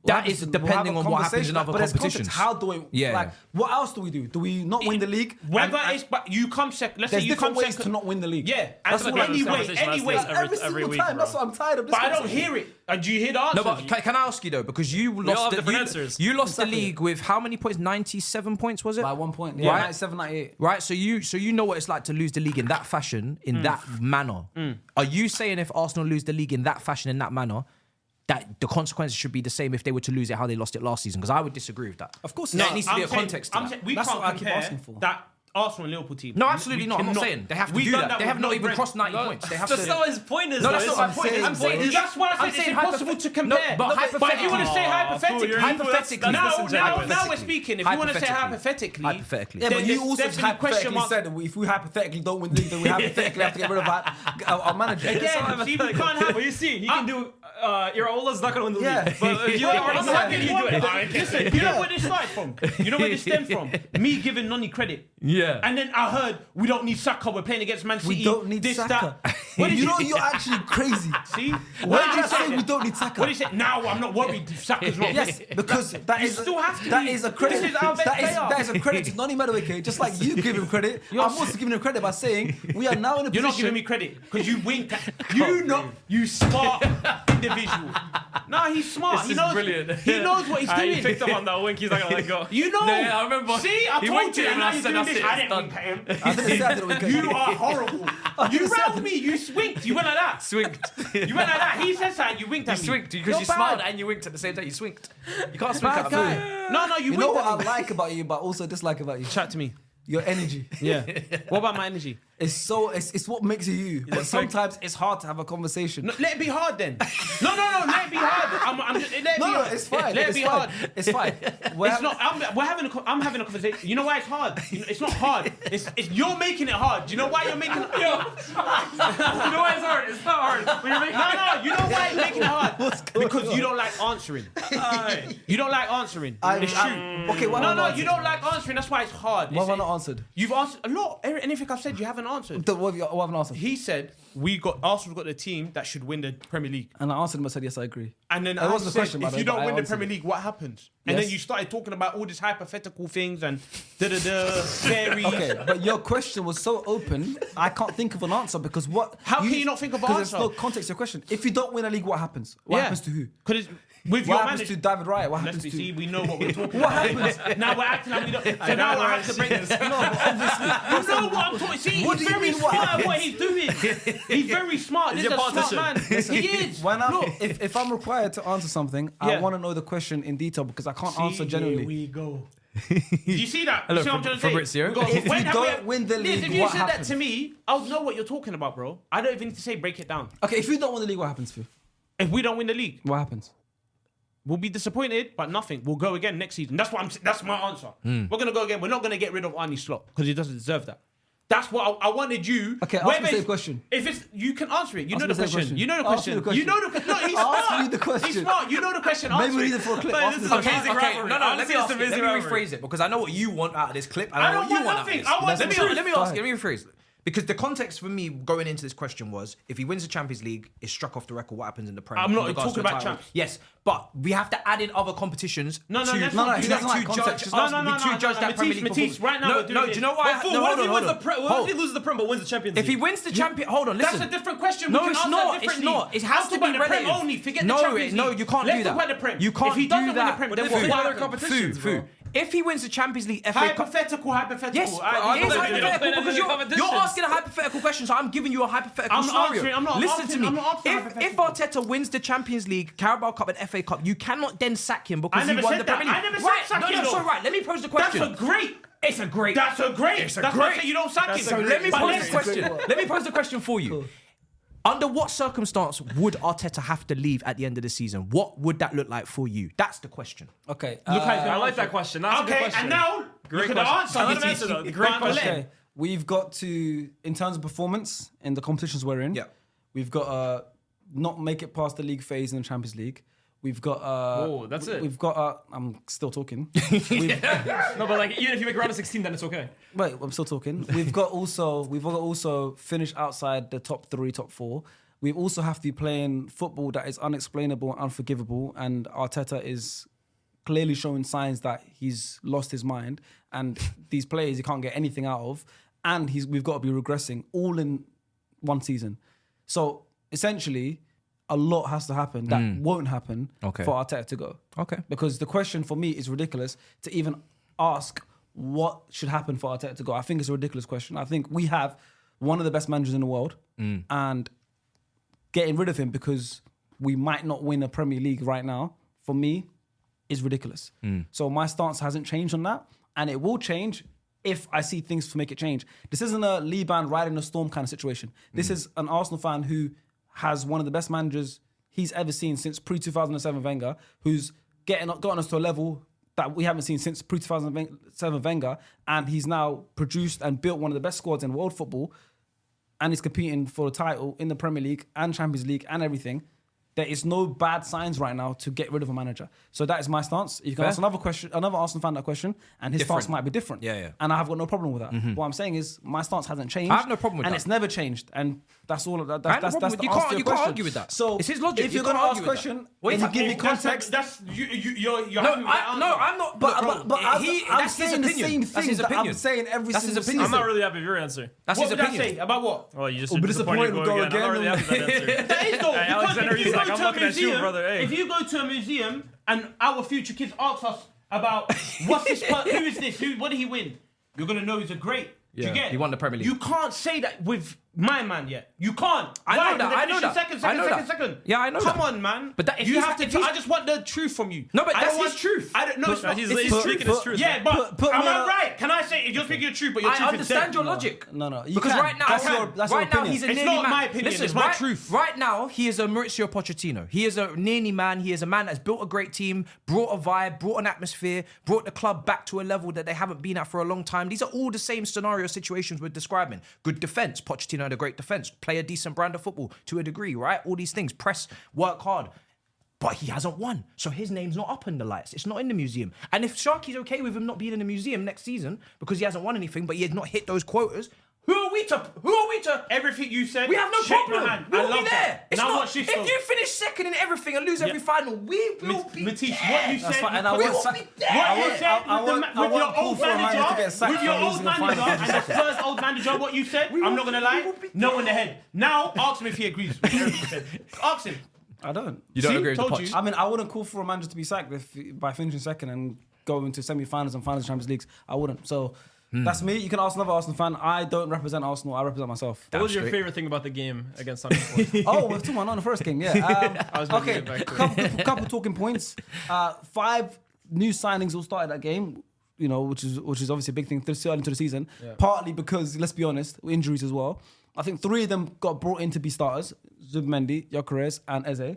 That is depending on what happens in other but there's competitions. context. How do we? Yeah. Like, what else do we do? Do we not win the league? Whether And- it's, but you come second. Let's say there's you come different ways second. to not win the league. Yeah. That's And all I'm saying. anyway. Every Every week, time. bro. That's what I'm tired of. This But I don't conversation. hear it. Do you hear the answer? No, but can I ask you though? Because you all lost have the different answers. You lost Exactly. the league with how many points? 97 points was it? By 1 point. Right. Yeah, 97, 98. Right, so you know what it's like to lose the league in that fashion, in that manner. Are you saying if Arsenal lose the league in that fashion, in that manner, that the consequences should be the same if they were to lose it how they lost it last season? Because I would disagree with that. Of course, There no, needs to be a I'm saying- context to I'm that. saying we That's can't what I keep compare asking for. that Arsenal and Liverpool team. No, absolutely We not. I'm not cannot. saying they have to We've do done that. They have with not no even Brent- crossed 90 No, points. They have that's to. not his point. Is No, though. that's It's not like- my point. I'm saying that's why I said it's impossible to compare. but But if you want to say Aw, hypothetically, fool, you're- hypothetically- now we're speaking. If you want to say hypothetically, Hypothetically. Yeah, but then you there's also definitely question hypothetically marks. said that if we hypothetically don't win the league, then we hypothetically have to get rid of our manager. Again, see, we can't have. Well, you see, he can do. Iraola's not going to win the Yeah. league. But if you Yeah. are, Yeah. how can you do it? Listen, you know where this started from? You know where this stemmed from? Me giving Noni credit. Yeah. And then I heard we don't need Saka. We're playing against Man City. We don't need this, Saka. That. What did You know, you're actually crazy. see? Why did you say we don't need Saka? What did you say? Now I'm not worried. if Saka's not. Yes, because that You is still have to that be. is a credit. This is our best player. that is a credit to Noni Madueke. Just like you give him credit, I'm also giving him credit by saying we are now in a You're not position. giving me credit because you winked at you smart individual. No, he's smart. This he is knows. brilliant. He knows what he's He doing. picked up on that wink. He's not going to let go. You know. Yeah, I remember. See, I He told winked you. at And him now and I you're said, doing "That's this. it, I it's didn't done." wink at him. I didn't say I didn't wink at You him. are horrible. You round me. You swinked. You went like that. Swinked. You went like that. He said that. You winked at me. Swinked because You're you bad. smiled and you winked at the same time. You swinked. You can't swink Bad at guy. a fool. No, you You know winked what I at me. like about you, but also dislike about you? Chat to me. Your energy. Yeah. What about my energy? It's what makes you. But sometimes it's hard to have a conversation. No, let it be hard then. No, let it be hard. Let it be hard. It's fine. Let it be hard. It's fine. I'm having a conversation. You know why it's hard? It's not hard. It's you're making it hard. Do you know why you're making it hard? You know why it's hard? It's not hard. When you're making No. You know why you're making it hard? Because you don't like answering. You don't like answering. It's true. Okay, what have I not You don't like answering. That's why it's hard. What have I not answered? You've answered a lot. Anything I've said, you haven't answered. What have I not answered? He said Arsenal got the team that should win the Premier League. And I answered him. I said yes, I agree. And then That I wasn't the said, question, by if the you way, but don't I win the answered Premier it. League, what happens? And Yes. then you started talking about all these hypothetical things and fairies. Okay, but your question was so open, I can't think of an answer because what? How can you not think of an Because answer? there's no context to your question. If you don't win a league, what happens? What happens to who? Because with What your happens manager. to David Raya? What Let's happens to? see, we know what we're talking What about. happens? Now we're acting like we don't. So now I have to break this. No, but obviously. You know what I'm talking. See, What he's do you very mean, what smart at happens? what he's doing. He's very smart. This is a a smart politician. man. He is. When Look, if I'm required to answer something, I Yeah. want to know the question in detail because I can't answer genuinely. Here we go. Do you see that? Hello, you see what I'm trying to say? Fabrizio. We got- If when you have don't we- win the Liz, league, if you what said happens? that to me, I'll know what you're talking about, bro. I don't even need to say break it down. Okay, if you don't win the league, what happens, Phil? If we don't win the league, What happens? we'll be disappointed, but nothing. We'll go again next season. That's my answer. We're gonna go again. We're not gonna get rid of Arne Slot because he doesn't deserve that. That's what I wanted you. Okay, ask whether me the same it's- question. If it's you can answer it. You Ask know me the the same question. question. You know the Ask me question. the question. You know the question. No, he's Ask smart. me the question. He's smart. You know the question. Maybe Answer we it. need it for a clip. But Ask this me is the amazing question. Okay, rivalry. no, let Honestly, me it's ask you. amazing Let me rivalry. rephrase it because I know what you want out of this clip. And I I know don't what you want want out of nothing. this. I want Let me the let me truth. ask you. Let me rephrase it. Because the context for me going into this question was, if he wins the Champions League, it's struck off the record what happens in the Premier. I'm not in regards talking to the about title. champs. Yes, but we have to add in other competitions. No, to, let's No, not he do doesn't that. like context. Judge, No, to judge that Premier League Matisse, performance. right now no, we're doing no, this. do you know why? But fool, No, what hold if he on, wins hold the on. Pre- what Hold. if he loses the Prem but wins the Champions If League? he wins the champion, hold on, That's listen. a different question. No, we can it's answer not. that It's differently. not. It has I'll to talk be about the Prem relative. only. Forget No, the Champions no, League. you can't Let's do that. talk about the Prem. You can't if he do doesn't win that. the Prem, But then there's what three other happens? competitions, bro. Food. If he wins the Champions League, FA Cup. Hypothetical. Yes, All it right, is don't play hypothetical any because competitions. you're asking a hypothetical question, so I'm giving you a hypothetical I'm not scenario. answering- I'm not Listen asking- to me. I'm not asking If hypothetical. Arteta wins the Champions League, Carabao Cup, and FA Cup, you cannot then sack him I because he never won said the that. Premier League. I never said right? sack no, him, no, though. sorry, right. Let me pose the That's question. a great. It's a great. That's a great. It's a That's why I great. say you don't sack him. So let me But pose let's- the question. Let me pose the question for you. Under what circumstance would Arteta have to leave at the end of the season? What would that look like for you? That's the question. Okay. Look how he's I gonna like answer. that question. That's a good Okay, question. and now Great you could question. answer. Let him answer though. The great But question. Okay, we've got to, in terms of performance in the competitions we're in, Yeah. we've got to not make it past the league phase in the Champions League. We've got. Whoa, that's it. We've got. I'm still talking. We've, No, but like even if you make round of 16, then it's okay. wait, I'm still talking. We've got also finish outside the top 3, top 4. We also have to be playing football that is unexplainable and unforgivable, and Arteta is clearly showing signs that he's lost his mind, and these players he can't get anything out of, and we've got to be regressing all in one season. So essentially, a lot has to happen that won't happen Okay. for Arteta to go. Okay. Because the question for me is ridiculous to even ask what should happen for Arteta to go. I think it's a ridiculous question. I think we have one of the best managers in the world, and getting rid of him because we might not win a Premier League right now, for me, is ridiculous. So my stance hasn't changed on that, and it will change if I see things to make it change. This isn't a Liban riding a storm kind of situation. This is an Arsenal fan who has one of the best managers he's ever seen since pre-2007 Wenger, who's gotten us to a level that we haven't seen since pre-2007 Wenger, and he's now produced and built one of the best squads in world football, and he's competing for a title in the Premier League and Champions League and everything. There is no bad signs right now to get rid of a manager. So that is my stance. You can Fair. ask another Arsenal fan that question, and his Different. stance might be different. Yeah. And I have got no problem with that. What I'm saying is my stance hasn't changed. I have no problem with and that. it's never changed. And that's all. I have no That's problem the with- you answer can't- to your you can't question. argue with that. So It's his logic. If You you're going to can't ask argue with question, Wait, and you if- give me if context. You're No, happy with that answer. I'm not. But I'm I'm saying the same That's thing his that opinion. I'm saying every That's his single opinion. I'm season. not really happy with your answer. That's What his did I opinion. say? About what? Oh, you just Oh, but disappointed. disappointed, Go go again. I'm not really again. happy with that answer. That is though. Hey, Because Alexander, if you he's go like, to I'm a looking at you, museum, brother. Hey. if you go to a museum and our future kids ask us about what's this, who is this, what did he win? You're gonna know he's a great. Do Yeah, you get? he won the Premier League. You can't say that with my man yet. You can't. I know that, I know that. Second. Yeah, I know Come that. on, man. But that- if you he's- have to. if he's- I just want the truth from you. No, but I that's don't want his truth. I don't know. It's not. He's It's his speaking truth. his truth. Yeah, but put am me I on- right? Can I say if you're speaking your truth, but your I truth is understand dead? your logic. No. You Because can. right now, that's your right now opinion. he's a It's nearly not man. my opinion, Listen, it's my right, truth. Right now, he is a Mauricio Pochettino. He is a nearly man. He is a man that's built a great team, brought a vibe, brought an atmosphere, brought the club back to a level that they haven't been at for a long time. These are all the same scenario situations we're describing. Good defense. Pochettino had a great defense. Play a decent brand of football to a degree, right? All these things. Press, work hard. But he hasn't won. So his name's not up in the lights. It's not in the museum. And if Sharky's okay with him not being in the museum next season because he hasn't won anything, but he has not hit those quotas, who are we to? Everything you said. We have no shake problem. my hand. We'll I be love there. that. It's Now not, watch this. if you finish second in everything and lose every final, we will be Matisse, there. what you said. fine, and I what won't you sa- said I won't- with I won't- I your won't call old for a manager to manager, get sacked with for your old losing a final manager, for and the Spurs old manager, what you said, I'm not gonna we lie, will be no in the head. Now ask him if he agrees with everything he said. Ask him. I don't. You don't See? agree with the Told Poch? you. I mean, I wouldn't call for a manager to be sacked by finishing second and go into semi-finals and finals of Champions Leagues. I wouldn't. So that's me. You can ask another Arsenal fan. I don't represent Arsenal. I represent myself. What was your straight. favorite thing about the game against Nottingham Forest? Oh, we're 2-1 on the first game. Yeah. I was gonna Okay. get back to it. Couple talking points. 5 new signings all started that game. You know, which is obviously a big thing this early into the season. Yeah. Partly because, let's be honest, injuries as well. I think 3 of them got brought in to be starters: Zubimendi, Gyökeres, and Eze.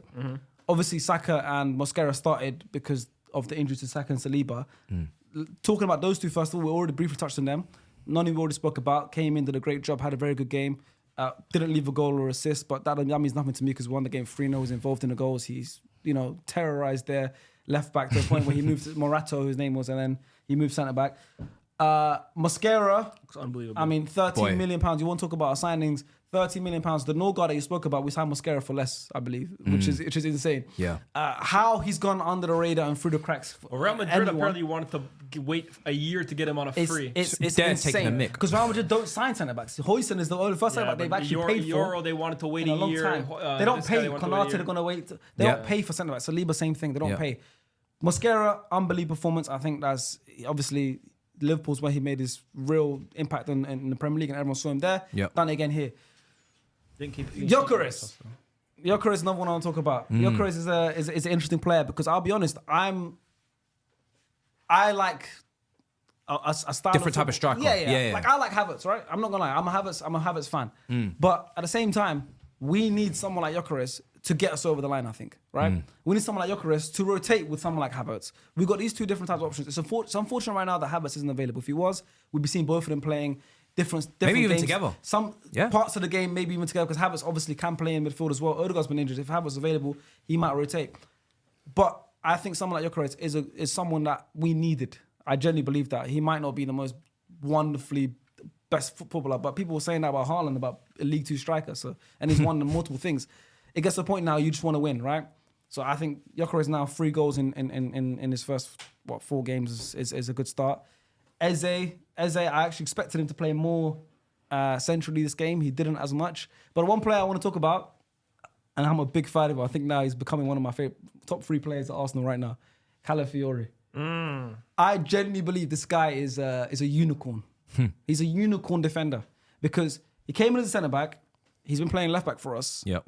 Obviously, Saka and Mosquera started because of the injuries to Saka and Saliba. Talking about those 2 first of all, we already briefly touched on them. None we already spoke about. Came in, did a great job, had a very good game. Didn't leave a goal or assist, but that means nothing to me because we won the game 3-0. Was involved in the goals. He's terrorized their left back to the point where he moved Morato, his name was, and then he moved centre back. Mosquera, It's unbelievable. I mean, £13 Boy. million. You want to talk about our signings? £13 million. The Norgard that you spoke about, we signed Mosquera for less, I believe, which is insane. Yeah. How he's gone under the radar and through the cracks. Well, Real Madrid Anyone. apparently wanted to wait a year to get him on a free. It's They're insane. taking a mick. Because Real Madrid don't sign centre backs. Hoyson is the only first centre back they've actually paid Euro, for they wanted to wait in a a long year. time. They don't This guy, pay. they wanted to wait a Konate, year. they're gonna wait. They Yeah. don't pay for centre backs. Saliba, same thing. They don't Yeah. pay. Mosquera, unbelievable performance. I think that's obviously Liverpool's where he made his real impact in the Premier League, and everyone saw him there. Yep. Done it again here. Didn't keep Gyökeres is another one I want to talk about. Gyökeres is an interesting player because I'll be honest, I like a style Different type of striker. Yeah. Like I like Havertz, right? I'm not gonna lie, I'm a Havertz fan. But at the same time, we need someone like Gyökeres to get us over the line, I think, right? We need someone like Gyökeres to rotate with someone like Havertz. We've got these 2 different types of options. It's unfortunate right now that Havertz isn't available. If he was, we'd be seeing both of them playing different Maybe even games. together. Some Yeah. parts of the game, maybe even together, because Havertz obviously can play in midfield as well. Odegaard's been injured. If Havertz is available, he might rotate. But I think someone like Gyökeres is someone that we needed. I genuinely believe that. He might not be the most wonderfully best footballer, but people were saying that about Haaland, about a League 2 striker. So, and he's won multiple things. It gets to the point now you just want to win, right? So I think Gyökeres now 3 goals in his first 4 games is a good start. Eze, I actually expected him to play more centrally this game. He didn't as much. But one player I want to talk about, and I'm a big fan of him, I think now he's becoming one of my favorite top 3 players at Arsenal right now, Calafiori. I genuinely believe this guy is a unicorn. He's a unicorn defender because he came in as a centre back. He's been playing left back for us. Yep.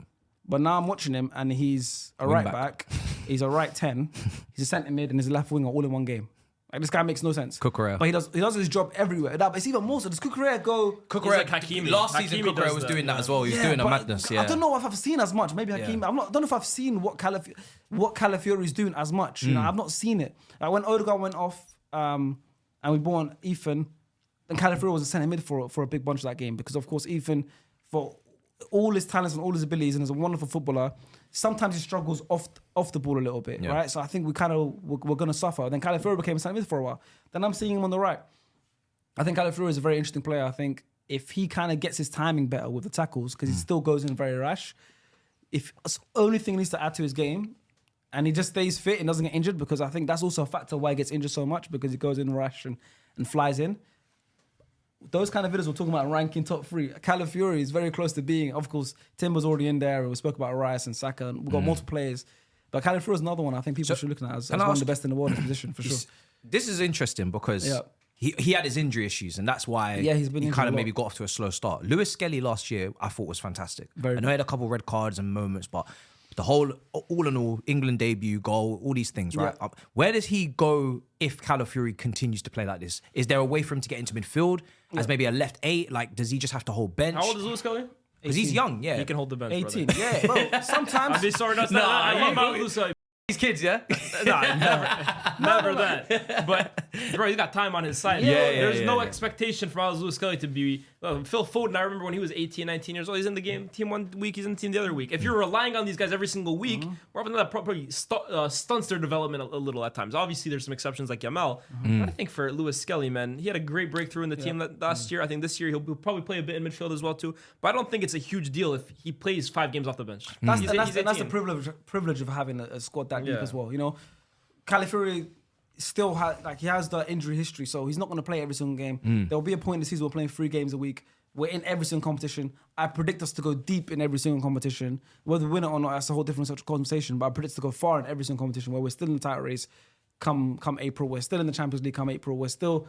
But now I'm watching him and he's a right back. He's a right 10. He's a centre mid and he's a left winger all in one game. Like this guy makes no sense. Cucurella. But he does his job everywhere. But it's even more so. Does Cucurella go? Like Hakimi. Last season, Hakimi Cucurella does was that, doing that yeah. as well. He was doing a but madness. Yeah. I don't know if I've seen as much. Maybe Hakimi. I don't know if I've seen what Calafiori is doing as much. You know, I've not seen it. Like when Odegaard went off and we brought on Ethan, and Calafiori was a centre mid for a big bunch of that game because of course Ethan, for all his talents and all his abilities and as a wonderful footballer, sometimes he struggles off the ball a little bit, right? So I think we're going to suffer. Then Calafiori became a centre mid for a while. Then I'm seeing him on the right. I think Calafiori is a very interesting player. I think if he kind of gets his timing better with the tackles, because he still goes in very rash, if that's the only thing he needs to add to his game, and he just stays fit and doesn't get injured, because I think that's also a factor why he gets injured so much, because he goes in rash and flies in. Those kind of videos we're talking about ranking top 3. Calafiori is very close to being, of course, Timber's already in there. We spoke about Rice and Saka, and we've got multiple players. But Calafiori is another one I think people should look at as one of the best in the world in his position, for sure. This is interesting because he had his injury issues, and that's why he's been he injured kind a of lot. maybe got off to a slow start. Lewis Skelly last year, I thought was fantastic. I know he had a couple red cards and moments, but the whole, all in all, England debut, goal, all these things, right? Yeah. Where does he go if Calafiori continues to play like this? Is there a way for him to get into midfield as maybe a left 8? Like, does he just have to hold bench? How old is Lewis Kelly? Because he's young, yeah. He can hold the bench. 18. Brother. Yeah, bro. Sometimes. I'd be sorry not to. Nah, I'm about Lewis Kelly. These kids, yeah? Nah, never that. But bro, he's got time on his side. There's no expectation for Alex Lewis Kelly to be. Phil Foden, I remember when he was 18, 19 years old, he's in the game team one week, he's in the team the other week. If you're relying on these guys every single week, more often than that probably stunts their development a little at times. Obviously, there's some exceptions like Yamal. But I think for Lewis Kelly, man, he had a great breakthrough in the team last year. I think this year he'll probably play a bit in midfield as well too. But I don't think it's a huge deal if he plays 5 games off the bench. That's He's the 18. privilege of having a squad that deep Yeah. as well. You know, Calafiori still he has the injury history, so he's not going to play every single game. There'll be a point in the season we're playing 3 games a week. We're in every single competition. I predict us to go deep in every single competition. Whether we win it or not, that's a whole different such conversation. But I predict us to go far in every single competition where we're still in the title race come April. We're still in the Champions League come April. We're still,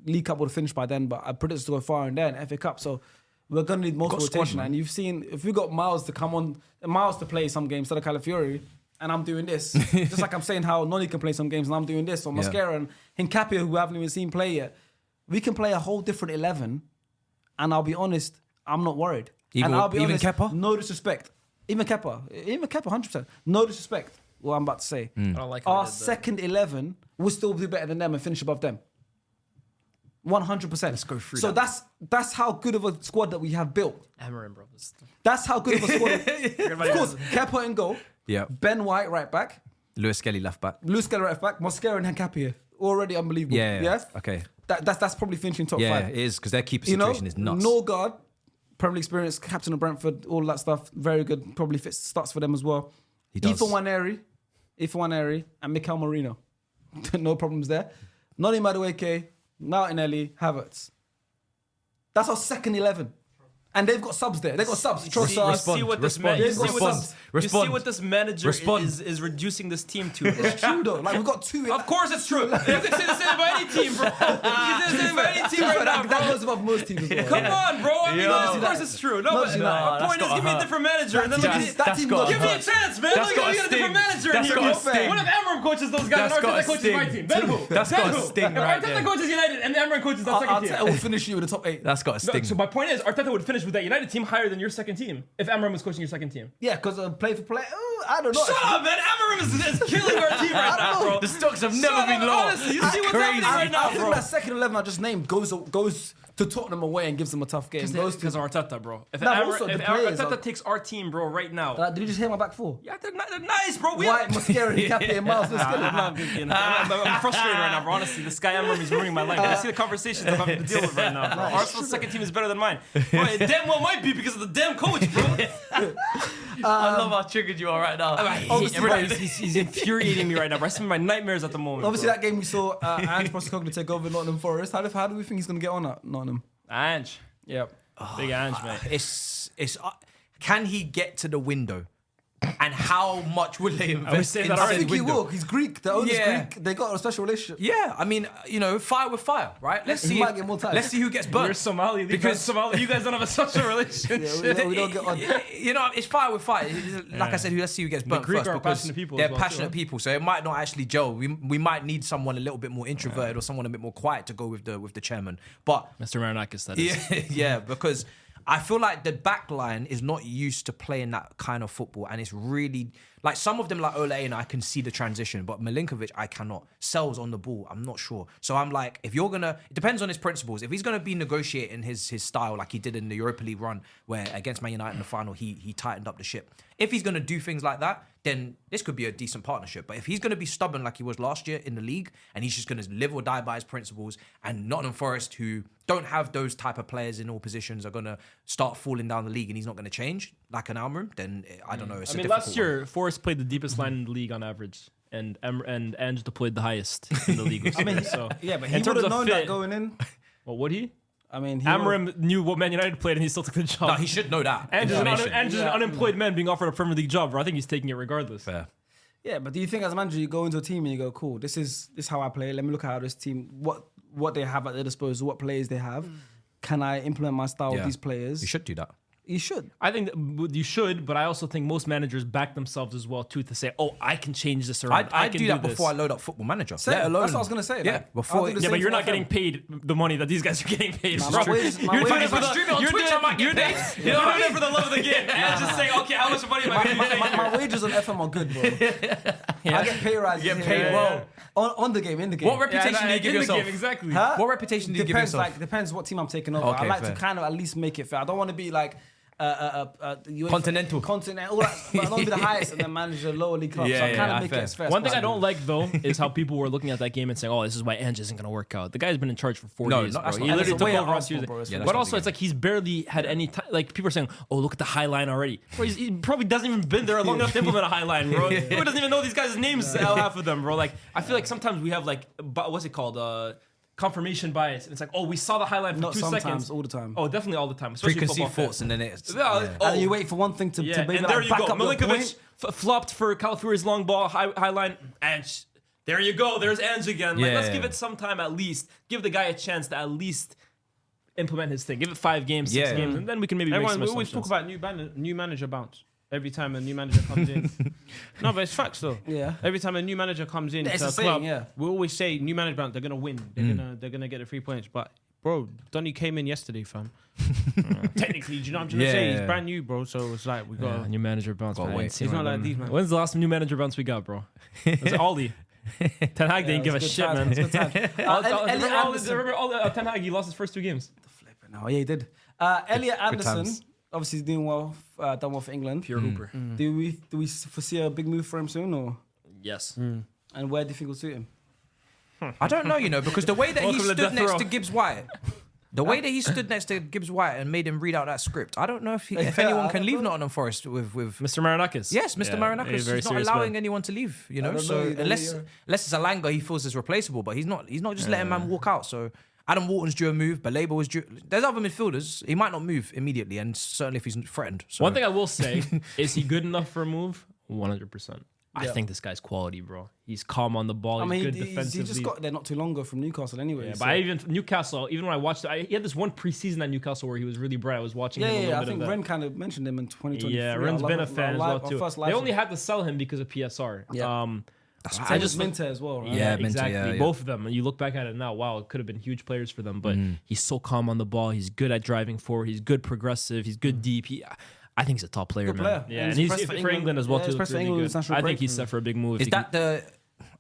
League Cup would have finished by then, but I predict us to go far in there and FA Cup. So we're going to need multiple rotation. And you've seen, if we got Miles to come on, Miles to play some games instead of Calafiori, and I'm doing this. Just like I'm saying how Noni can play some games and I'm doing this, or Mosquera and Hincapie, who we haven't even seen play yet. We can play a whole different 11, and I'll be honest, I'm not worried. Even Kepa? No disrespect. Even Kepa, 100%. No disrespect, what I'm about to say. I don't like how Our he did that. second 11 will still do better than them and finish above them. 100%. Let's go through so that. that's how good of a squad that we have built. Amarim, bro. That's how good of a squad. Of course, Kepa in goal. Yeah. Ben White right back. Lewis Skelly left back. Lewis Kelly right back. Mosquera and Hincapie. Already unbelievable. Yeah. Okay. That's probably finishing top 5. Yeah, it is, because their keeper situation is nuts. Norgard, Premier League experience, captain of Brentford, all that stuff. Very good. Probably fits starts for them as well. He does. Ifa Waneri, and Mikel Merino. No problems there. Noni Madueke, Martinelli, Havertz. That's our second 11. And they've got subs there. They've got subs. Trossard. See what this manager is reducing this team to. Bro. It's true though. Like we've got 2. Of course it's true. You can say the same about any team, bro. You can say the same about any team right now, That bro. goes above most teams as well. Come on, bro. I mean, Yo. of course it's true. No, but United. my point is, give me a different manager, and then look at That team got give me a chance, man. That's Look got at a me a different sting. manager in That's here. got a bro. sting. What if Amarim coaches those guys and That's got Arteta a coaches my sting. team? Then who? That's got a sting If right Arteta there. coaches United and Amarim coaches that second team. Arteta will finish you with the top 8. That's got a sting. So my point is, Arteta would finish with that United team higher than your second team if Amarim was coaching your second team. Yeah, because play for play. I don't know. Shut up, man. Amarim is killing our team right now, bro. The stocks have never been low. Honestly, you see what's happening right now, I think bro. that second 11 I just named goes to Tottenham away and gives them a tough game. Because of Arteta, bro. If Nah, also the players Arteta are- takes our team, bro, right now. Did you just hear my back 4? Yeah, they're nice, bro. White, Mosquera, Hincapie, and Miles. I'm frustrated right now, bro. Honestly, this guy Amarim is ruining my life. I see the conversations I'm having to deal with right now, bro. Arsenal's second team is better than mine. Bro, it damn well might be because of the damn coach, bro. I love how triggered you are right now. Obviously, bro, he's infuriating me right now, bro. I see my nightmares at the moment. Obviously, bro. that game we saw Ange Postecoglou take over Nottingham Forest. How do we think he's going to get on at Nottingham? Ange. Yep. Big Ange, mate. It's can he get to the window? And how much will they invest saying in that I said think he window? will. He's Greek. The owner's Yeah. Greek. They got a special relationship. Yeah, I mean, fire with fire, right? Let's He see. might get more time. Let's see who gets You're burnt. Somali. Because Somali, you guys don't have such a relationship. We don't get on. It's fire with fire. Like I said, let's see who gets burnt Greek first. are because passionate people They're as well, too, passionate right? people, so it might not actually gel. We might need someone a little bit more introverted or someone a bit more quiet to go with the chairman. But Mr. Marinakis, that is. yeah, because I feel like the back line is not used to playing that kind of football, and it's really like some of them, like Ole, and I can see the transition, but Milinkovic, I cannot. Sells on the ball, I'm not sure. So I'm like, if you're gonna, it depends on his principles. If he's gonna be negotiating his style like he did in the Europa League run, where against Man United in the final, he tightened up the ship. If he's gonna do things like that, then this could be a decent partnership. But if he's gonna be stubborn like he was last year in the league, and he's just gonna live or die by his principles, and Nottingham Forest, who don't have those type of players in all positions, are gonna start falling down the league, and he's not gonna change like an Almiron, then I don't know. It's I a mean, difficult last year, Forest played the deepest line in the league on average, and Ange deployed the highest in the league. I mean, so Yeah, but he in would terms have of known fit, that going in. well, would he? I mean, Amarim knew what Man United played, and he still took the job. No, he should know that. Ange is an information. unemployed man being offered a Premier League job, bro. I think he's taking it regardless. Fair. Yeah, but do you think as a manager you go into a team and you go, cool, this is how I play. Let me look at how this team, what they have at their disposal, what players they have. Can I implement my style with these players? You should do that. You should. I think you should, but I also think most managers back themselves as well too to say, "Oh, I can change this around. I can do that this." before I load up Football Manager. Same. Let alone, That's what I was gonna say. Yeah, like, before. I'll do the Yeah, same but you're for not FM. getting paid the money that these guys are getting paid. Nah, bro. my wages- my You're doing it wages- for the If I stream it on you're Twitch, doing- I might get you're doing- paid. You're doing it for the love of the game. And just say, okay, how much money am I getting paid? My wages on FM are good, bro. I get pay rises. You get here. paid well. On the game, in the game. What reputation do you in give the yourself? game, exactly. Huh? What reputation do you give Depends, yourself? depends what team I'm taking over. Okay, I like fair. to kind of at least make it fair. I don't want to be like Continental. continent, all that. But I don't want to be the highest and then manage a lower league club. So I kind of make it as fair as One thing I possible. don't like though is how people were looking at that game and saying, "Oh, this is why Ange isn't going to work out." The guy's been in charge for 4 No, years, no, bro. that's He not- literally that's the took way over at on Arsenal, Tuesday. bro. It's Yeah, not But the also, game. it's like he's barely had any time. Like people are saying, "Oh, look at the high line already." Bro, he probably doesn't even been there long enough to implement a high line, bro. He doesn't even know these guys' names, half of them, bro. Like I feel like sometimes we have like, what's it called? Confirmation bias. And it's like, oh, we saw the highlight for Not 2 sometimes, seconds. all the time. Oh, definitely all the time. Especially Preconceived football thoughts, fans. and then it's. Yeah, And then you wait for one thing to Yeah, maybe and there like you back go. up your Milinkovic point. flopped for Calafiori's long ball, high line, and there you go. There's Ange again. Like, let's Yeah. give it some time at least. Give the guy a chance to at least implement his thing. Give it 5 games, 6 Yeah. games, and then we can maybe make Everyone, some we always talk assumptions. about new manager bounce every time a new manager comes in. No, but it's facts though. Yeah. Every time a new manager comes in Yeah, it's to a a saying, club, yeah. we always say new manager bounce. They're gonna win. They're gonna get the 3 points. But bro, Donny came in yesterday, fam. Technically, do you know what I'm trying to say? He's Yeah. brand new, bro. So it's like we got. Yeah, new manager bounce. Gotta man. I wait. ain't seen He's one not of like them. these, man. When's the last new manager bounce we got, bro? Was it Aldi? Ten Hag didn't give a shit, man. Remember Ten Hag, he lost his first 2 games. No, yeah, he did. Elliot Anderson, times. obviously he's doing well, done well for England. Pure hooper. Do we foresee a big move for him soon, or Yes. and where do you think will suit him? I don't know, because the way that he Welcome to stood death next row. to Gibbs White, the way that he stood next to Gibbs White and made him read out that script, I don't know if anyone can leave Nottingham Forest with. Mr. Marinakis. Yes, Mr. Yeah, Marinakis he's very is not serious allowing man. anyone to leave, I don't So know, unless you're- it's Alanga, he feels is replaceable, but he's not just letting man walk out. So Adam Wharton's due a move, Baleba was due. There's other midfielders. He might not move immediately, and certainly if he's threatened. So. One thing I will say is he good enough for a move? 100%. I think this guy's quality, bro. He's calm on the ball. I mean, He's good he defensively. just got there not too long ago from Newcastle, anyway. Yeah, so- but Newcastle, even when I watched it, he had this one preseason at Newcastle where he was really bright. I was watching him a little I bit think of that. Ren kind of mentioned him in 2023. Yeah, Ren's been a fan as well too. They only had had to sell him because of PSR. Yeah. I just Minter as well, right? Yeah, Minter, exactly. yeah. Both of them. And you look back at it now, wow, it could have been huge players for them. But he's so calm on the ball. He's good at driving forward. He's good progressive. He's good deep. I think he's a top player, Good man. player. Yeah, And and he's he's pressed for England as well yeah, too. he's pressed looks for really England's good. national I break. think he's set for a big move. Is He that the?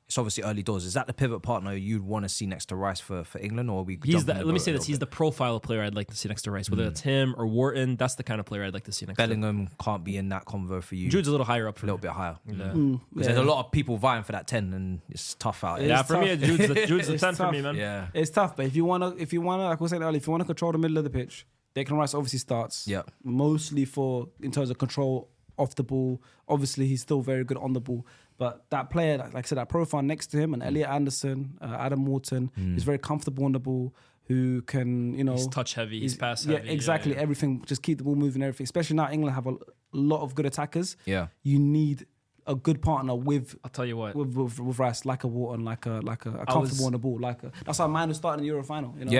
It's obviously early doors. Is that the pivot partner you'd want to see next to Rice for England, or we? He's the, let me say this. He's the profile player I'd like to see next to Rice. Whether it's him or Wharton, that's the kind of player I'd like to see next to Bellingham can't be in that convo for you. Jude's a little higher up a for little me. bit higher. Yeah. Because there's a lot of people vying for that 10, and it's tough out. Yeah, It's for me, tough. Jude's the It's 10 for tough. me, man. Yeah. It's tough, but if you wanna, like we were saying earlier, if you wanna control the middle of the pitch, Declan Rice obviously starts. Yeah. Mostly in terms of control off the ball. Obviously, he's still very good on the ball. But that player, like I said, that profile next to him, and Elliot Anderson, Adam Wharton, is very comfortable on the ball. Who can, He's touch heavy. He's pass yeah, heavy. exactly. Everything, just keep the ball moving. Everything, especially now, England have a lot of good attackers. Yeah. You need a good partner with I'll tell you what. with Rice, like a Wharton, like a comfortable on the ball, that's how mine was starting the Euro final. You know?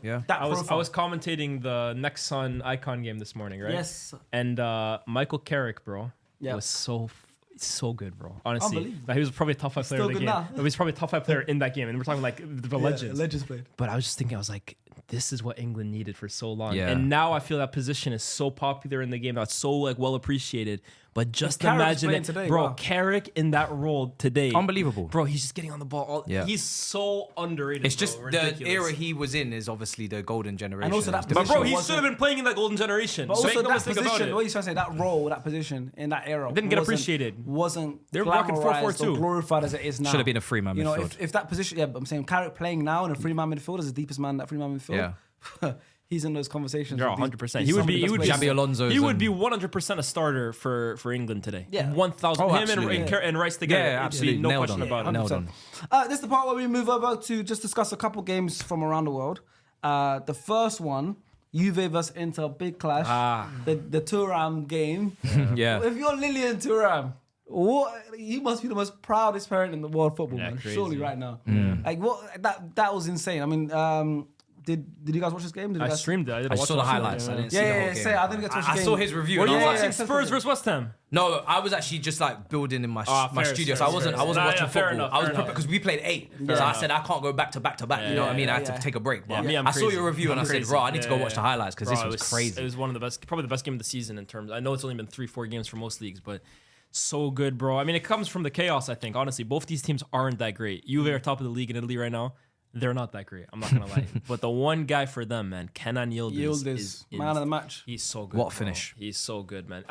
Yeah. That I profile. was commentating the Next Sun Icon game this morning, right? Yes. And Michael Carrick, bro, Yeah. was so good, bro. Honestly, Unbelievable. like, he was probably a top 5 player Still in the good game. now. No, he's probably a top 5 player in that game, and we're talking like the legends. Legends played. But I was just thinking, I was like, this is what England needed for so long, Yeah. and now I feel that position is so popular in the game. That's so like well appreciated. But just Carrick's imagine playing it, today, bro. wow. Carrick in that role today, Unbelievable. bro. He's just getting on the ball. Yeah. He's so underrated. It's just bro. the Ridiculous. era he was in is obviously the golden generation. And also that But bro, position he wasn't- should have been playing in that golden generation. But So also make no that mistake about position, it. what you trying to say, that role, that position in that era Didn't get wasn't- appreciated. Wasn't They were rocking glamorized 4-4-2. or glorified as it is now. Should have been a three-man You know, midfield. if that position, yeah, but I'm saying Carrick playing now in a 3-man midfield as the deepest man in that 3-man midfield. Yeah. He's in those conversations. Yeah, with 100%. these- He would some of be. the He best would be. players. Xabi Alonso's He would and- be 100% a starter for England today. Yeah. 1,000. Oh, Him absolutely. and Rice together. Yeah, It'd be absolutely. No Nailed question on. about it. Nailed on. This is the part where we move over to just discuss a couple games from around the world. The first one, Juve versus Inter, big clash. The Thuram game. Yeah. If you're Lilian Thuram, What? You must be the most proudest parent in the world of football, Yeah, man. crazy. Surely, right now. Like what? That was insane. I mean, did you guys watch this game? Did you I guys streamed it. I, did I watch saw the it. highlights. I didn't see the whole game. Say, I didn't get to watch the I game. saw his review. Were and you I was watching like, Spurs versus West Ham? no, I was actually just like building in my fair, studio, fair, so I wasn't fair. Nah, watching yeah, fair football. enough, I was fair enough. because we played 8, so I enough. said I can't go back to back to back. You know what I mean? I had to take a break. But me, I'm I saw crazy. your review and I'm I said, crazy. bro, I need to go Yeah, watch the yeah. highlights because this Bro, was crazy. It was one of the best, probably the best game of the season in terms. I know it's only been 3-4 games for most leagues, but so good, bro. I mean, it comes from the chaos. I think honestly, both these teams aren't that great. Juve are top of the league in Italy right now. They're not that great. I'm not gonna lie. But the one guy for them, man, Kenan Yildiz, Yildiz, man of the match. He's so good. What a bro. finish. He's so good, man.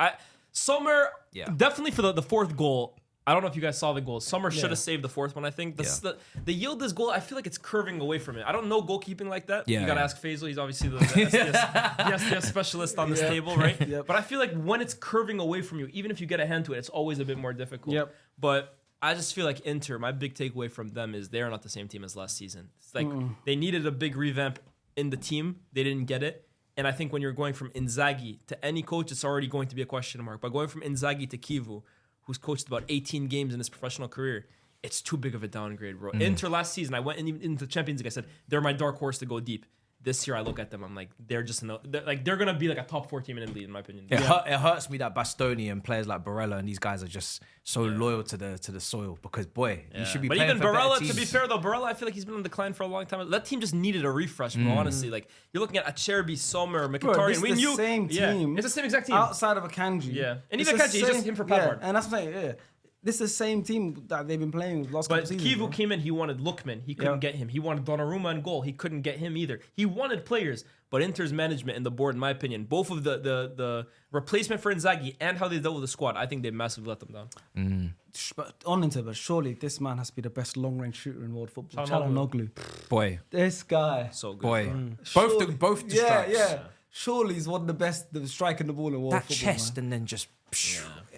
Sommer, Yeah. definitely for the fourth goal. I don't know if you guys saw the goal. Sommer should have saved the fourth one, I think. The Yildiz goal, I feel like it's curving away from it. I don't know goalkeeping like that. Yeah, You got to yeah. ask Faisal. He's obviously the SDS specialist on this table, right? Yep. But I feel like when it's curving away from you, even if you get a hand to it, it's always a bit more difficult. Yep. But I just feel like Inter, my big takeaway from them is they're not the same team as last season. It's like they needed a big revamp in the team. They didn't get it. And I think when you're going from Inzaghi to any coach, it's already going to be a question mark. But going from Inzaghi to Kivu, who's coached about 18 games in his professional career, it's too big of a downgrade, bro. Inter last season, I went into Champions League. I said they're my dark horse to go deep. This year, I look at them. I'm like, they're gonna be like a top 4 team in Italy, in my opinion. It hurts me that Bastoni and players like Barella and these guys are just so loyal to the soil because boy, you should be But playing even for better Barella, to teams. be fair though, Barella, I feel like he's been on decline for a long time. That team just needed a refresh, bro. Honestly, like you're looking at Acerbi, Sommer, Bro, Mkhitaryan. this is the same team. It's the same exact team. Outside of Akanji. Yeah. And It's even the Akanji, he's just him for Pavard. and that's what I'm saying. Yeah, this is the same team that they've been playing with last couple But seasons. Kivu bro. came in, he wanted Lookman. He couldn't get him. He wanted Donnarumma in goal. He couldn't get him either. He wanted players. But Inter's management and the board, in my opinion, both of the replacement for Inzaghi and how they dealt with the squad, I think they massively let them down. But on Inter, but surely this man has to be the best long-range shooter in world football. Çalhanoğlu. Çalhanoğlu. Boy, This guy. So good. boy, bro. both the Yeah, strikes. yeah. Surely he's one of the best striking the ball in world That football. chest man. and then just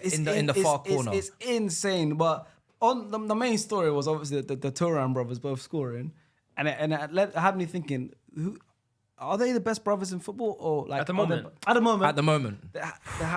It's in the far corner. It's insane. But on the main story was obviously the Thuram brothers both scoring, and it had me thinking, who are they the best brothers in football or like At the moment. At the moment. At the moment.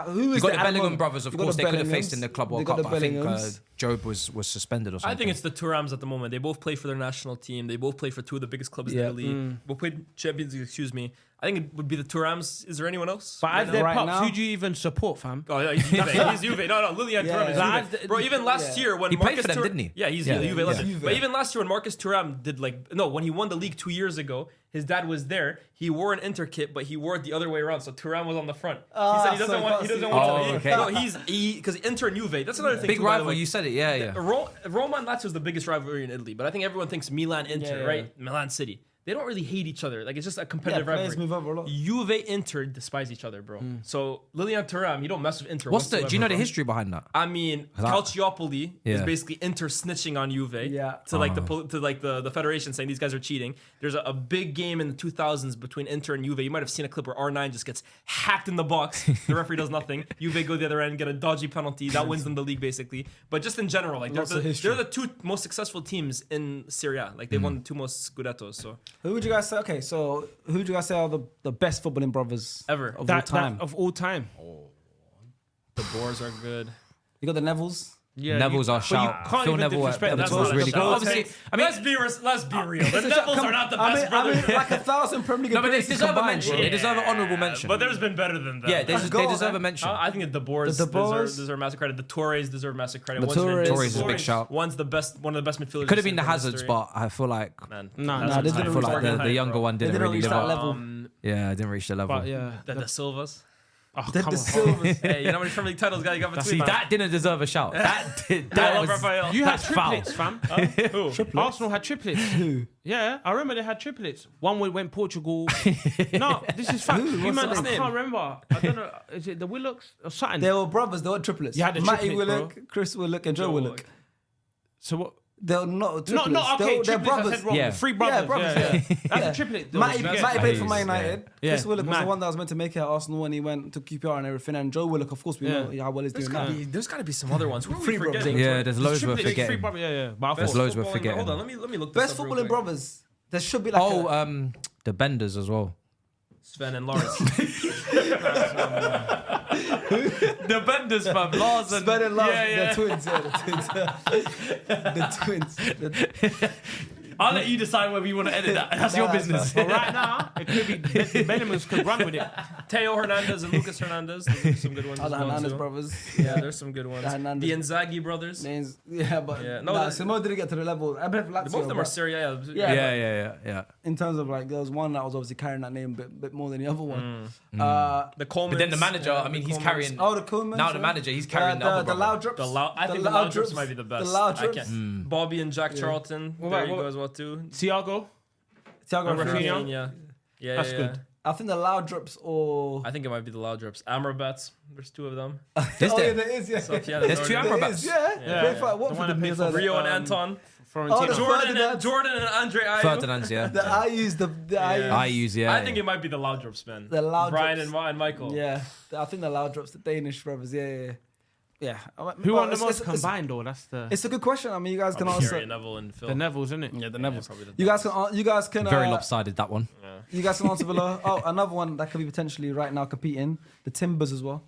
Who is You got the at Bellingham moment? brothers, of You got course. the They could have faced Bellinghams, in the Club they World got Cup, the but I think Bellinghams. Job was suspended or something. I think it's the Turams at the moment. They both play for their national team. They both play for 2 of the biggest clubs in Yeah. Italy. Both played Champions League, excuse me. I think it would be the Turams. Is there anyone else? But as their Right pups, now- who do you even support, fam? Oh, yeah, he's Juve. He's Juve. No, Lilian Yeah, Thuram is yeah. Juve. Bro, even last year when He played Marcus for them, Thuram- didn't he? Yeah, he's Yeah. Juve Yeah. legend. Juve. But even last year when Marcus Thuram did when he won the league 2 years ago, his dad was there. He wore an Inter kit, but he wore it the other way around. So Thuram was on the front. He said he doesn't want. He doesn't want Oh, to. okay. No, because Inter and Juve. That's another thing. Big too, by the rival. way. You said it. Yeah, yeah. Roma and Lazio is the biggest rivalry in Italy, but I think everyone thinks Milan, Inter, Yeah. right? Milan City. They don't really hate each other. Like it's just a Yeah, competitive players rivalry. move over a lot. Juve, Inter despise each other, bro. So Lilian Thuram, you don't mess with Inter. What's the? Do you know the whatsoever, bro. history behind that? I mean, Calciopoli is Yeah. basically Inter snitching on Juve Yeah. to like the federation saying these guys are cheating. There's a big game in the 2000s between Inter and Juve. You might have seen a clip where R9 just gets hacked in the box. The referee does nothing. Juve go the other end, get a dodgy penalty that wins them the league basically. But just in general, like Lots of history. they're the 2 most successful teams in Serie A. Like they won the 2 most Scudettos. So Who would you guys say? Okay, so who would you guys say are the best footballing brothers Ever. of all That time? of all time. the Boers are good. You got the Nevilles. Yeah, Neville's our but you shout. can't Phil even Neville at disrespect That's Everton not was a really shout. good. Obviously, I mean, let's be real. The Devils are not the best I brothers. mean, like 1,000 Premier League no, but they appearances deserve a combined, mention. bro. They deserve an honourable mention. But there's been better than that. Yeah, they Go on, deserve man. a mention. I think the Boers The Boers. deserve massive credit. The Torres deserve massive credit. The One's an Torres. invincible- Torres is a big shout. One's one of the best midfielders. Could have been the in Hazards, history. but I feel like Man, Nah, Hazard's they didn't I high. feel like Fucking the high, younger bro. one They didn't didn't really reach live that up. level. Yeah, I didn't reach the level. But yeah, The Silvas. oh, The come on. Silvers. Hey, you know how many Premier League titles guy you got between? See, that didn't deserve a shout. That love was Raphael. You had that's foul. triplets, fam. Who? Arsenal had triplets. Yeah, I remember they had triplets. One went Portugal. No, this is fact. You What's man, his I name? can't remember. I don't know. Is it the Willocks or something? They were brothers. They were triplets. You had the Matty triplets, Willock, Chris Willock, and Joe Willock. So what? They're not triplets. Not okay. They're Triplets, I brothers. said wrong. Yeah. Three brothers. Yeah, brothers, Yeah. That's Yeah. a triplet. Matty played for Man Yeah. United. Yeah. Chris Willock was the Mad. one that was meant to make it at Arsenal when he went to QPR and everything. And Joe Willock, of course, we know how well he's doing now. There's got to be some other ones. Who are we Free brothers. forgetting? Yeah, there's loads we're Triplets, three forgetting. brothers. Yeah. But I There's thought, loads we're Footballing- forgetting. Hold on, let me look this Best up real footballing quick. brothers. There should be like The Benders as well. Sven and Lars. The Benders, fam. Lars and... Spend and love. Yeah. The twins. The twins. The I'll let you decide whether you want to edit that. That's your business. But right now, it could be Benjamins could run with it. Teo Hernandez and Lucas Hernandez. Those are some good ones. Oh, as the well, Hernandez too. brothers. Yeah, there's some good ones. The Hernandez- The Inzaghi brothers. Names, yeah, but Yeah, no, nah, that- Simone didn't get to the level. I bet Lazio, Both of them are but Serie A. Yeah. Yeah. in terms of like, there was one that was obviously carrying that name a bit more than the other one. The Coleman. But then the manager, I mean, he's carrying... Oh, the Coleman. Now the manager, he's carrying the other the brother. loud drops. I think the loud drips might be the best. The loud I drips. can't- Bobby and Jack Charlton. What There about- you go what- as well too. Thiago. Thiago And Rafinha. Rafinha. Yeah, That's yeah. good. I think the loud drops or I think it might be the loud drops. Amrabat's. There's two of them. Is oh, yeah, there? there is, yeah. Sofiane There's two Jordan. There Amrabats. is, yeah. Yeah. Great fight. The What one for the that played Brazil? for Rio and Anton. Oh, Florentino. the Ferdinand. Jordan and Andre Ayew. Ferdinand's, yeah. The IUs, the IUs. I use, yeah. I think it might be the loud drops, man. The loud Brian drops. and Michael. Yeah, I think the loud drops, the Danish brothers. Yeah. Who won the It's- most it's- combined though? That's the It's a good question. I mean, you guys can Probably answer. Gary Neville and Phil. the Neville's, isn't it? Yeah, the Yeah, Neville's. probably the You guys can. Very lopsided, that one. You guys can answer Villa. Oh, another one that could be potentially right now competing. The Timbers as well.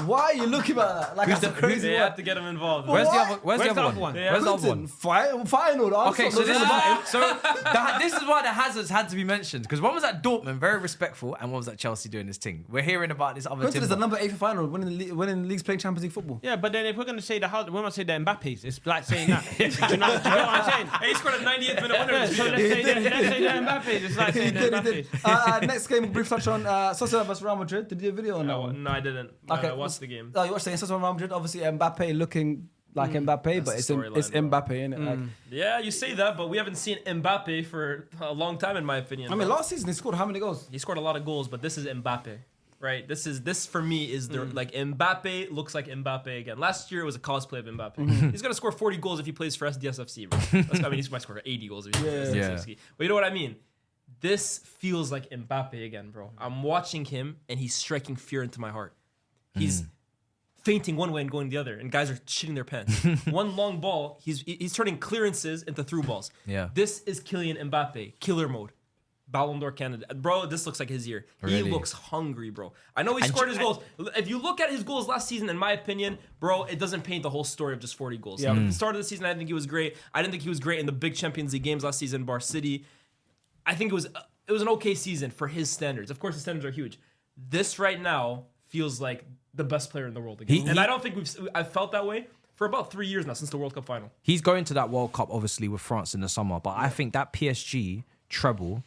Why are you looking at that? Like, that's a crazy They one. have to get him involved. Where's the What? other? Where's the other one? Yeah. Where's the other Clinton, one? final. Okay, so this is why. This is why the hazards had to be mentioned because one was at Dortmund, very respectful, and one was at Chelsea doing his thing. We're hearing about this other Clinton is the Timber. number 8 for final, winning leagues, playing Champions League football. Yeah, but then if we're gonna say when I say the Mbappe's, it's like saying that. do you know what I'm saying? Hey, he scored a 98th minute winner. Yeah, so let's say the Mbappe's. It's like He saying the did. Mbappe's. Next game, brief touch on Sociedad versus Real Madrid. Did you do a video on that No, one? no, I didn't. Okay. I watched the game. Oh, you watched the Sociedad Real Madrid. Obviously, Mbappe looking like Mbappe, but That's it's the storyline, bro. Mbappe, innit? Like, Yeah, you say that, but we haven't seen Mbappe for a long time, in my opinion. I mean, bro. last season he scored how many goals? He scored a lot of goals, but this is Mbappe, right? This for me is the like Mbappe looks like Mbappe again. Last year it was a cosplay of Mbappe. He's gonna score 40 goals if he plays for SDS FC, bro. I mean, he might score 80 goals if he plays for SDS FC. But you know what I mean? This feels like Mbappe again, bro. I'm watching him and he's striking fear into my heart. He's fainting one way and going the other, and guys are shitting their pants. One long ball, he's turning clearances into through balls. Yeah. This is Kylian Mbappe, killer mode. Ballon d'Or candidate. Bro, this looks like his year. He Really? looks hungry, bro. I know he scored his goals. If you look at his goals last season, in my opinion, bro, it doesn't paint the whole story of just 40 goals. At the start of the season, I didn't think he was great. I didn't think he was great in the big Champions League games last season, Bar City. I think it was an okay season for his standards. Of course, the standards are huge. This right now feels like the best player in the world again. And I don't think I've felt that way for about 3 years now, since the World Cup final. He's going to that World Cup, obviously, with France in the summer, but I think that PSG treble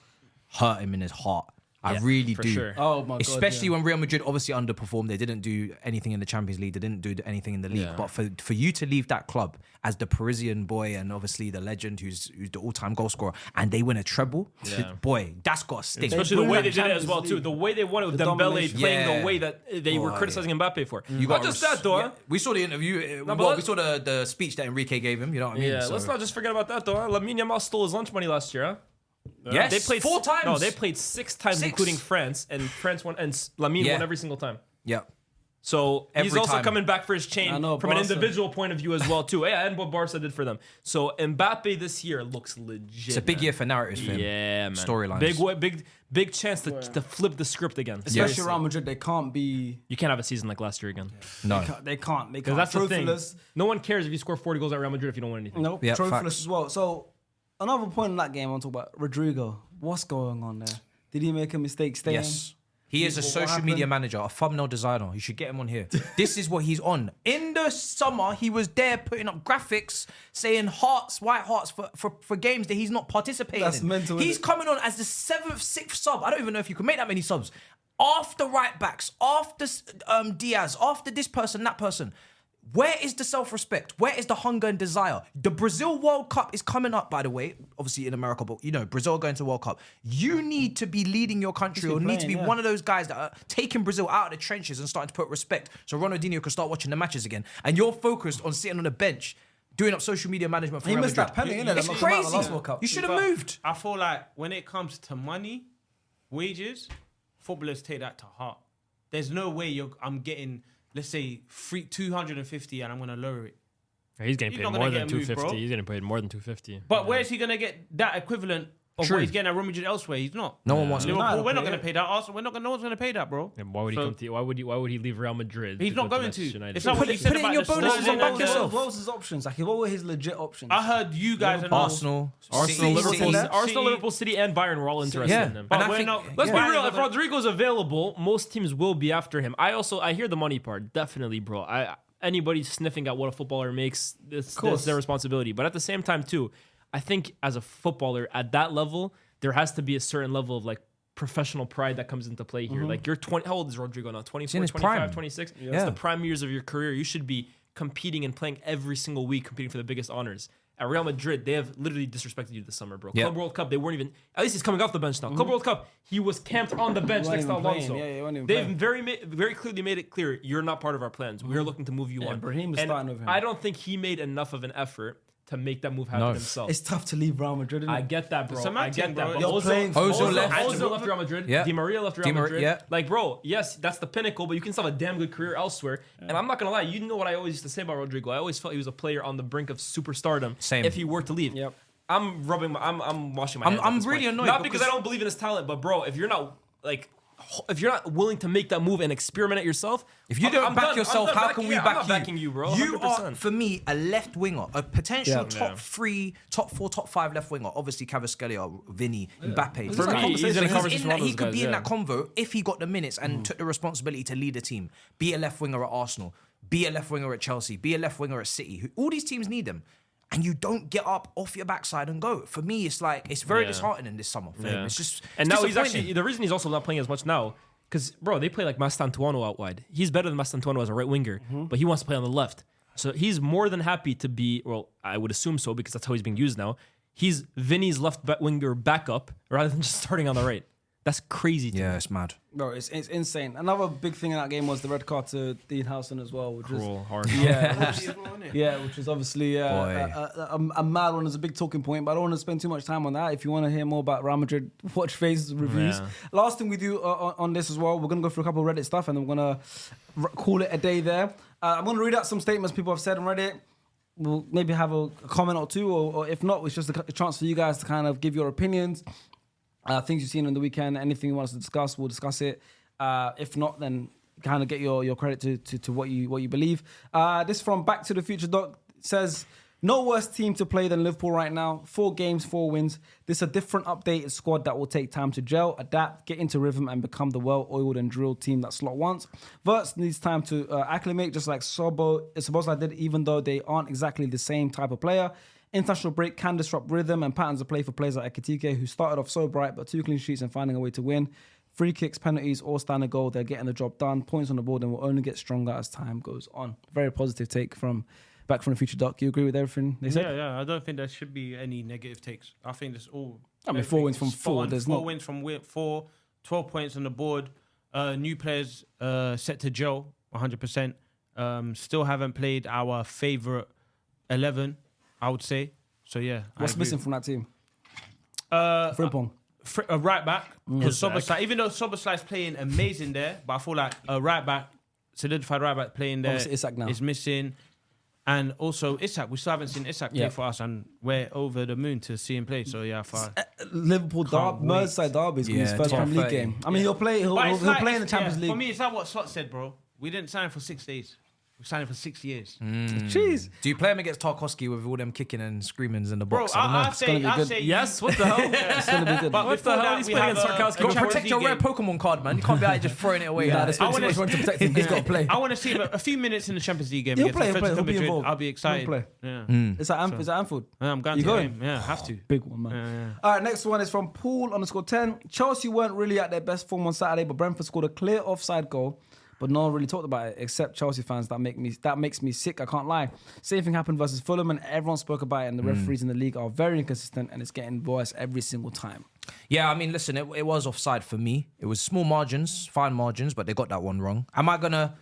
hurt him in his heart. I really for do. sure. Oh my god! Especially when Real Madrid obviously underperformed. They didn't do anything in the Champions League. They didn't do anything in the league. Yeah. But for you to leave that club as the Parisian boy and obviously the legend who's the all-time goal scorer, and they win a treble, Yeah. boy, that's got to sting. Especially the bring way that they did it as Champions well, too. League. The way they won it with The Dembele domination. playing Yeah. the way that they were Boy. criticizing Mbappe for. You Not got just that, though. yeah. We saw the interview. but We let's- saw the speech that Enrique gave him. You know what I mean? Yeah, So- let's not just forget about that, though. Lamine Yamal stole his lunch money last year, huh? Yes, They played 4 times. No, they played 6 times, Six. including France, and France won, and Lamine Yeah. won every single time. Yeah. So he's Every also time. coming back for his chain I know, from an Barca. individual point of view as well, too. Yeah, and what Barca did for them. So Mbappe this year looks legit. It's a big year for narratives for him. Yeah, man. Storylines. Big chance to flip the script again. especially Seriously. Real Madrid, they can't be. You can't have a season like last year again. No. They can't. They Because can't. that's the thing. Trophyless. No one cares if you score 40 goals at Real Madrid if you don't win anything. Nope. Yeah, Trophyless facts. as well. So another point in that game, I want to talk about Rodrigo. What's going on there? Did he make a mistake staying? Yes. He is a What social happened? media manager, a thumbnail designer. You should get him on here. This is what he's on. In the summer, he was there putting up graphics saying hearts, white hearts for games that he's not participating That's in. mental, He's innit? coming on as the 7th, 6th sub. I don't even know if you can make that many subs. After right backs, after Diaz, after this person, that person. Where is the self-respect? Where is the hunger and desire? The Brazil World Cup is coming up, by the way, obviously in America, but you know, Brazil going to the World Cup. You need to be leading your country or need to be playing, yeah. one of those guys that are taking Brazil out of the trenches and starting to put respect so Ronaldinho can start watching the matches again. And you're focused on sitting on the bench doing up social media management for He Real missed Madrid. that penny, innit? It's That knocked him out of the crazy. last World Cup. You should have But moved. I feel like when it comes to money, wages, footballers take that to heart. There's no way I'm getting, let's say, 250 and I'm going to lower it. He's getting He's paid not more gonna than get moved, 250. bro. He's getting paid more than 250. But where's he going to get that equivalent of True. what he's getting at Real Madrid elsewhere. He's not. No one wants to. Liverpool, Nah, we're not okay, going to pay that. Arsenal, no one's going to pay that, bro. And why would he So- come to? Why would he leave Real Madrid? He's to not go going to. Manchester United? It's not what Put you it- said put it in about your the bonuses Sterling and back and yourself. What was his options? Like, what were his legit options? I heard you guys and Arsenal, Arsenal, City. Arsenal, Liverpool, City, and Bayern were all interested Yeah. in him. And But I we're think- not. Let's be Bayern real. If doesn't- Rodrigo's available, most teams will be after him. I hear the money part, definitely, bro. Anybody sniffing at what a footballer makes, that's their responsibility. But at the same time, too, I think as a footballer at that level, there has to be a certain level of like professional pride that comes into play here. Like you're 20. How old is Rodrigo now? 24, in his 25, prime. 26. Yeah. It's the prime years of your career. You should be competing and playing every single week, competing for the biggest honors. At Real Madrid, they have literally disrespected you this summer, bro. Yeah. Club World Cup, they weren't even. At least he's coming off the bench now. Club World Cup, he was camped on the bench He next to wasn't even Alonso. playing. Yeah, he wasn't even They've playing. very clearly made it clear you're not part of our plans. We are looking to move you on. Brahim was And starting with him. I don't think he made enough of an effort to make that move happen No. himself. It's tough to leave Real Madrid. Isn't it? I get that, bro. It's a mad I get thing, that. bro. But You're Ozil, playing for- Ozil left. Ozil left Real Madrid. Yeah. Di Maria left Real Di Maria, Madrid. yeah. Like, bro, yes, that's the pinnacle, but you can still have a damn good career elsewhere. And I'm not gonna lie, you know what I always used to say about Rodrigo. I always felt he was a player on the brink of superstardom. Same. If he were to leave. Yep. I'm washing my hands. I'm at this really point. annoyed Not because I because- don't believe in his talent, but bro, if you're not willing to make that move and experiment it yourself, If you I'm don't back done. yourself, I'm done how can we I'm back not you? backing you, bro. You 100%. are, for me, a left winger, a potential Yeah. top 3, top 4, top 5 left winger. Obviously, Kvaratskhelia, Vinny, Mbappe. For me, he's in a conversation with all He those could guys, be in yeah. that convo if he got the minutes and took the responsibility to lead a team. Be a left winger at Arsenal. Be a left winger at Chelsea. Be a left winger at City. All these teams need them. And you don't get up off your backside and go. For me, it's like, it's very Yeah. disheartening this summer for him. It's just And it's now he's disappointing. actually the reason he's also not playing as much now because bro, they play like Mastantuono out wide. He's better than Mastantuono as a right winger, but he wants to play on the left. So he's more than happy to be. Well, I would assume so because that's how he's being used now. He's Vinny's left winger backup rather than just starting on the right. That's crazy. To me. Yeah, it's mad. Bro, it's insane. Another big thing in that game was the red card to Dean Howson as well, which Cruel, hard. was which is obviously Boy. a mad one. It's a big talking point, but I don't want to spend too much time on that. If you want to hear more about Real Madrid watch phase reviews, Yeah. last thing we do on this as well, we're gonna go through a couple of Reddit stuff and then we're gonna call it a day there. I'm gonna read out some statements people have said on Reddit. We'll maybe have a comment or two, or if not, it's just a chance for you guys to kind of give your opinions. Things you've seen on the weekend, anything you want us to discuss, we'll discuss it. If not, then kind of get your credit to what you believe. This from Back to the Future Doc says, no worse team to play than Liverpool right now. 4 games, 4 wins. This is a different updated squad that will take time to gel, adapt, get into rhythm and become the well-oiled and drilled team that Slot wants. Verts needs time to acclimate, just like Szoboszlai did, even though they aren't exactly the same type of player. International break can disrupt rhythm and patterns of play for players like Ekitike, who started off so bright, but 2 clean sheets and finding a way to win. Free kicks, penalties, all standard goal. They're getting the job done. Points on the board and will only get stronger as time goes on. Very positive take from Back from the Future Doc. You agree with everything they said? Yeah. I don't think there should be any negative takes. I think it's all. I mean, 4 wins from everything's 4. spot on. There's 4 no. wins from 4, 12 points on the board. New players set to gel 100%. Still haven't played our favorite 11, I would say. So yeah. What's I agree. missing from that team? Frimpong. A right back, because Szoboszlai, even though Szoboszlai's playing amazing there, but I feel like a right back, solidified right back playing there Obviously Isak now. is missing. And also Isak, we still haven't seen Isak play Yeah. for us, and we're over the moon to see him play. So yeah, fine. Liverpool Can't wait. Merseyside derby is going to be his Yeah, first top Premier League 30. game. I mean, he'll play in the Champions League. For me, it's like what Slot said, bro. We didn't sign him for 6 days. We signed him for 6 years. Jeez. Do you play him against Tarkowski with all them kicking and screamings in the Bro, box? I don't know. I gonna be say, good. Yes, what the hell? It's going to be good. But What the before hell? that, He's we playing have against Tarkowski. Bro, Champions protect League your rare game. Pokemon card, man. You can't be out here just throwing it away. Nah, like there's that. way too much you want to protect him. He's got to play. I want to see him a few minutes in the Champions League game. He'll against play, Atletico he'll be Madrid. involved. I'll be excited. He'll play. Yeah. Is that Anfield? I'm going You to the going? game. Yeah, have to. Big one, man. All right, next one is from Pool_10. Chelsea weren't really at their best form on Saturday, but Brentford scored a clear offside goal. But no one really talked about it except Chelsea fans. That makes me sick. I can't lie. Same thing happened versus Fulham, and everyone spoke about it. And the referees in the league are very inconsistent, and it's getting worse every single time. Yeah, I mean, listen, it was offside for me. It was small margins, fine margins, but they got that one wrong. Am I going to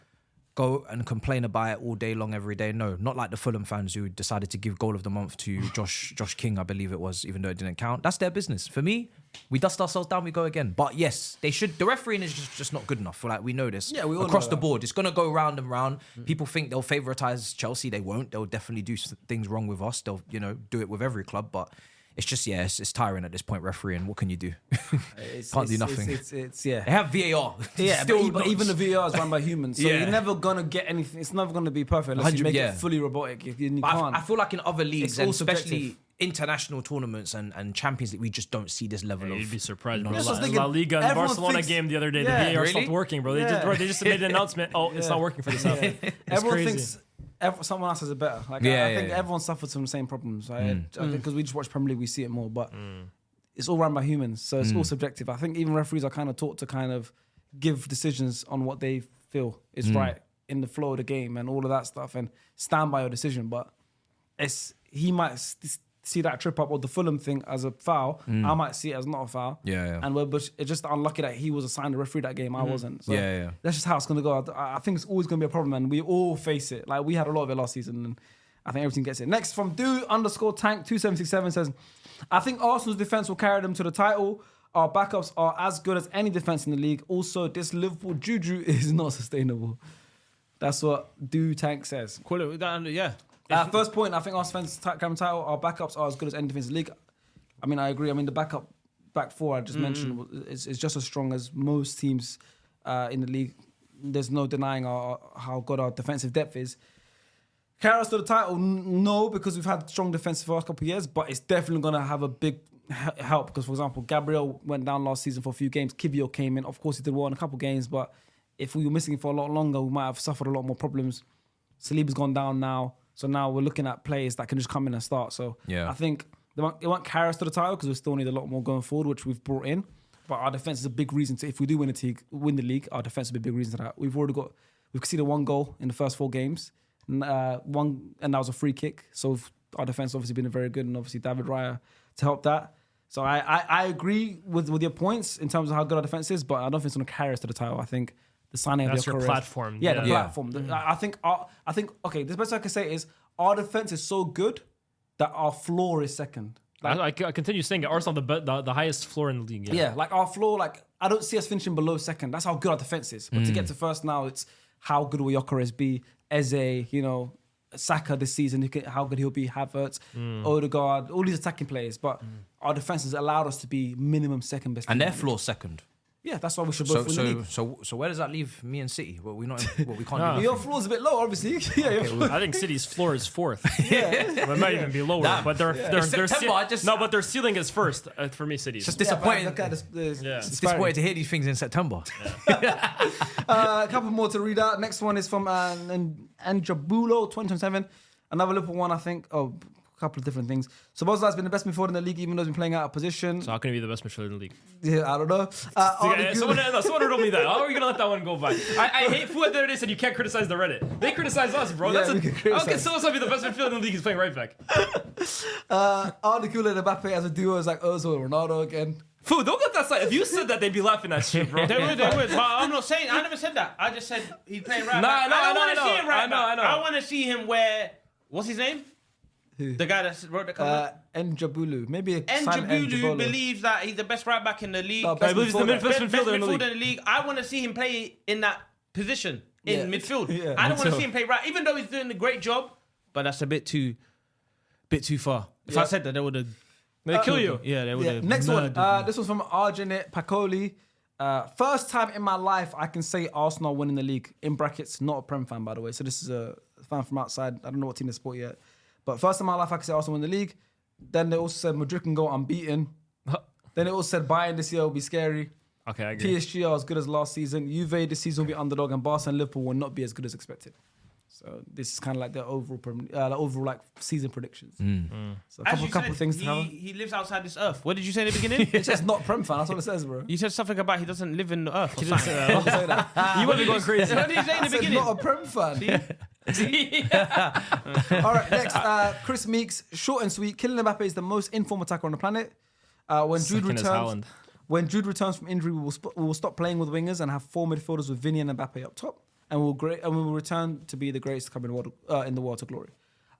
go and complain about it all day long, every day? No, not like the Fulham fans who decided to give goal of the month to Josh King, I believe it was, even though it didn't count. That's their business. For me, we dust ourselves down, we go again. But yes, they should. The refereeing is just not good enough. Like, we know this. Yeah, we all across know the that. board. It's going to go round and round. People think they'll favouritize Chelsea. They won't. They'll definitely do things wrong with us. They'll, do it with every club. But it's just it's tiring at this point, refereeing. What can you do? Can't do nothing. It's They have VAR. Yeah, Still but even the VAR is run by humans, so Yeah. you're never gonna get anything. It's never gonna be perfect unless you 100, make yeah. it fully robotic. You But can't. I feel like in other leagues, It's and all especially subjective. international tournaments and Champions League, we just don't see this level of. You'd be surprised, bro. Yeah, so I was La thinking, Liga and everyone Barcelona thinks- game the other day, Yeah. the VAR Really? stopped working, bro. Yeah. They just made an announcement. Oh, it's not working for this half. It's Everyone crazy. thinks someone else has it better. Like Yeah, I yeah, think yeah. everyone suffers from the same problems. Right? I think because we just watch Premier League, we see it more. But it's all run by humans, so it's all subjective. I think even referees are kind of taught to kind of give decisions on what they feel is right in the flow of the game and all of that stuff, and stand by your decision. But he might see that trip up or the Fulham thing as a foul. I might see it as not a foul. Yeah. And it's just unlucky that he was assigned a referee that game. I wasn't. So Yeah. that's just how it's gonna go. I think it's always gonna be a problem, and we all face it. Like we had a lot of it last season, and I think everything gets it. Next from do_tank2767 says, I think Arsenal's defense will carry them to the title. Our backups are as good as any defense in the league. Also, this Liverpool juju is not sustainable. That's what Tank says. Call it that, yeah. First point, I think Arsenal defense carry the title. Our backups are as good as any defense in the league. I mean, I agree. I mean, the back four I just mentioned is just as strong as most teams in the league. There's no denying how good our defensive depth is. Carry us to the title? No, because we've had strong defense for the last couple of years, but it's definitely going to have a big help because, for example, Gabriel went down last season for a few games. Kivio came in. Of course, he did well in a couple of games, but if we were missing him for a lot longer, we might have suffered a lot more problems. Saliba's gone down now, so now we're looking at players that can just come in and start. So Yeah. I think it won't carry us to the title because we still need a lot more going forward, which we've brought in. But our defense is a big reason to, if we do win the league, our defense will be a big reason to that. We've conceded 1 goal in the first 4 games. And that was a free kick. So our defense obviously been very good, and obviously David Raya to help that. So I agree with your points in terms of how good our defense is, but I don't think it's going to carry us to the title. I think the signing That's of your Gyökeres- platform. Yeah, Yeah. the platform. I think okay. The best I can say is our defense is so good that our floor is second. I continue saying it. Arsenal the highest floor in the league. Yeah, like our floor, like I don't see us finishing below second. That's how good our defense is. But to get to first now, it's how good will Gyökeres be? Eze, Saka this season, how good he'll be, Havertz, Odegaard, all these attacking players. But our defense has allowed us to be minimum second best. And team. their floor second. Yeah, that's why we should both win the league. So where does that leave me and City? Well, we can't do Your floor's a bit low, obviously. Yeah, your floor- I think City's floor is 4th. yeah. It might even be lower, Damn. but their September, their ceiling is first for me. City's. Just Yeah, but disappointed. look at this Yeah. It's disappointed to hear these things in September. A couple more to read out. Next one is from Anjabulo 2027. Another Liverpool one, I think. Oh, a couple of different things. So Bozla has been the best midfielder in the league, even though he's been playing out of position. So how can he be the best midfielder in the league? Yeah, I don't know. Someone told me that. How are we gonna let that one go by? I hate Fuad the other day said you can't criticize the Reddit. They criticize us, bro. Yeah, we can How criticize. can someone be the best midfielder in the league? He's playing right back. Arda and Mbappe as a duo is like Ozil and Ronaldo again. Fool, don't get that side. If you said that, they'd be laughing at you, bro. They would. But I'm not saying. I never said that. I just said he's playing right Nah, back. I I don't want to know. see him right I know. back. I want to see him where. What's his name? Who? The guy that wrote the cover. Njabulu. Maybe a Njabulu believes that he's the best right back in the league. No, best I believe he's the midfielder. best Best midfielder in the midfielder league. in the league. I want to see him play in that position in Yeah. midfield. Yeah. I don't want to too. see him play right, even though he's doing a great job. But that's a bit too far. If Yeah. I said that, they would have. They kill you. Yeah, they would Yeah. have. Next one. This one's from Arjanet Pacoli. First time in my life I can say Arsenal winning the league. In brackets, not a Prem fan, by the way. So this is a fan from outside. I don't know what team they support yet. But first time in my life I can say Arsenal win the league. Then they also said Madrid can go unbeaten. Then they also said Bayern this year will be scary. Okay, I agree. PSG are as good as last season. Juve this season will be underdog, and Barca and Liverpool will not be as good as expected. So this is kind of like their overall like season predictions. So a As you couple said, things to have. he lives outside this earth. What did you say in the beginning? It's just not Prem fan. That's what it says, bro. You said something about he doesn't live in the earth. Or He didn't something. say that. Don't say that. You might be going crazy. What did you say in I the said beginning? not a Prem fan. All right, next, Chris Meeks, short and sweet. Kylian Mbappe is the most informed attacker on the planet. When Jude Second is returns, Haaland. when Jude returns from injury, we will stop playing with wingers and have 4 midfielders with Vinny and Mbappe up top, and we will return to be the greatest club in the world to glory.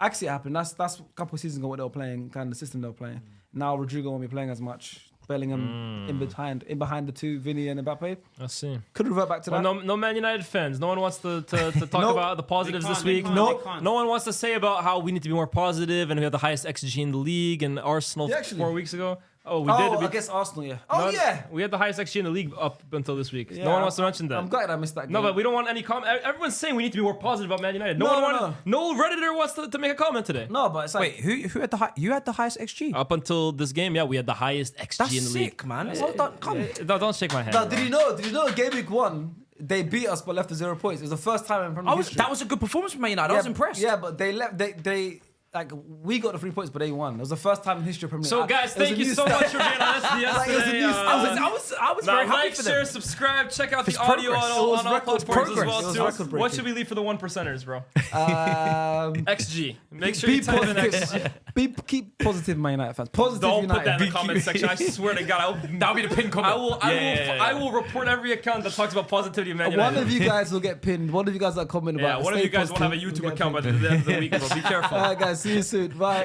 Actually, it happened. That's a couple of seasons ago what they were playing, kind of the system they were playing. Now Rodrigo won't be playing as much. Bellingham in behind the two, Vinny and Mbappe. Let's see. Could revert back to that. Well, no Man United fans. No one wants to talk about the positives this week. No one wants to say about how we need to be more positive and we have the highest XG in the league and Arsenal Yeah, actually. 4 weeks ago. Oh, we did. Against Arsenal, yeah. Oh, yeah. We had the highest XG in the league up until this week. Yeah, No one wants to mention that. I'm glad I missed that game. No, but we don't want any comment. Everyone's saying we need to be more positive about Man United. No Redditor wants to make a comment today. No, but it's like... Wait, who had the you had the highest XG? Up until this game, yeah, we had the highest XG That's in the league. sick, man. Well done. Come. No, don't shake my hand. No, did you know game week 1, they beat us but left with 0 points. It was the first time in Premier League history. That was a good performance from Man United. I was impressed. Yeah, but they left... They like, we got the 3 points, but they won. It was the first time in history of Premier League. So, guys, thank you so much for being on SDS Like, it was a today. new start. I was very happy like, for share, them. subscribe, check out the It's audio progress. on It all was platforms record as progress. well, It was too. record-breaking. What should we leave for the 1 percenters, bro? XG. Make sure Be you type in positive. XG. Keep positive, Man United fans. Positive Don't United. put that in the comment section. I swear to God, That'll be the pin comment. I will report every account that talks about positivity of Man United. One of you guys will get pinned. One of you guys that comment about Yeah, it. one of Stay you guys won't have a positive, YouTube will get account by pinned. the end of the week, bro. Be careful. All right, guys. See you soon. Bye.